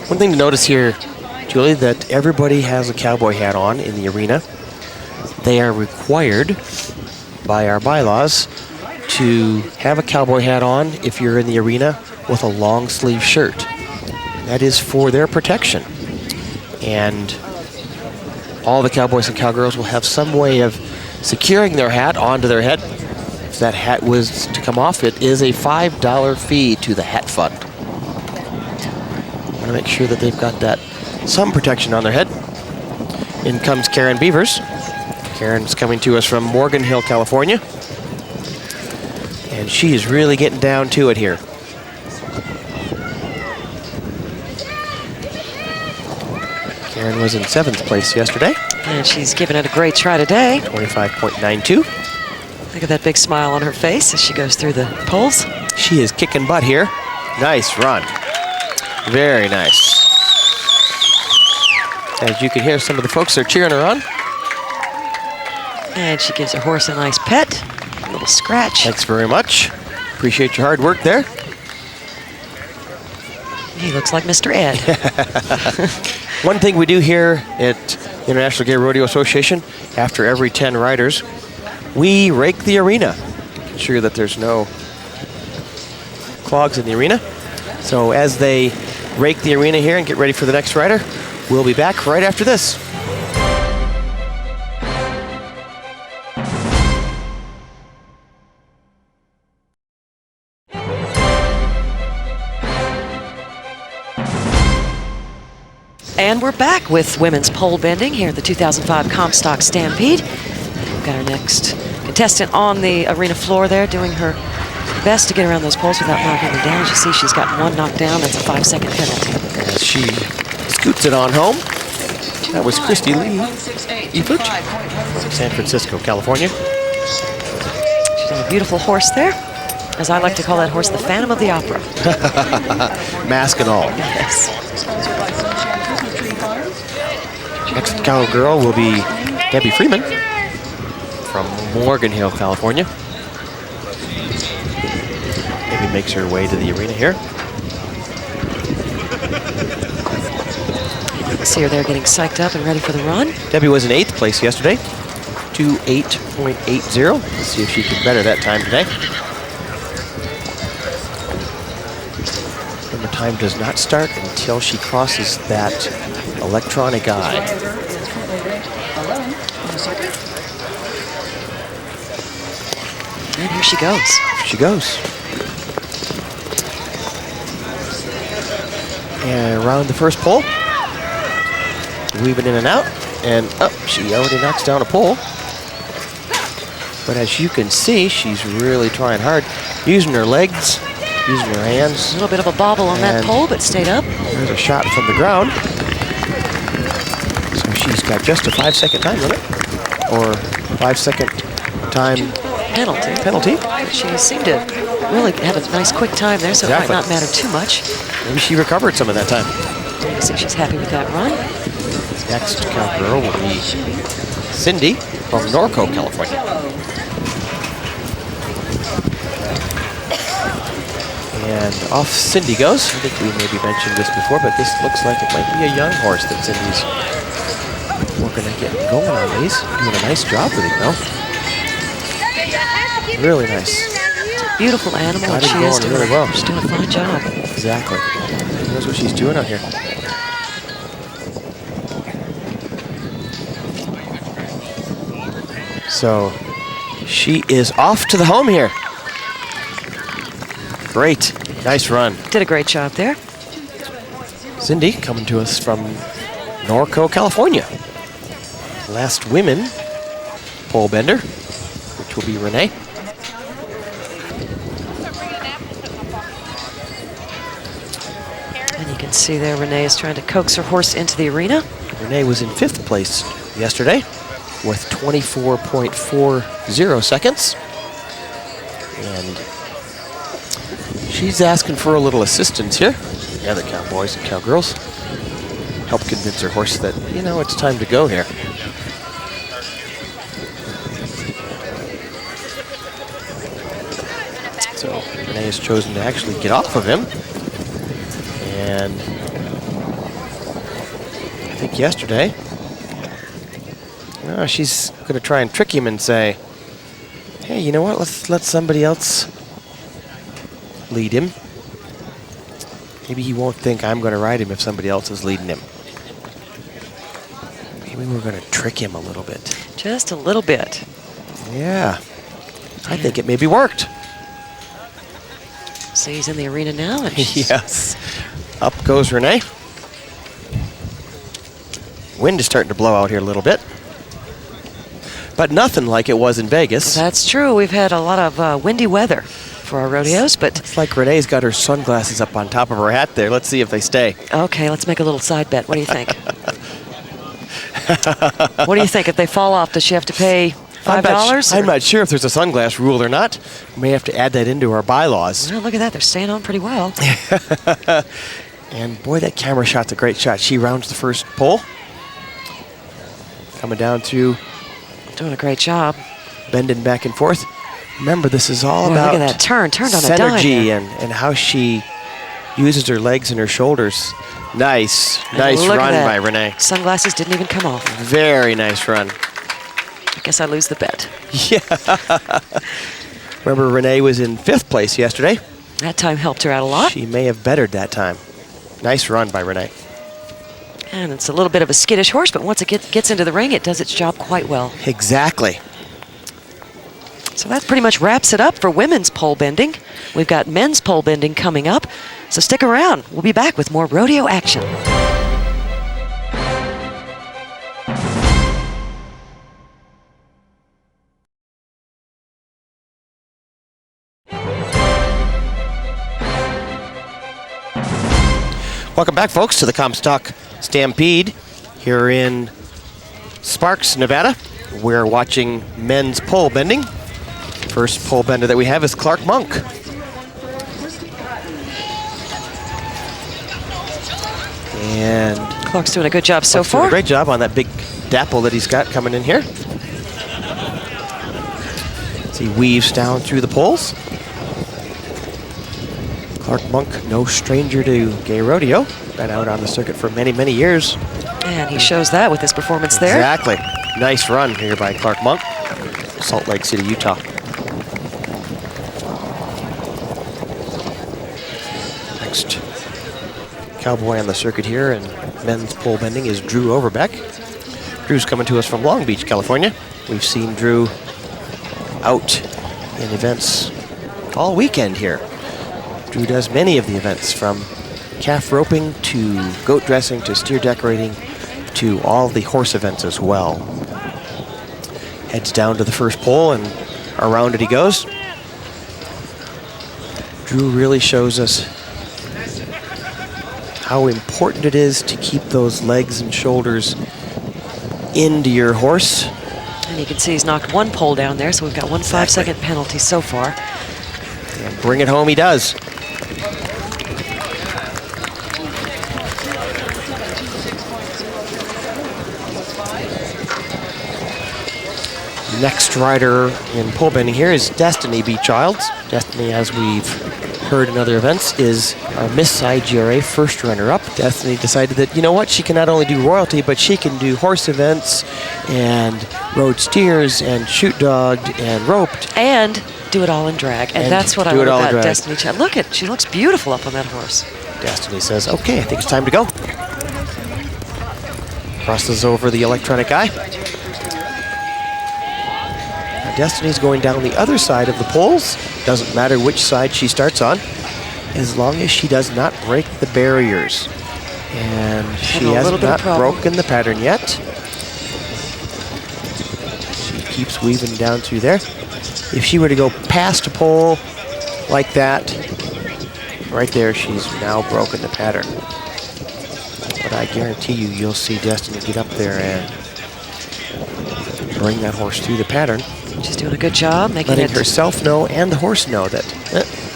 One thing to notice here, Julie, that everybody has a cowboy hat on in the arena. They are required by our bylaws to have a cowboy hat on if you're in the arena with a long sleeve shirt. That is for their protection. And all the cowboys and cowgirls will have some way of securing their hat onto their head. If that hat was to come off, it is a $5 fee to the hat fund. Want to make sure that they've got that some protection on their head. In comes Karen Beavers. Karen's coming to us from Morgan Hill, California. And she is really getting down to it here. Karen was in 7th place yesterday. And she's given it a great try today. 25.92. Look at that big smile on her face as she goes through the poles. She is kicking butt here. Nice run. Very nice. As you can hear, some of the folks are cheering her on. And she gives her horse a nice pet, a little scratch. Thanks very much. Appreciate your hard work there. He looks like Mr. Ed. One thing we do here at the International Gay Rodeo Association, after every 10 riders, we rake the arena. Ensure that there's no clogs in the arena. So as they rake the arena here and get ready for the next rider, we'll be back right after this. And we're back with women's pole bending here at the 2005 Comstock Stampede. We've got our next contestant on the arena floor there doing her best to get around those poles without knocking them down. As you see, she's got one knocked down. That's a 5-second penalty. As she scoots it on home. That was Christy Lee Efert from San Francisco, California. She's on a beautiful horse there. As I like to call that horse, the Phantom of the Opera. Mask and all. Yes. Next cowgirl will be Debbie Freeman from Morgan Hill, California. Debbie makes her way to the arena here. See her there getting psyched up and ready for the run. Debbie was in 8th place yesterday, 2:08.80. Let's see if she can better that time today. And the time does not start until she crosses that electronic eye. And here she goes. Here she goes. And around the first pole. Weaving in and out. And up, she already knocks down a pole. But as you can see, she's really trying hard. Using her legs, using her hands. A little bit of a bobble on that pole, but stayed up. There's a shot from the ground. So she's got just a 5-second time limit. Or 5-second time penalty. She seemed to really have a nice quick time there, so Exactly. it might not matter too much. Maybe she recovered some of that time. You see she's happy with that run. Next cowgirl will be Cindy from Norco, California. And off Cindy goes. I think we maybe mentioned this before, but this looks like it might be a young horse that Cindy's working to get going on these. Doing a nice job with it, though. Really nice. Beautiful animal, Got and it she is going doing, really well. she's doing a fine job. Exactly. She knows what she's doing out here. So she is off to the home here. Great. Nice run. Did a great job there. Cindy coming to us from Norco, California. Last women pole bender, which will be Renee. And you can see there Renee is trying to coax her horse into the arena. Renee was in 5th place yesterday with 24.40 seconds. And she's asking for a little assistance here. The other cowboys and cowgirls help convince her horse that, you know, it's time to go here. So Renee has chosen to actually get off of him. And I think yesterday, she's going to try and trick him and say, hey, you know what, let's let somebody else lead him. Maybe he won't think I'm going to ride him if somebody else is leading him. Maybe we're going to trick him a little bit. Just a little bit. Yeah. I think it maybe worked. So he's in the arena now. And Yes. Up goes Renee. Wind is starting to blow out here a little bit. But nothing like it was in Vegas. That's true. We've had a lot of windy weather for our rodeos, but it's like Renee's got her sunglasses up on top of her hat there. Let's see if they stay. Okay, let's make a little side bet. What do you think? What do you think? If they fall off, does she have to pay $5? I'm not sure if there's a sunglass rule or not. We may have to add that into our bylaws. Well, look at that. They're staying on pretty well. And boy, that camera shot's a great shot. She rounds the first pole. Coming down through. Doing a great job. Bending back and forth. Remember, this is all Boy, about look at that turn. Turned on a dime synergy there. and how she uses her legs and her shoulders. Nice Look at run that. by Renee. Sunglasses didn't even come off. Very nice run. I guess I lose the bet. Yeah. Remember, Renee was in 5th place yesterday. That time helped her out a lot. She may have bettered that time. Nice run by Renee. And it's a little bit of a skittish horse, but once it gets into the ring, it does its job quite well. Exactly. So that pretty much wraps it up for women's pole bending. We've got men's pole bending coming up, so stick around. We'll be back with more rodeo action. Welcome back, folks, to the Comstock Stampede here in Sparks, Nevada. We're watching men's pole bending. First pole bender that we have is Clark Monk. And Clark's doing a good job so doing far. a great job on that big dapple that he's got coming in here. As he weaves down through the poles. Clark Monk, no stranger to gay rodeo. Been out on the circuit for many, many years. And he shows that with his performance there. Exactly. Nice run here by Clark Monk, Salt Lake City, Utah. Next cowboy on the circuit here in men's pole bending is Drew Overbeck. Drew's coming to us from Long Beach, California. We've seen Drew out in events all weekend here. Drew does many of the events, from calf roping to goat dressing to steer decorating to all the horse events as well. Heads down to the first pole and around it he goes. Drew really shows us how important it is to keep those legs and shoulders into your horse. And you can see he's knocked one pole down there, so we've got one 5-second penalty so far. And bring it home he does. Next rider in pole bending here is Destiny B. Childs. Destiny, as we've heard in other events, is our Miss IGRA first runner-up. Destiny decided that, you know what, she can not only do royalty, but she can do horse events and rode steers and shoot dogged and roped. And do it all in drag. And that's what I love about Destiny. Look at, she looks beautiful up on that horse. Destiny says, okay, I think it's time to go. Crosses over the electronic eye. Now Destiny's going down the other side of the poles. Doesn't matter which side she starts on, as long as she does not break the barriers. And she has not broken the pattern yet. She keeps weaving down through there. If she were to go past a pole like that, right there, she's now broken the pattern. But I guarantee you, you'll see Destiny get up there and bring that horse through the pattern. She's doing a good job, letting herself know and the horse know that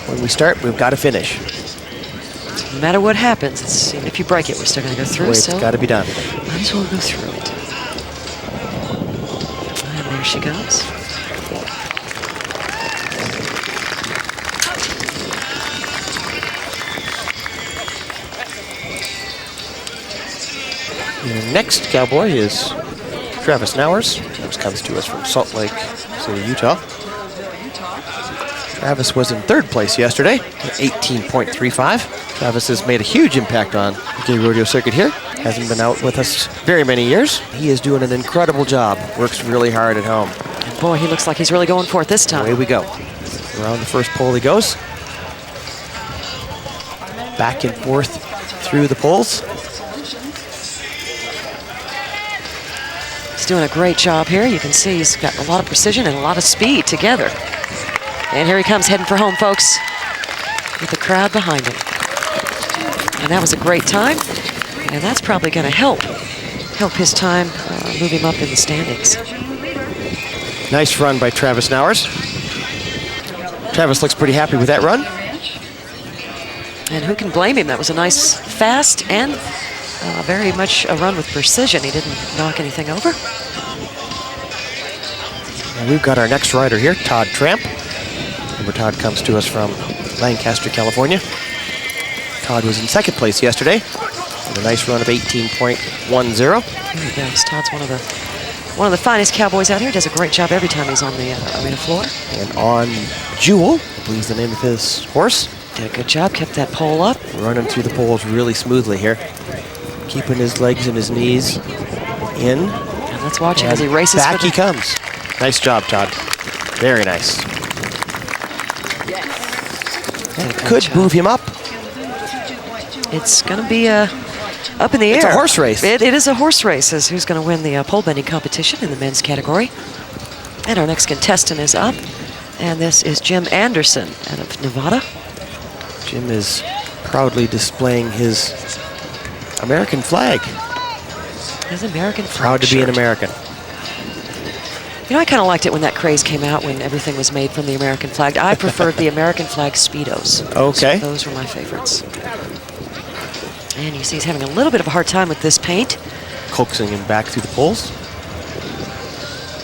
when we start, we've got to finish. No matter what happens, if you break it, we're still going to go through. It's got to be done. Might as well go through it. And there she goes. The next cowboy is Travis Nowers. Travis comes to us from Salt Lake City, Utah. Travis was in third place yesterday at 18.35. Travis has made a huge impact on the gay rodeo circuit here. Hasn't been out with us very many years. He is doing an incredible job. Works really hard at home. And boy, he looks like he's really going for it this time. Away we go. Around the first pole he goes. Back and forth through the poles. He's doing a great job here. You can see he's got a lot of precision and a lot of speed together. And here he comes heading for home, folks, with the crowd behind him. And that was a great time. And that's probably going to help his time move him up in the standings. Nice run by Travis Nowers. Travis looks pretty happy with that run. And who can blame him? That was a nice, fast, and very much a run with precision. He didn't knock anything over. And we've got our next rider here, Todd Tramp. Remember, Todd comes to us from Lancaster, California. Todd was in second place yesterday with a nice run of 18.10. There he goes. Todd's one of the finest cowboys out here. Does a great job every time he's on the arena floor. And on Jewel, I believe is the name of his horse. Did a good job, kept that pole up. Running through the poles really smoothly here. Keeping his legs and his knees in. And let's watch him as he races. Back he comes. Nice job, Todd. Very nice. And it could move him up. It's going to be up in the air. It's a horse race. It is a horse race as who's going to win the pole bending competition in the men's category. And our next contestant is up. And this is Jim Anderson out of Nevada. Jim is proudly displaying his American flag. His American flag Proud to be an American. You know, I kind of liked it when that craze came out, when everything was made from the American flag. I preferred the American flag Speedos. Okay. So those were my favorites. And you see he's having a little bit of a hard time with this paint. Coaxing him back through the poles.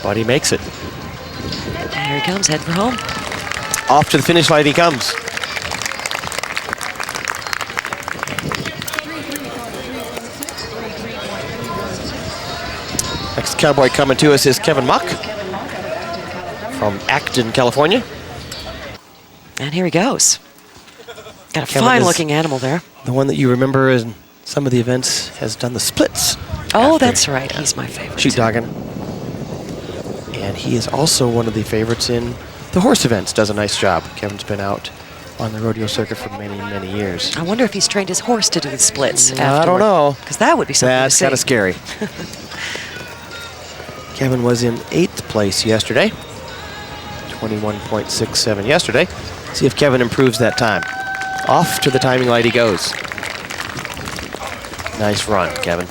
But he makes it. And here he comes, heading for home. Off to the finish line he comes. Next cowboy coming to us is Kevin Muck from Acton, California. And here he goes. Got a Kevin fine-looking animal there. The one that you remember in some of the events has done the splits. Oh, that's right. He's my favorite. Shoot dogging. And he is also one of the favorites in the horse events. Does a nice job. Kevin's been out on the rodeo circuit for many, many years. I wonder if he's trained his horse to do the splits afterward. I don't know. Because that would be something That's kind of scary. Kevin was in 8th place yesterday. 21.67 yesterday. See if Kevin improves that time. Off to the timing light he goes. Nice run, Kevin.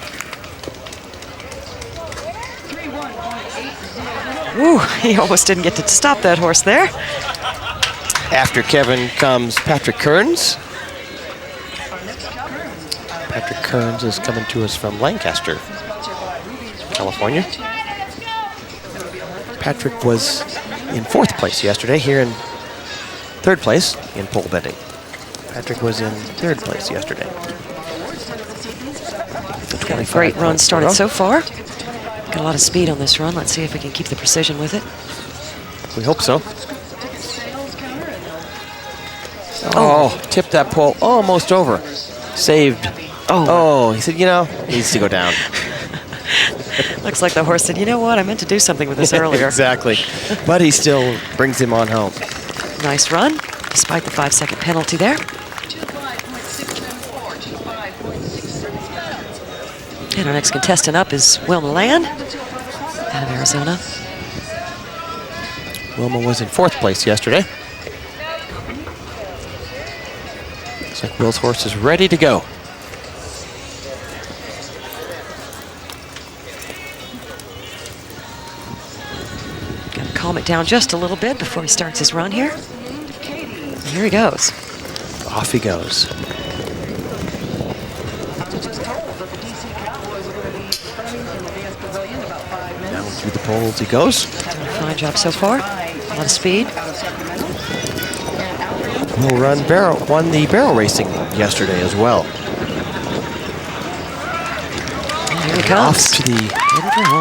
Ooh, he almost didn't get to stop that horse there. After Kevin comes Patrick Kearns. Patrick Kearns is coming to us from Lancaster, California. Patrick was in 4th place yesterday, here in 3rd place in pole bending. Patrick was in 3rd place yesterday. Got a great run started so far. Got a lot of speed on this run. Let's see if we can keep the precision with it. We hope so. Oh, tipped that pole almost over. Saved. Oh, he said, you know, he needs to go down. Looks like the horse said, you know what, I meant to do something with this earlier. Exactly. But he still brings him on home. Nice run, despite the 5-second penalty there. And our next contestant up is Wilma Land out of Arizona. Wilma was in 4th place yesterday. Looks like Will's horse is ready to go. Gotta calm it down just a little bit before he starts his run here. And here he goes. Off he goes. Down through the poles he goes. Doing a fine job so far. A lot of speed. Will won the barrel racing yesterday as well. And here he comes. Off to the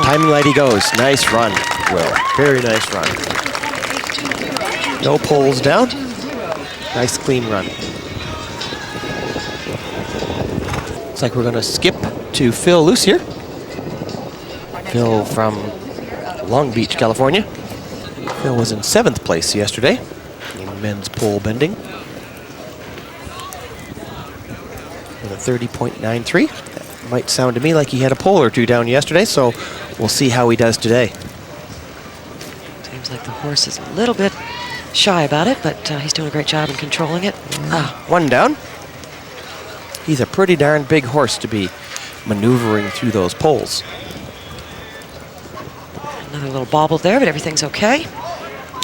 timing light he goes. Nice run, Will. Very nice run. No poles down. Nice clean run. Looks like we're going to skip to Phil Luce here. Phil from Long Beach, California. Phil was in 7th place yesterday in men's pole bending with a 30.93. That might sound to me like he had a pole or two down yesterday, so we'll see how he does today. Seems like the horse is a little bit shy about it, but he's doing a great job in controlling it. One down. He's a pretty darn big horse to be maneuvering through those poles. Another little bobble there, but everything's okay.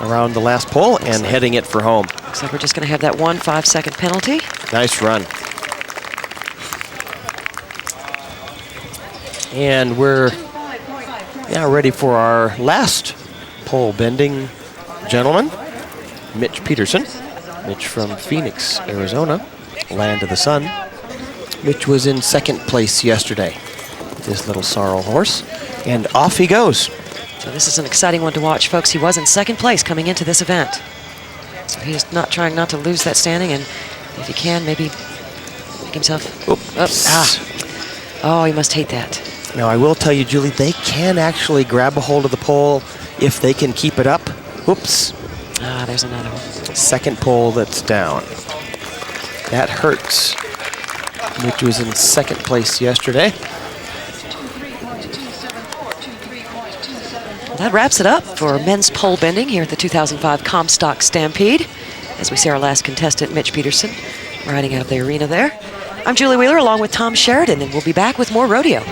Around the last pole and heading it for home. Looks like we're just going to have that 1 5-second penalty. Nice run. And we're ready for our last pole bending gentleman, Mitch Peterson. Mitch from Phoenix, Arizona, land of the sun. Mitch was in 2nd place yesterday with this little sorrel horse. And off he goes. So this is an exciting one to watch, folks. He was in 2nd place coming into this event. So he's trying not to lose that standing, and if he can, maybe make himself... Oh, he must hate that. Now, I will tell you, Julie, they can actually grab a hold of the pole if they can keep it up. Oops. There's another one. 2nd pole that's down. That hurts. Mitch was in 2nd place yesterday. Well, that wraps it up for men's pole bending here at the 2005 Comstock Stampede. As we see our last contestant, Mitch Peterson, riding out of the arena there. I'm Julie Wheeler along with Tom Sheridan, and we'll be back with more rodeo.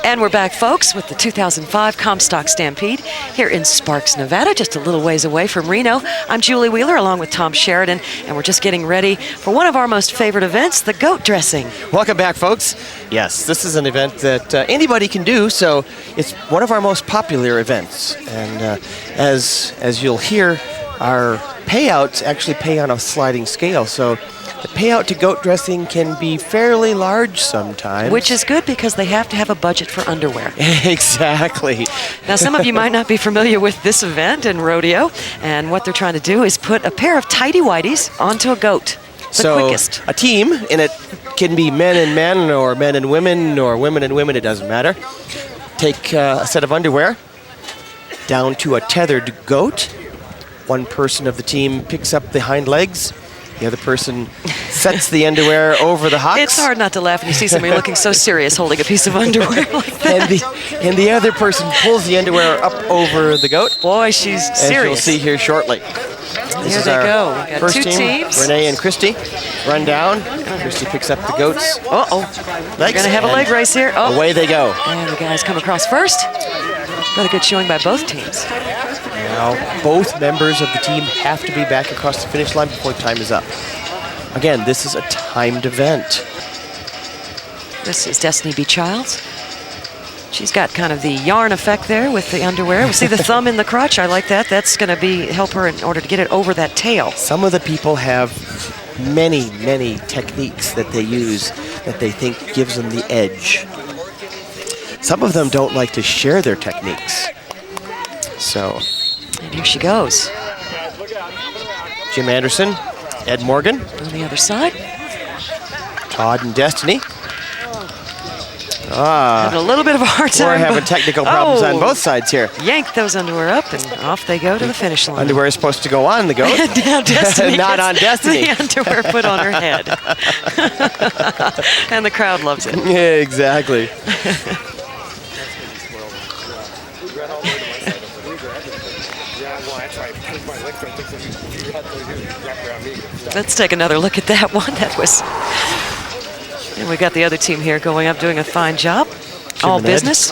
And we're back, folks, with the 2005 Comstock Stampede here in Sparks, Nevada, just a little ways away from Reno. I'm Julie Wheeler along with Tom Sheridan, and we're just getting ready for one of our most favorite events, the goat dressing. Welcome back, folks. Yes, this is an event that anybody can do, so it's one of our most popular events. And as you'll hear, our payouts actually pay on a sliding scale, so the payout to goat dressing can be fairly large sometimes. Which is good because they have to have a budget for underwear. Exactly. Now, some of you might not be familiar with this event and rodeo, and what they're trying to do is put a pair of tighty-whities onto a goat. The quickest. A team, and it can be men and men, or men and women, or women and women, it doesn't matter. Take a set of underwear down to a tethered goat. One person of the team picks up the hind legs. The other person sets the underwear over the hocks. It's hard not to laugh when you see somebody looking so serious holding a piece of underwear like that. And the other person pulls the underwear up over the goat. Boy, she's serious. As you'll see here shortly. Here they go. We got first two teams. Renee and Christy run down. Christy picks up the goats. We're going to have a leg race here. Away they go. And the guys come across first. Got a good showing by both teams. Now, both members of the team have to be back across the finish line before time is up. Again, this is a timed event. This is Destiny B. Childs. She's got kind of the yarn effect there with the underwear. We see the thumb in the crotch. I like that. That's going to help her in order to get it over that tail. Some of the people have many, many techniques that they use that they think gives them the edge. Some of them don't like to share their techniques. So, and here she goes. Jim Anderson, Ed Morgan. On the other side. Todd and Destiny. Having a little bit of a hard time. We're having technical problems on both sides here. Yank those underwear up, and off they go to the finish line. Underwear is supposed to go on the goat. Destiny not on Destiny. The underwear put on her head. And the crowd loves it. Yeah, exactly. Let's take another look at that one. That was... And we got the other team here going up, doing a fine job. All business.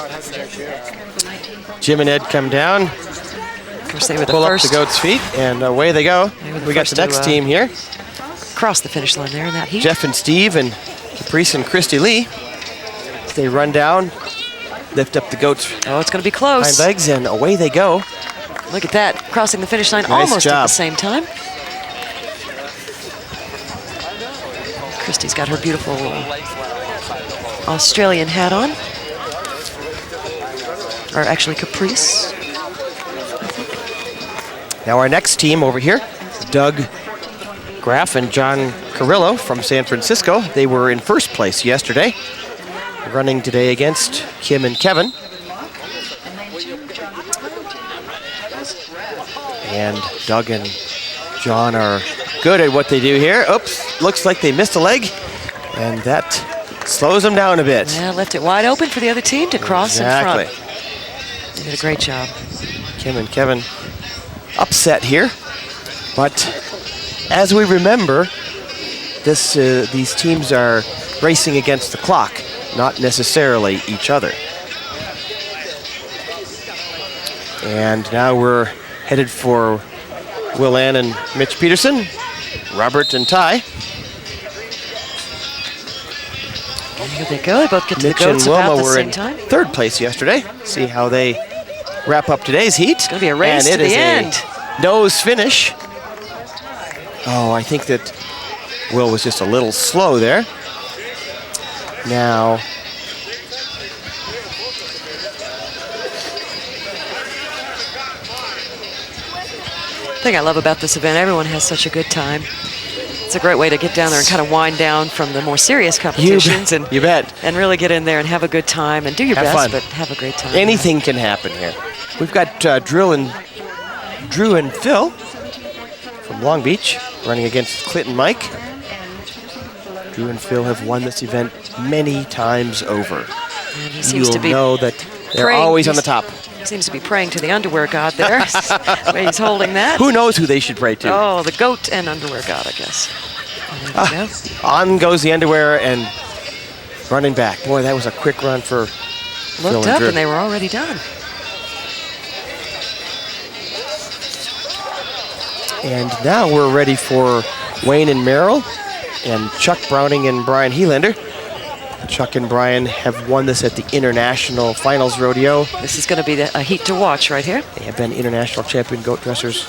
Jim and Ed come down. Of course, they were the pull first. Up the goat's feet, and away they go. We got the next team here. Cross the finish line there in that heat. Jeff and Steve and Caprice and Christy Lee. They run down, lift up the goat's it's going to be close. hind legs, and away they go. Look at that, crossing the finish line Nice almost job. at the same time. Christy's got her beautiful Australian hat on. Or actually Caprice. Now our next team over here, Doug Graff and John Carrillo from San Francisco. They were in first place yesterday, running today against Kim and Kevin. And Doug and John are good at what they do here. Oops, looks like they missed a leg, and that slows them down a bit. Yeah, left it wide open for the other team to cross in front. They did a great job. Kim and Kevin upset here, but as we remember, these teams are racing against the clock, not necessarily each other. And now we're headed for Will Ann and Mitch Peterson, Robert and Ty. And here they go. They both get to Mitch the goats and Wilma about the were same in time. third place yesterday. See how they wrap up today's heat. It's going to be a race and to it the is end. A nose finish. Oh, I think that Will was just a little slow there. Now, The thing I love about this event, everyone has such a good time. It's a great way to get down there and kind of wind down from the more serious competitions. You bet. And really get in there and have a good time and do your Have best, fun. but have a great time. Anything can happen here. We've got Drew and Phil from Long Beach running against Clint and Mike. Drew and Phil have won this event many times over. And he seems to be know that they're praying- always on the top. Seems to be praying to the underwear god there. The way he's holding that. Who knows who they should pray to? Oh, the goat and underwear god, I guess. And there we go. On goes the underwear and running back. Boy, that was a quick run for Phil Looked and up Drew. and they were already done. And now we're ready for Wayne and Merrill and Chuck Browning and Brian Helander. Chuck and Brian have won this at the International Finals Rodeo. This is going to be a heat to watch right here. They have been international champion goat dressers.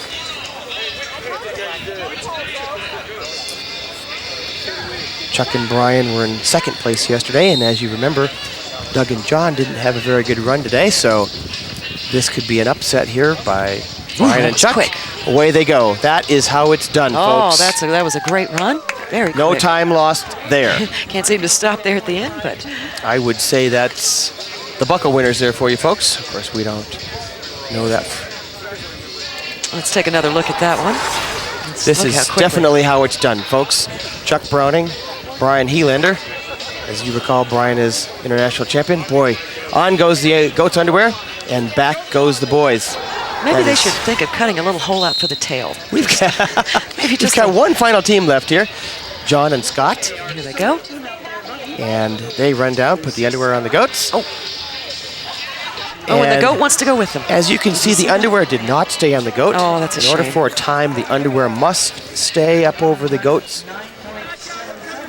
Chuck and Brian were in second place yesterday, and as you remember, Doug and John didn't have a very good run today, so this could be an upset here by Brian and Chuck. Quick. Away they go. That is how it's done, folks. Oh, that was a great run. Very No quick. time lost there. Can't seem to stop there at the end, but I would say that's the buckle winners there for you folks. Of course, we don't know that. let's take another look at that one. This is definitely how it's done, folks. Chuck Browning, Brian Helander. As you recall, Brian is international champion. Boy, on goes the goat's underwear, and back goes the boys. Maybe they should think of cutting a little hole out for the tail. We've Maybe just got one final team left here. John and Scott. Here they go. And they run down, put the underwear on the goats. Oh, and the goat wants to go with them. As you can see, the underwear did not stay on the goat. Oh, that's a In order shame. for a time, the underwear must stay up over the goat's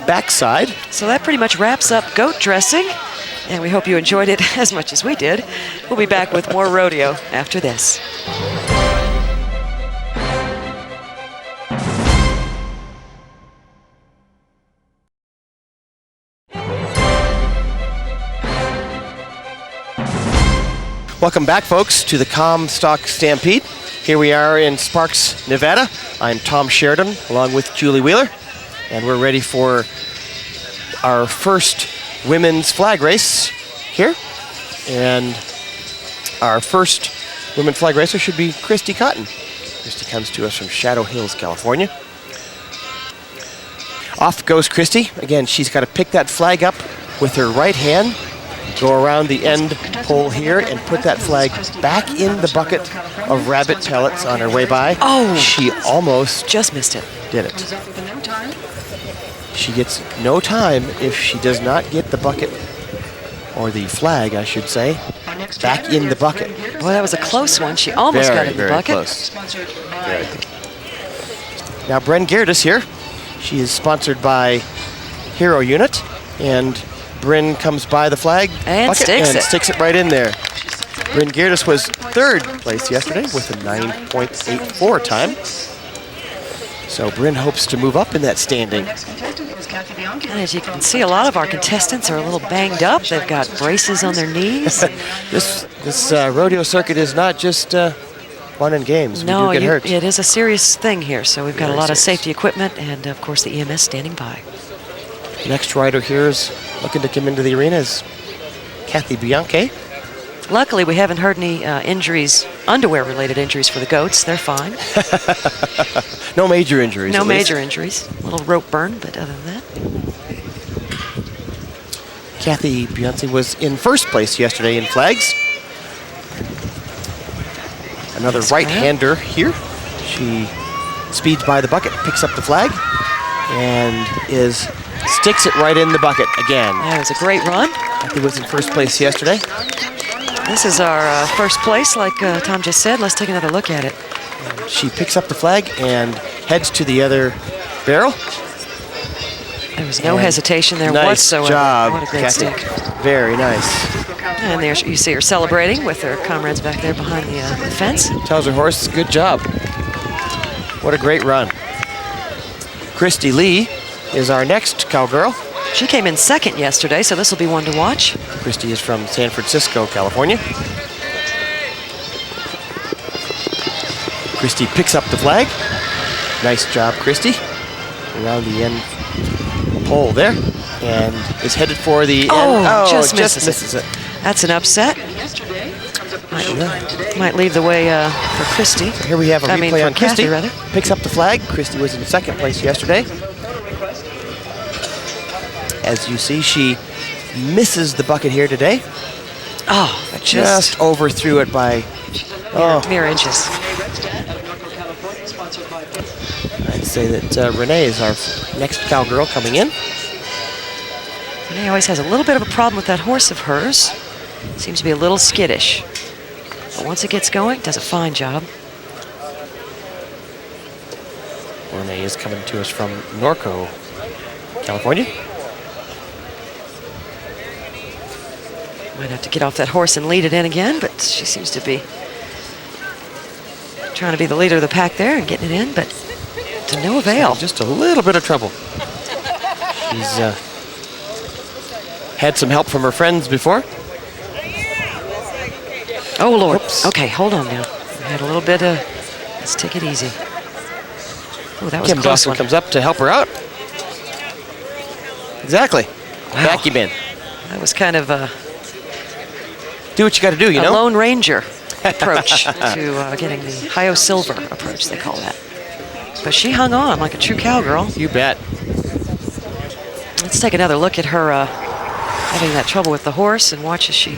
backside. So that pretty much wraps up goat dressing, and we hope you enjoyed it as much as we did. We'll be back with more rodeo after this. Welcome back, folks, to the Comstock Stampede. Here we are in Sparks, Nevada. I'm Tom Sheridan, along with Julie Wheeler, and we're ready for our first women's flag race here. And our first women's flag racer should be Christy Cotton. Christy comes to us from Shadow Hills, California. Off goes Christy. Again, she's got to pick that flag up with her right hand, go around the end pole here and put that flag back in the bucket of rabbit pellets on her way by. Oh! She almost Just missed it. did it. She gets no time if she does not get the bucket, or the flag, I should say, back in the bucket. Boy, that was a close one. She almost got it in the bucket. Close. Very close. Now, Bren Gerdes here. She is sponsored by Hero Unit, and Bryn comes by the flag and bucket sticks it right in there. Bryn Gerdes was third place yesterday with a 9.84 time. So Bryn hopes to move up in that standing. And as you can see, a lot of our contestants are a little banged up. They've got braces on their knees. This rodeo circuit is not just fun and games. No, we do get hurt. It is a serious thing here. So we've got Very a lot of serious. safety equipment and, of course, the EMS standing by. Next rider here is looking to come into the arena is Kathy Bianchi. Luckily, we haven't heard any injuries, underwear-related injuries for the goats. They're fine. No major injuries. No at least. major injuries. A little rope burn, but other than that. Kathy Bianchi was in first place yesterday in flags. Another right-hander here. She speeds by the bucket, picks up the flag, and sticks it right in the bucket again. That was a great run. Kathy was in first place yesterday. This is our first place, like Tom just said. Let's take another look at it. She picks up the flag and heads to the other barrel. There was no hesitation there nice whatsoever. Job, what a great Kathy. stick. Very nice. And there you see her celebrating with her comrades back there behind the fence. Tells her horse, good job. What a great run. Christy Lee is our next cowgirl. She came in second yesterday, so this will be one to watch. Christy is from San Francisco, California. Christy picks up the flag. Nice job, Christy. Around the end pole there. And is headed for the end. Oh, just misses it. That's an upset. Might leave the way for Christy. Here we have a replay on Christy. Kathy, rather. Picks up the flag. Christy was in second place yesterday. As you see, she misses the bucket here today. Oh, just overthrew it by mere inches. I'd say that Renee is our next cowgirl coming in. Renee always has a little bit of a problem with that horse of hers. Seems to be a little skittish. But once it gets going, does a fine job. Renee is coming to us from Norco, California. Might have to get off that horse and lead it in again, but she seems to be trying to be the leader of the pack there and getting it in, but to no avail. Just a little bit of trouble. She's had some help from her friends before. Oh, Lord. Oops. Okay, hold on now. We had a little bit of... Let's take it easy. Oh, that was Kim a close Dawson one. comes up to help her out. Exactly. Wow. Vacuum in. That was kind of a Do what you got to do, you know? Lone Ranger approach to getting the Hio Silver approach, they call that. But she hung on like a true cowgirl. You bet. Let's take another look at her having that trouble with the horse and watch as she...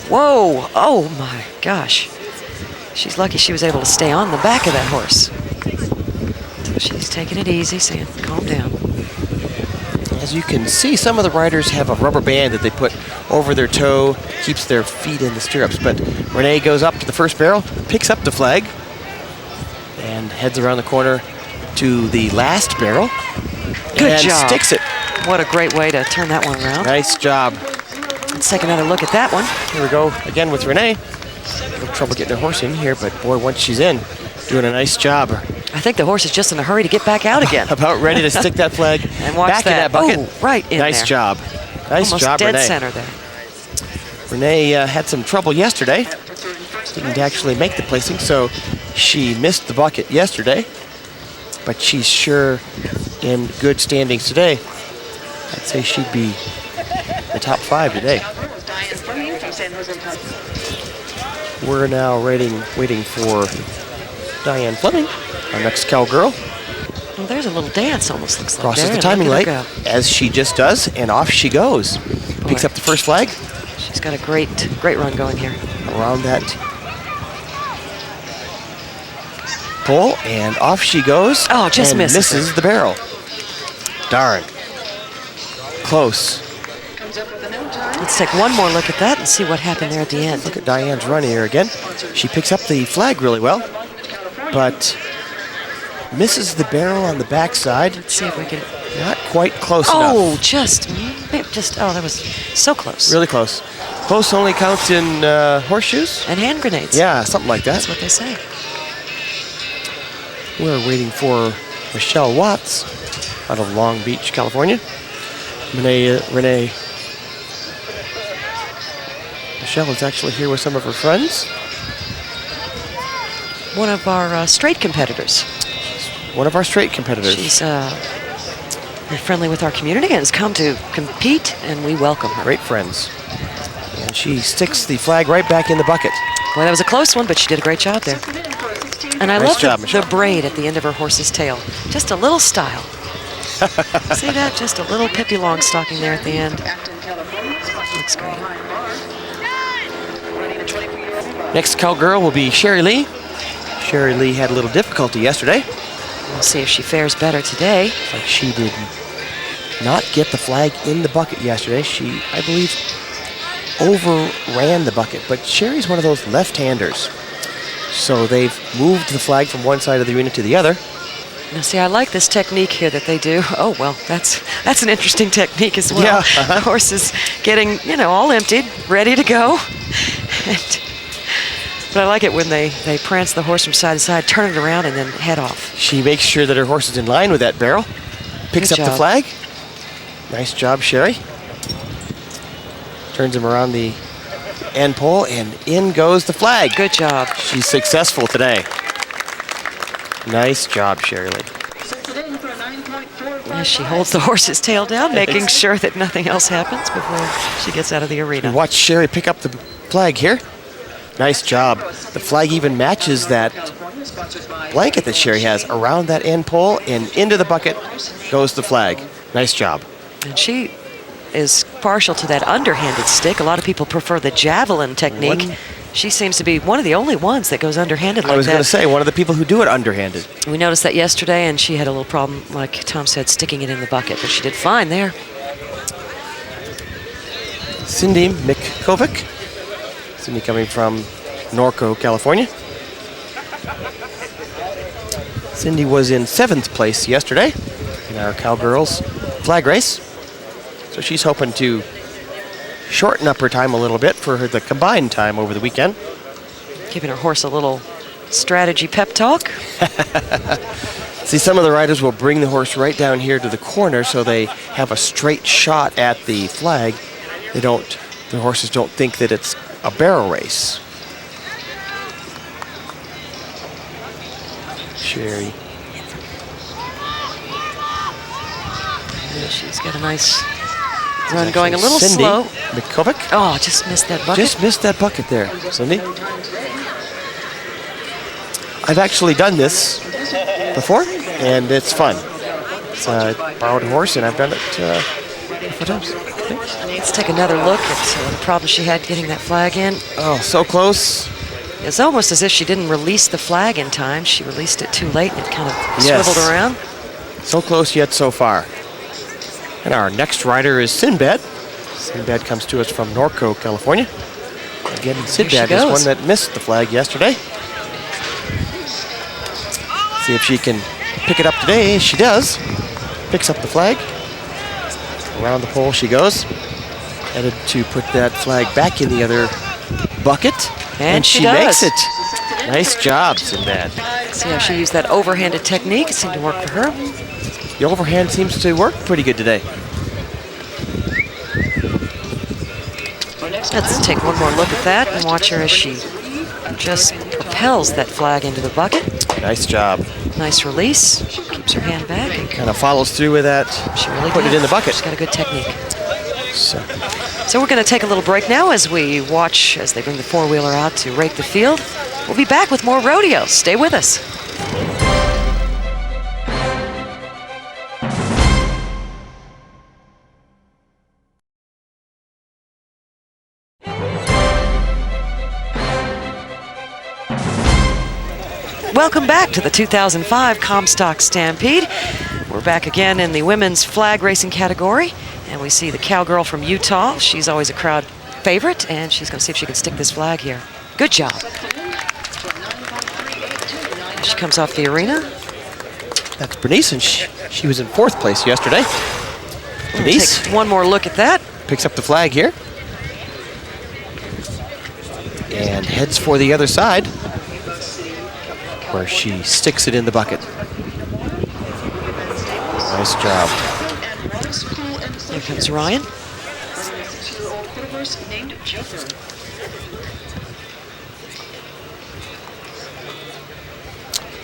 Whoa! Oh, my gosh. She's lucky she was able to stay on the back of that horse. So she's taking it easy, saying, calm down. As you can see, some of the riders have a rubber band that they put over their toe, keeps their feet in the stirrups. But Renee goes up to the first barrel, picks up the flag, and heads around the corner to the last barrel. Good and job. Sticks it What a great way to turn that one around. Nice job. Let's take another look at that one. Here we go again with Renee. A little trouble getting her horse in here, but boy, once she's in, doing a nice job. I think the horse is just in a hurry to get back out again. About ready to stick that flag and watch back in that bucket. Oh, right in nice there. Job. Nice Almost job, dead Renee. center there. Renee had some trouble yesterday. Didn't actually make the placing, so she missed the bucket yesterday. But she's sure in good standings today. I'd say she'd be the top 5 today. We're now waiting for Diane Fleming, our next cowgirl. Well, there's a little dance, almost looks like. Crosses there. the timing Look light, at her go. as she just does, and off she goes. Picks up the first flag. She's got a great run going here. Around that pole, and off she goes. Oh, just and misses the barrel. Darn. Close. Let's take one more look at that and see what happened there at the end. Look at Diane's run here again. She picks up the flag really well, but misses the barrel on the backside. Let's see if we can. Not quite close enough. enough. Oh, that was so close. Really close. Close only counts in horseshoes? And hand grenades. Yeah, something like that. That's what they say. We're waiting for Michelle Watts out of Long Beach, California. Renee. Michelle is actually here with some of her friends. One of our straight competitors. One of our straight competitors. She's very friendly with our community and has come to compete, and we welcome her. Great friends. And she sticks the flag right back in the bucket. Well, that was a close one, but she did a great job there. And I Nice job, love the braid at the end of her horse's tail. Just a little style. See that? Just a little Pippi Longstocking there at the end. Looks great. Next cowgirl will be Sherry Lee. Sherry Lee had a little difficulty yesterday. We'll see if she fares better today. Like she did not get the flag in the bucket yesterday. She, I believe, overran the bucket. But Sherry's one of those left-handers. So they've moved the flag from one side of the arena to the other. Now, see, I like this technique here that they do. Oh, well, that's an interesting technique as well. Yeah, The horse is getting, all emptied, ready to go. But I like it when they prance the horse from side to side, turn it around, and then head off. She makes sure that her horse is in line with that barrel. Picks Good up the job. flag. Nice job, Sherry. Turns him around the end pole, and in goes the flag. Good job. She's successful today. Nice job, Sherry Lee. As she holds the horse's tail down, making sure that nothing else happens before she gets out of the arena. Watch Sherry pick up the flag here. Nice job. The flag even matches that blanket that Sherry has around that end pole, and into the bucket goes the flag. Nice job. And she is partial to that underhanded stick. A lot of people prefer the javelin technique. She seems to be one of the only ones that goes underhanded like that. I was going to say, one of the people who do it underhanded. We noticed that yesterday, and she had a little problem, like Tom said, sticking it in the bucket, but she did fine there. Cindy Mikovic. Cindy coming from Norco, California. Cindy was in 7th place yesterday in our Cowgirls flag race. So she's hoping to shorten up her time a little bit for the combined time over the weekend. Giving her horse a little strategy pep talk. See, some of the riders will bring the horse right down here to the corner so they have a straight shot at the flag. The horses don't think that it's a barrel race. Sherry. Yeah, she's got a nice run going a little Cindy slow. Mikovic. Oh, just missed that bucket. Just missed that bucket there, Cindy. I've actually done this before, and it's fun. I borrowed a horse, and I've done it 4 times. Let's take another look at the problem she had getting that flag in. Oh, so close. It's almost as if she didn't release the flag in time. She released it too late, and it kind of swiveled around. So close yet so far. And our next rider is Sinbad. Sinbad comes to us from Norco, California. Again, Sinbad is one that missed the flag yesterday. See if she can pick it up today. She does. Picks up the flag. Around the pole she goes. Headed to put that flag back in the other bucket. And she makes does. it. Nice job, Sinbad. See how she used that overhanded technique. It seemed to work for her. The overhand seems to work pretty good today. Let's take one more look at that and watch her as she just propels that flag into the bucket. Nice job. Nice release. Keeps her hand back. Kind of follows through with that. She really put did. it in the bucket. She's got a good technique. So we're going to take a little break now as we watch as they bring the four-wheeler out to rake the field. We'll be back with more rodeo. Stay with us. Welcome back to the 2005 Comstock Stampede. We're back again in the women's flag racing category, and we see the cowgirl from Utah. She's always a crowd favorite, and she's going to see if she can stick this flag here. Good job. She comes off the arena. that's Bernice, and she was in 4th place yesterday. Bernice, take one more look at that. Picks up the flag here. And heads for the other side, where she sticks it in the bucket. Nice job. Here comes Ryan.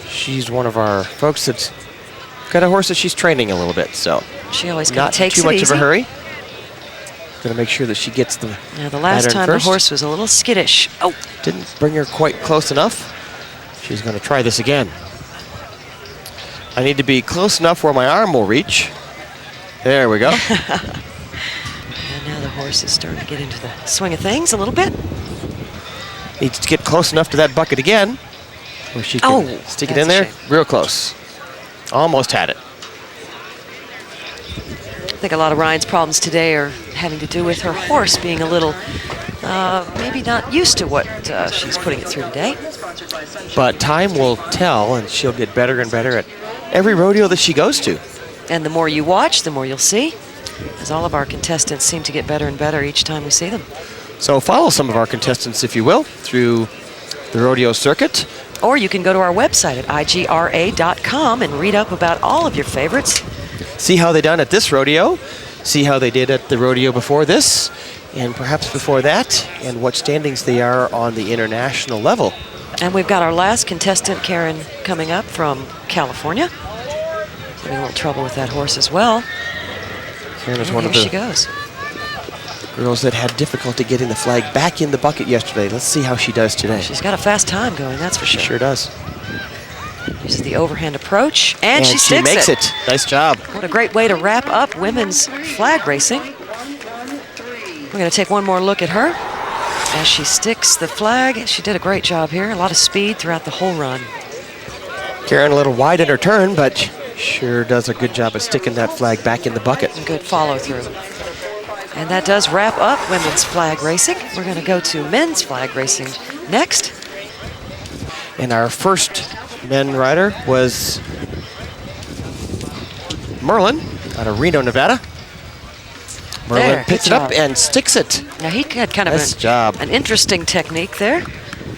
She's one of our folks that's got a horse that she's training a little bit, so she always not takes too it much easy. of a hurry. Gonna make sure that she gets the Now the last time first. the horse was a little skittish. Oh, didn't bring her quite close enough. She's gonna try this again. I need to be close enough where my arm will reach. There we go. And now the horse is starting to get into the swing of things a little bit. Needs to get close enough to that bucket again, where she can stick it in there. Real close. Almost had it. I think a lot of Ryan's problems today are having to do with her horse being a little, maybe not used to what she's putting it through today. But time will tell, and she'll get better and better at every rodeo that she goes to. And the more you watch, the more you'll see, as all of our contestants seem to get better and better each time we see them. So follow some of our contestants, if you will, through the rodeo circuit. Or you can go to our website at igra.com and read up about all of your favorites. See how they done at this rodeo, see how they did at the rodeo before this, and perhaps before that, and what standings they are on the international level. And we've got our last contestant, Karen, coming up from California. Having a little trouble with that horse as well. Karen is and one here of the she goes. Girls that had difficulty getting the flag back in the bucket yesterday. Let's see how she does today. She's got a fast time going, that's for sure. She sure does. Uses the overhand approach, and she she sticks makes it. Nice job. What a great way to wrap up women's flag racing. We're going to take one more look at her as she sticks the flag. She did a great job here. A lot of speed throughout the whole run. Karen a little wide in her turn, but sure does a good job of sticking that flag back in the bucket. Good follow through. And that does wrap up women's flag racing. We're going to go to men's flag racing next. And our first men rider was Merlin out of Reno, Nevada. Merlin picks it up and sticks it. Now he had kind of an interesting technique there.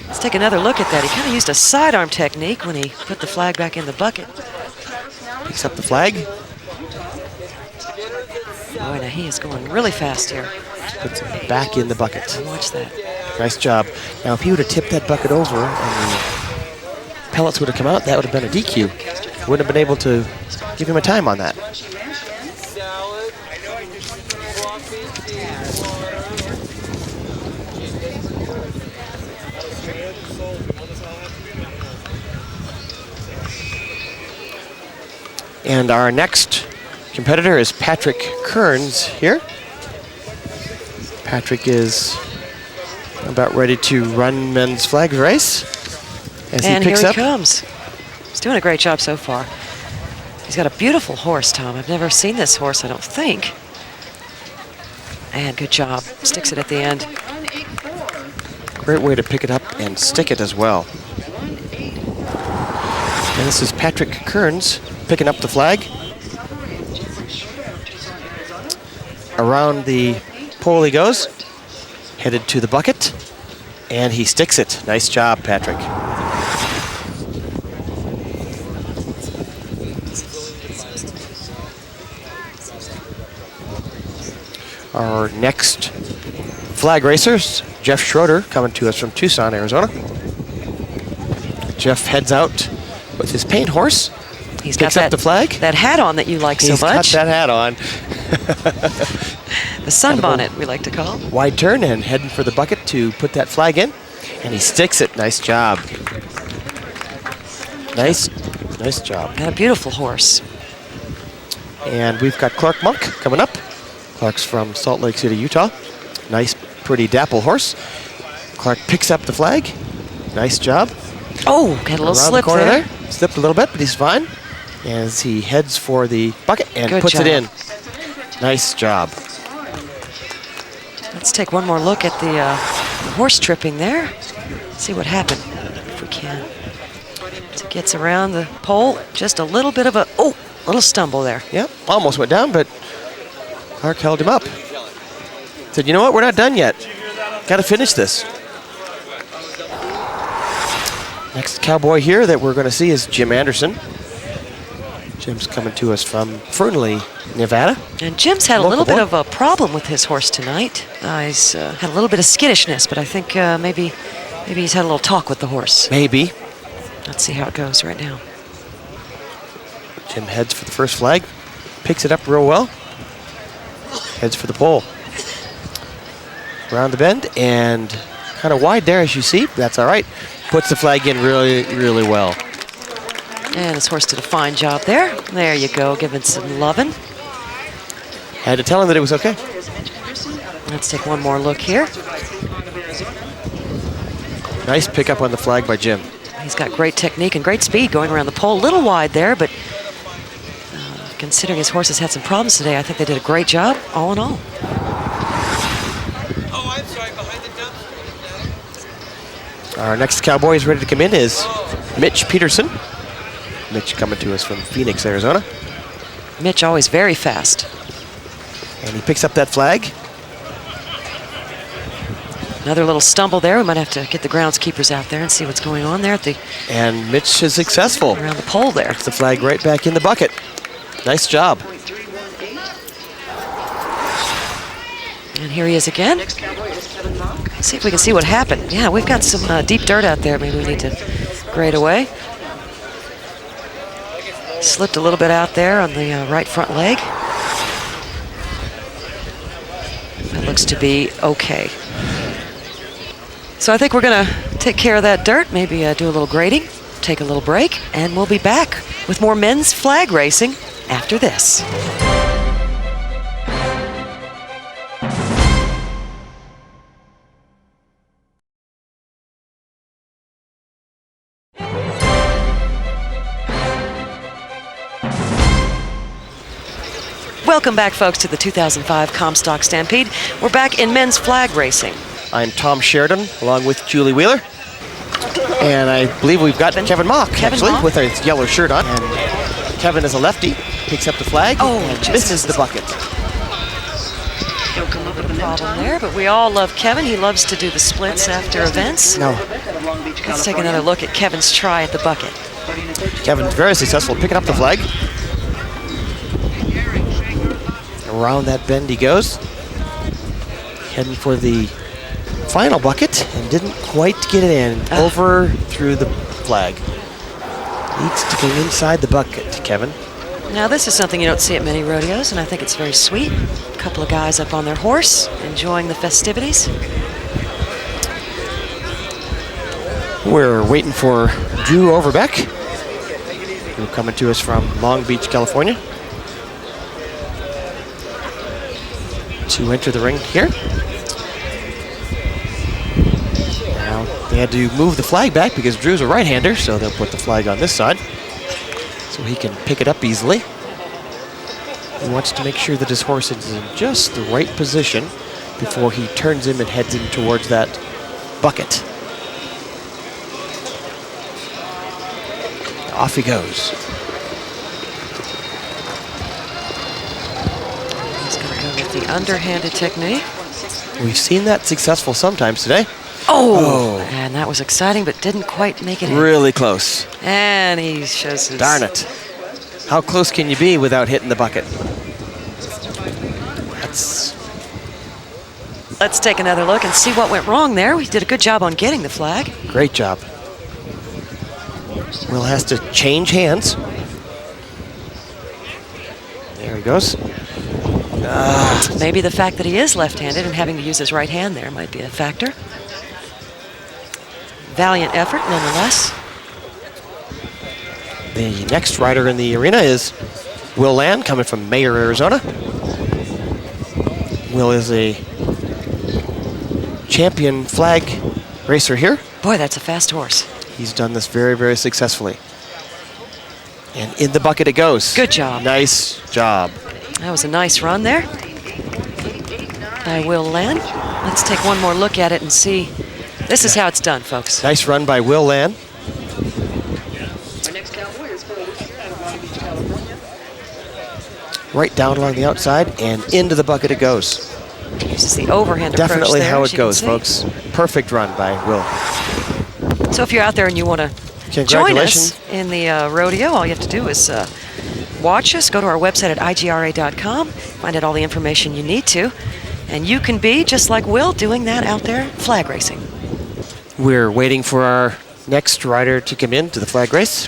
Let's take another look at that. He kind of used a sidearm technique when he put the flag back in the bucket. Picks up the flag. Boy, now he is going really fast here. Puts it back in the bucket. Watch that. Nice job. Now, if he would have tipped that bucket over and the pellets would have come out, that would have been a DQ. Wouldn't have been able to give him a time on that. And our next competitor is Patrick Kearns here. Patrick is about ready to run men's flag race. As and he picks here he up. comes. He's doing a great job so far. He's got a beautiful horse, Tom. I've never seen this horse, I don't think. And good job. Sticks it at the end. Great way to pick it up and stick it as well. And this is Patrick Kearns picking up the flag. Around the pole he goes, headed to the bucket, and he sticks it. Nice job, Patrick. Our next flag racers, Jeff Schroeder, coming to us from Tucson, Arizona. Jeff heads out with his paint horse. He's picks got up the flag. that hat on that you like so much. He's got that hat on. The sunbonnet, we like to call. Wide turn and heading for the bucket to put that flag in. And he sticks it. Nice job. Nice job. Got a beautiful horse. And we've got Clark Monk coming up. Clark's from Salt Lake City, Utah. Nice, pretty dapple horse. Clark picks up the flag. Nice job. Oh, got a little slip the corner there. Slipped a little bit, but he's fine. As he heads for the bucket and Good puts job. it in. Nice job. Let's take one more look at the horse tripping there. See what happened, if we can. As he gets around the pole, just a little bit of a, little stumble there. Yep, almost went down, but Clark held him up. Said, you know what, we're not done yet. Got to finish this. Next cowboy here that we're going to see is Jim Anderson. Jim's coming to us from Fernley, Nevada. And Jim's had a little bit of a problem with his horse tonight. He's had a little bit of skittishness, but I think maybe he's had a little talk with the horse. Maybe. Let's see how it goes right now. Jim heads for the first flag, picks it up real well, heads for the pole. Around the bend and kind of wide there as you see. That's all right. Puts the flag in really, really well. And his horse did a fine job there. There you go, giving some loving. Had to tell him that it was okay. Let's take one more look here. Nice pickup on the flag by Jim. He's got great technique and great speed going around the pole. A little wide there, but considering his horse has had some problems today, I think they did a great job, all in all. Oh, I'm sorry, behind the dumpster. Our next cowboy is ready to come in is Mitch Peterson. Mitch coming to us from Phoenix, Arizona. Mitch always very fast. And he picks up that flag. Another little stumble there. We might have to get the groundskeepers out there and see what's going on there at the. And Mitch is successful. Around the pole there. Puts the flag right back in the bucket. Nice job. And here he is again. Let's see if we can see what happened. Yeah, we've got some deep dirt out there. Maybe we need to grade away. Slipped a little bit out there on the right front leg. That looks to be okay. So I think we're going to take care of that dirt, maybe do a little grading, take a little break, and we'll be back with more men's flag racing after this. Welcome back, folks, to the 2005 Comstock Stampede. We're back in men's flag racing. I'm Tom Sheridan, along with Julie Wheeler. And I believe we've got Kevin Mock, Mock, with a yellow shirt on. And Kevin is a lefty, picks up the flag, and misses the bucket. A little bit of problem there, but we all love Kevin. He loves to do the splits after events. No. Let's take another look at Kevin's try at the bucket. Kevin's very successful picking up the flag. Around that bend he goes. Heading for the final bucket and didn't quite get it in. Over through the flag. Needs to go inside the bucket, Kevin. Now this is something you don't see at many rodeos, and I think it's very sweet. A couple of guys up on their horse, enjoying the festivities. We're waiting for Drew Overbeck, who coming to us from Long Beach, California, to enter the ring here. Now they had to move the flag back because Drew's a right-hander, so they'll put the flag on this side so he can pick it up easily. He wants to make sure that his horse is in just the right position before he turns him and heads him towards that bucket. Off he goes. He's going to go with the underhanded technique. We've seen that successful sometimes today. Oh! And that was exciting, but didn't quite make it in. Really close. And he shows his... Darn it. How close can you be without hitting the bucket? Let's take another look and see what went wrong there. We did a good job on getting the flag. Great job. Will has to change hands. There he goes. Maybe the fact that he is left-handed and having to use his right hand there might be a factor. Valiant effort, nonetheless. The next rider in the arena is Will Land, coming from Mayer, Arizona. Will is a champion flag racer here. Boy, that's a fast horse. He's done this very, very successfully. And in the bucket it goes. Good job. Nice job. That was a nice run there by Will Land. Let's take one more look at it and see. This is how it's done, folks. Nice run by Will Land. Our next cowboy is Phil Lucier out of Long Beach, California. Right down along the outside and into the bucket it goes. This is the overhand approach Definitely there, how as it you can goes, see. folks. Perfect run by Will. So if you're out there and you want to join us in the rodeo, all you have to do is watch us. Go to our website at igra.com. Find out all the information you need to. And you can be, just like Will, doing that out there, flag racing. We're waiting for our next rider to come in to the flag race.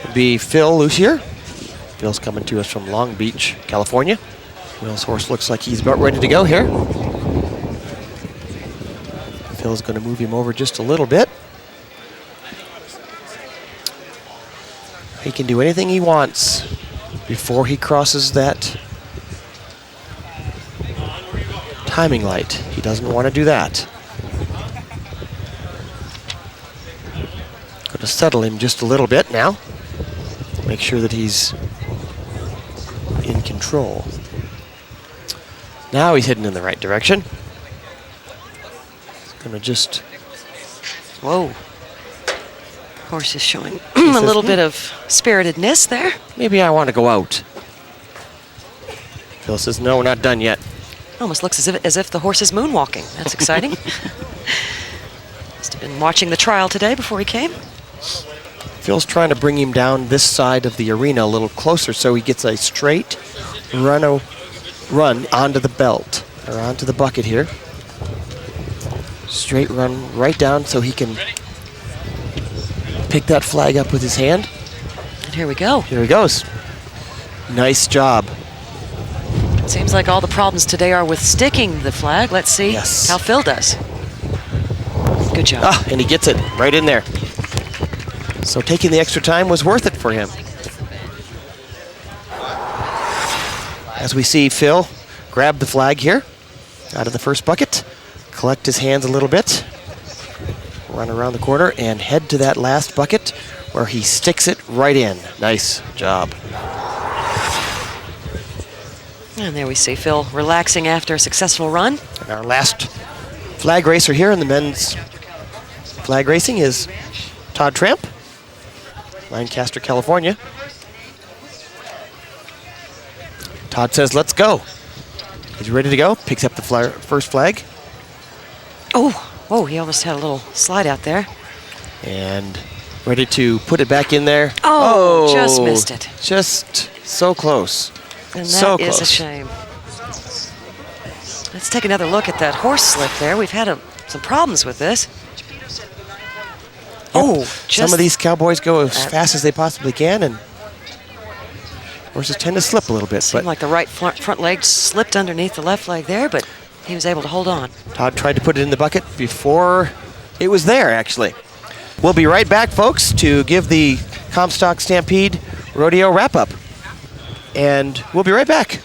It'll be Phil Lucier. Phil's coming to us from Long Beach, California. Will's horse looks like he's about ready to go here. Phil's going to move him over just a little bit. He can do anything he wants before he crosses that timing light. He doesn't want to do that. Going to settle him just a little bit now. Make sure that he's in control. Now he's heading in the right direction. Going to just... Whoa. Horse is showing a little bit of spiritedness there. Maybe I want to go out. Phil says, no, we're not done yet. Almost looks as if the horse is moonwalking. That's exciting. Must have been watching the trial today before he came. Phil's trying to bring him down this side of the arena a little closer so he gets a straight run onto the belt, or onto the bucket here. Straight run right down so he can pick that flag up with his hand. And here we go. Here he goes. Nice job. Seems like all the problems today are with sticking the flag. Let's see how Phil does. Good job. Ah, and he gets it right in there. So taking the extra time was worth it for him. As we see Phil grab the flag here out of the first bucket, collect his hands a little bit, run around the corner, and head to that last bucket where he sticks it right in. Nice job. And there we see Phil relaxing after a successful run. And our last flag racer here in the men's flag racing is Todd Tramp, Lancaster, California. Todd says, let's go. He's ready to go, picks up the first flag. Oh, he almost had a little slide out there. And ready to put it back in there. Oh, just missed it. Just so close. And so that is close. a shame. Let's take another look at that horse slip there. We've had some problems with this. Yep. Some of these cowboys go as fast as they possibly can, and horses tend to slip a little bit. Seemed like the right front leg slipped underneath the left leg there, but he was able to hold on. Todd tried to put it in the bucket before it was there, actually. We'll be right back, folks, to give the Comstock Stampede Rodeo wrap-up. And we'll be right back.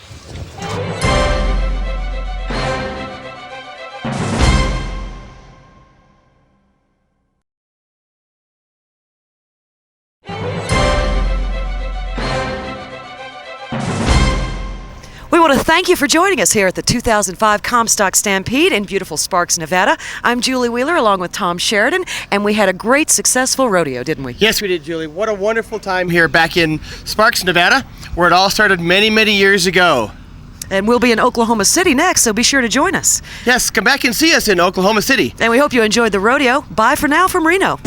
We want to thank you for joining us here at the 2005 Comstock Stampede in beautiful Sparks, Nevada. I'm Julie Wheeler along with Tom Sheridan, and we had a great, successful rodeo, didn't we? Yes, we did, Julie. What a wonderful time here back in Sparks, Nevada, where it all started many, many years ago. And we'll be in Oklahoma City next, so be sure to join us. Yes, come back and see us in Oklahoma City. And we hope you enjoyed the rodeo. Bye for now from Reno.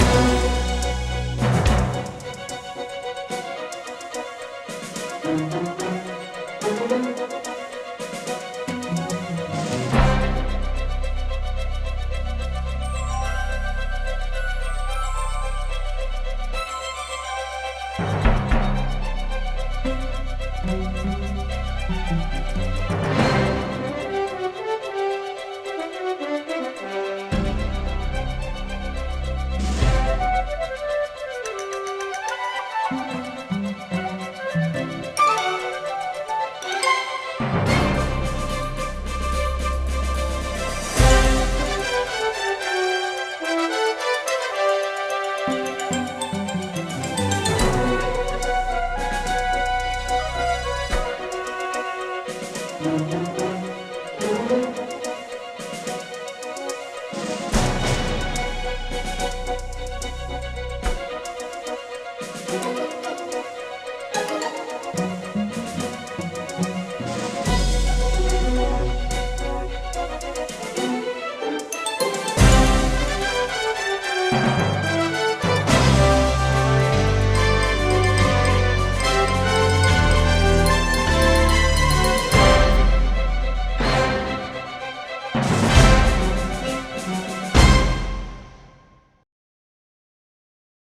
Thank you.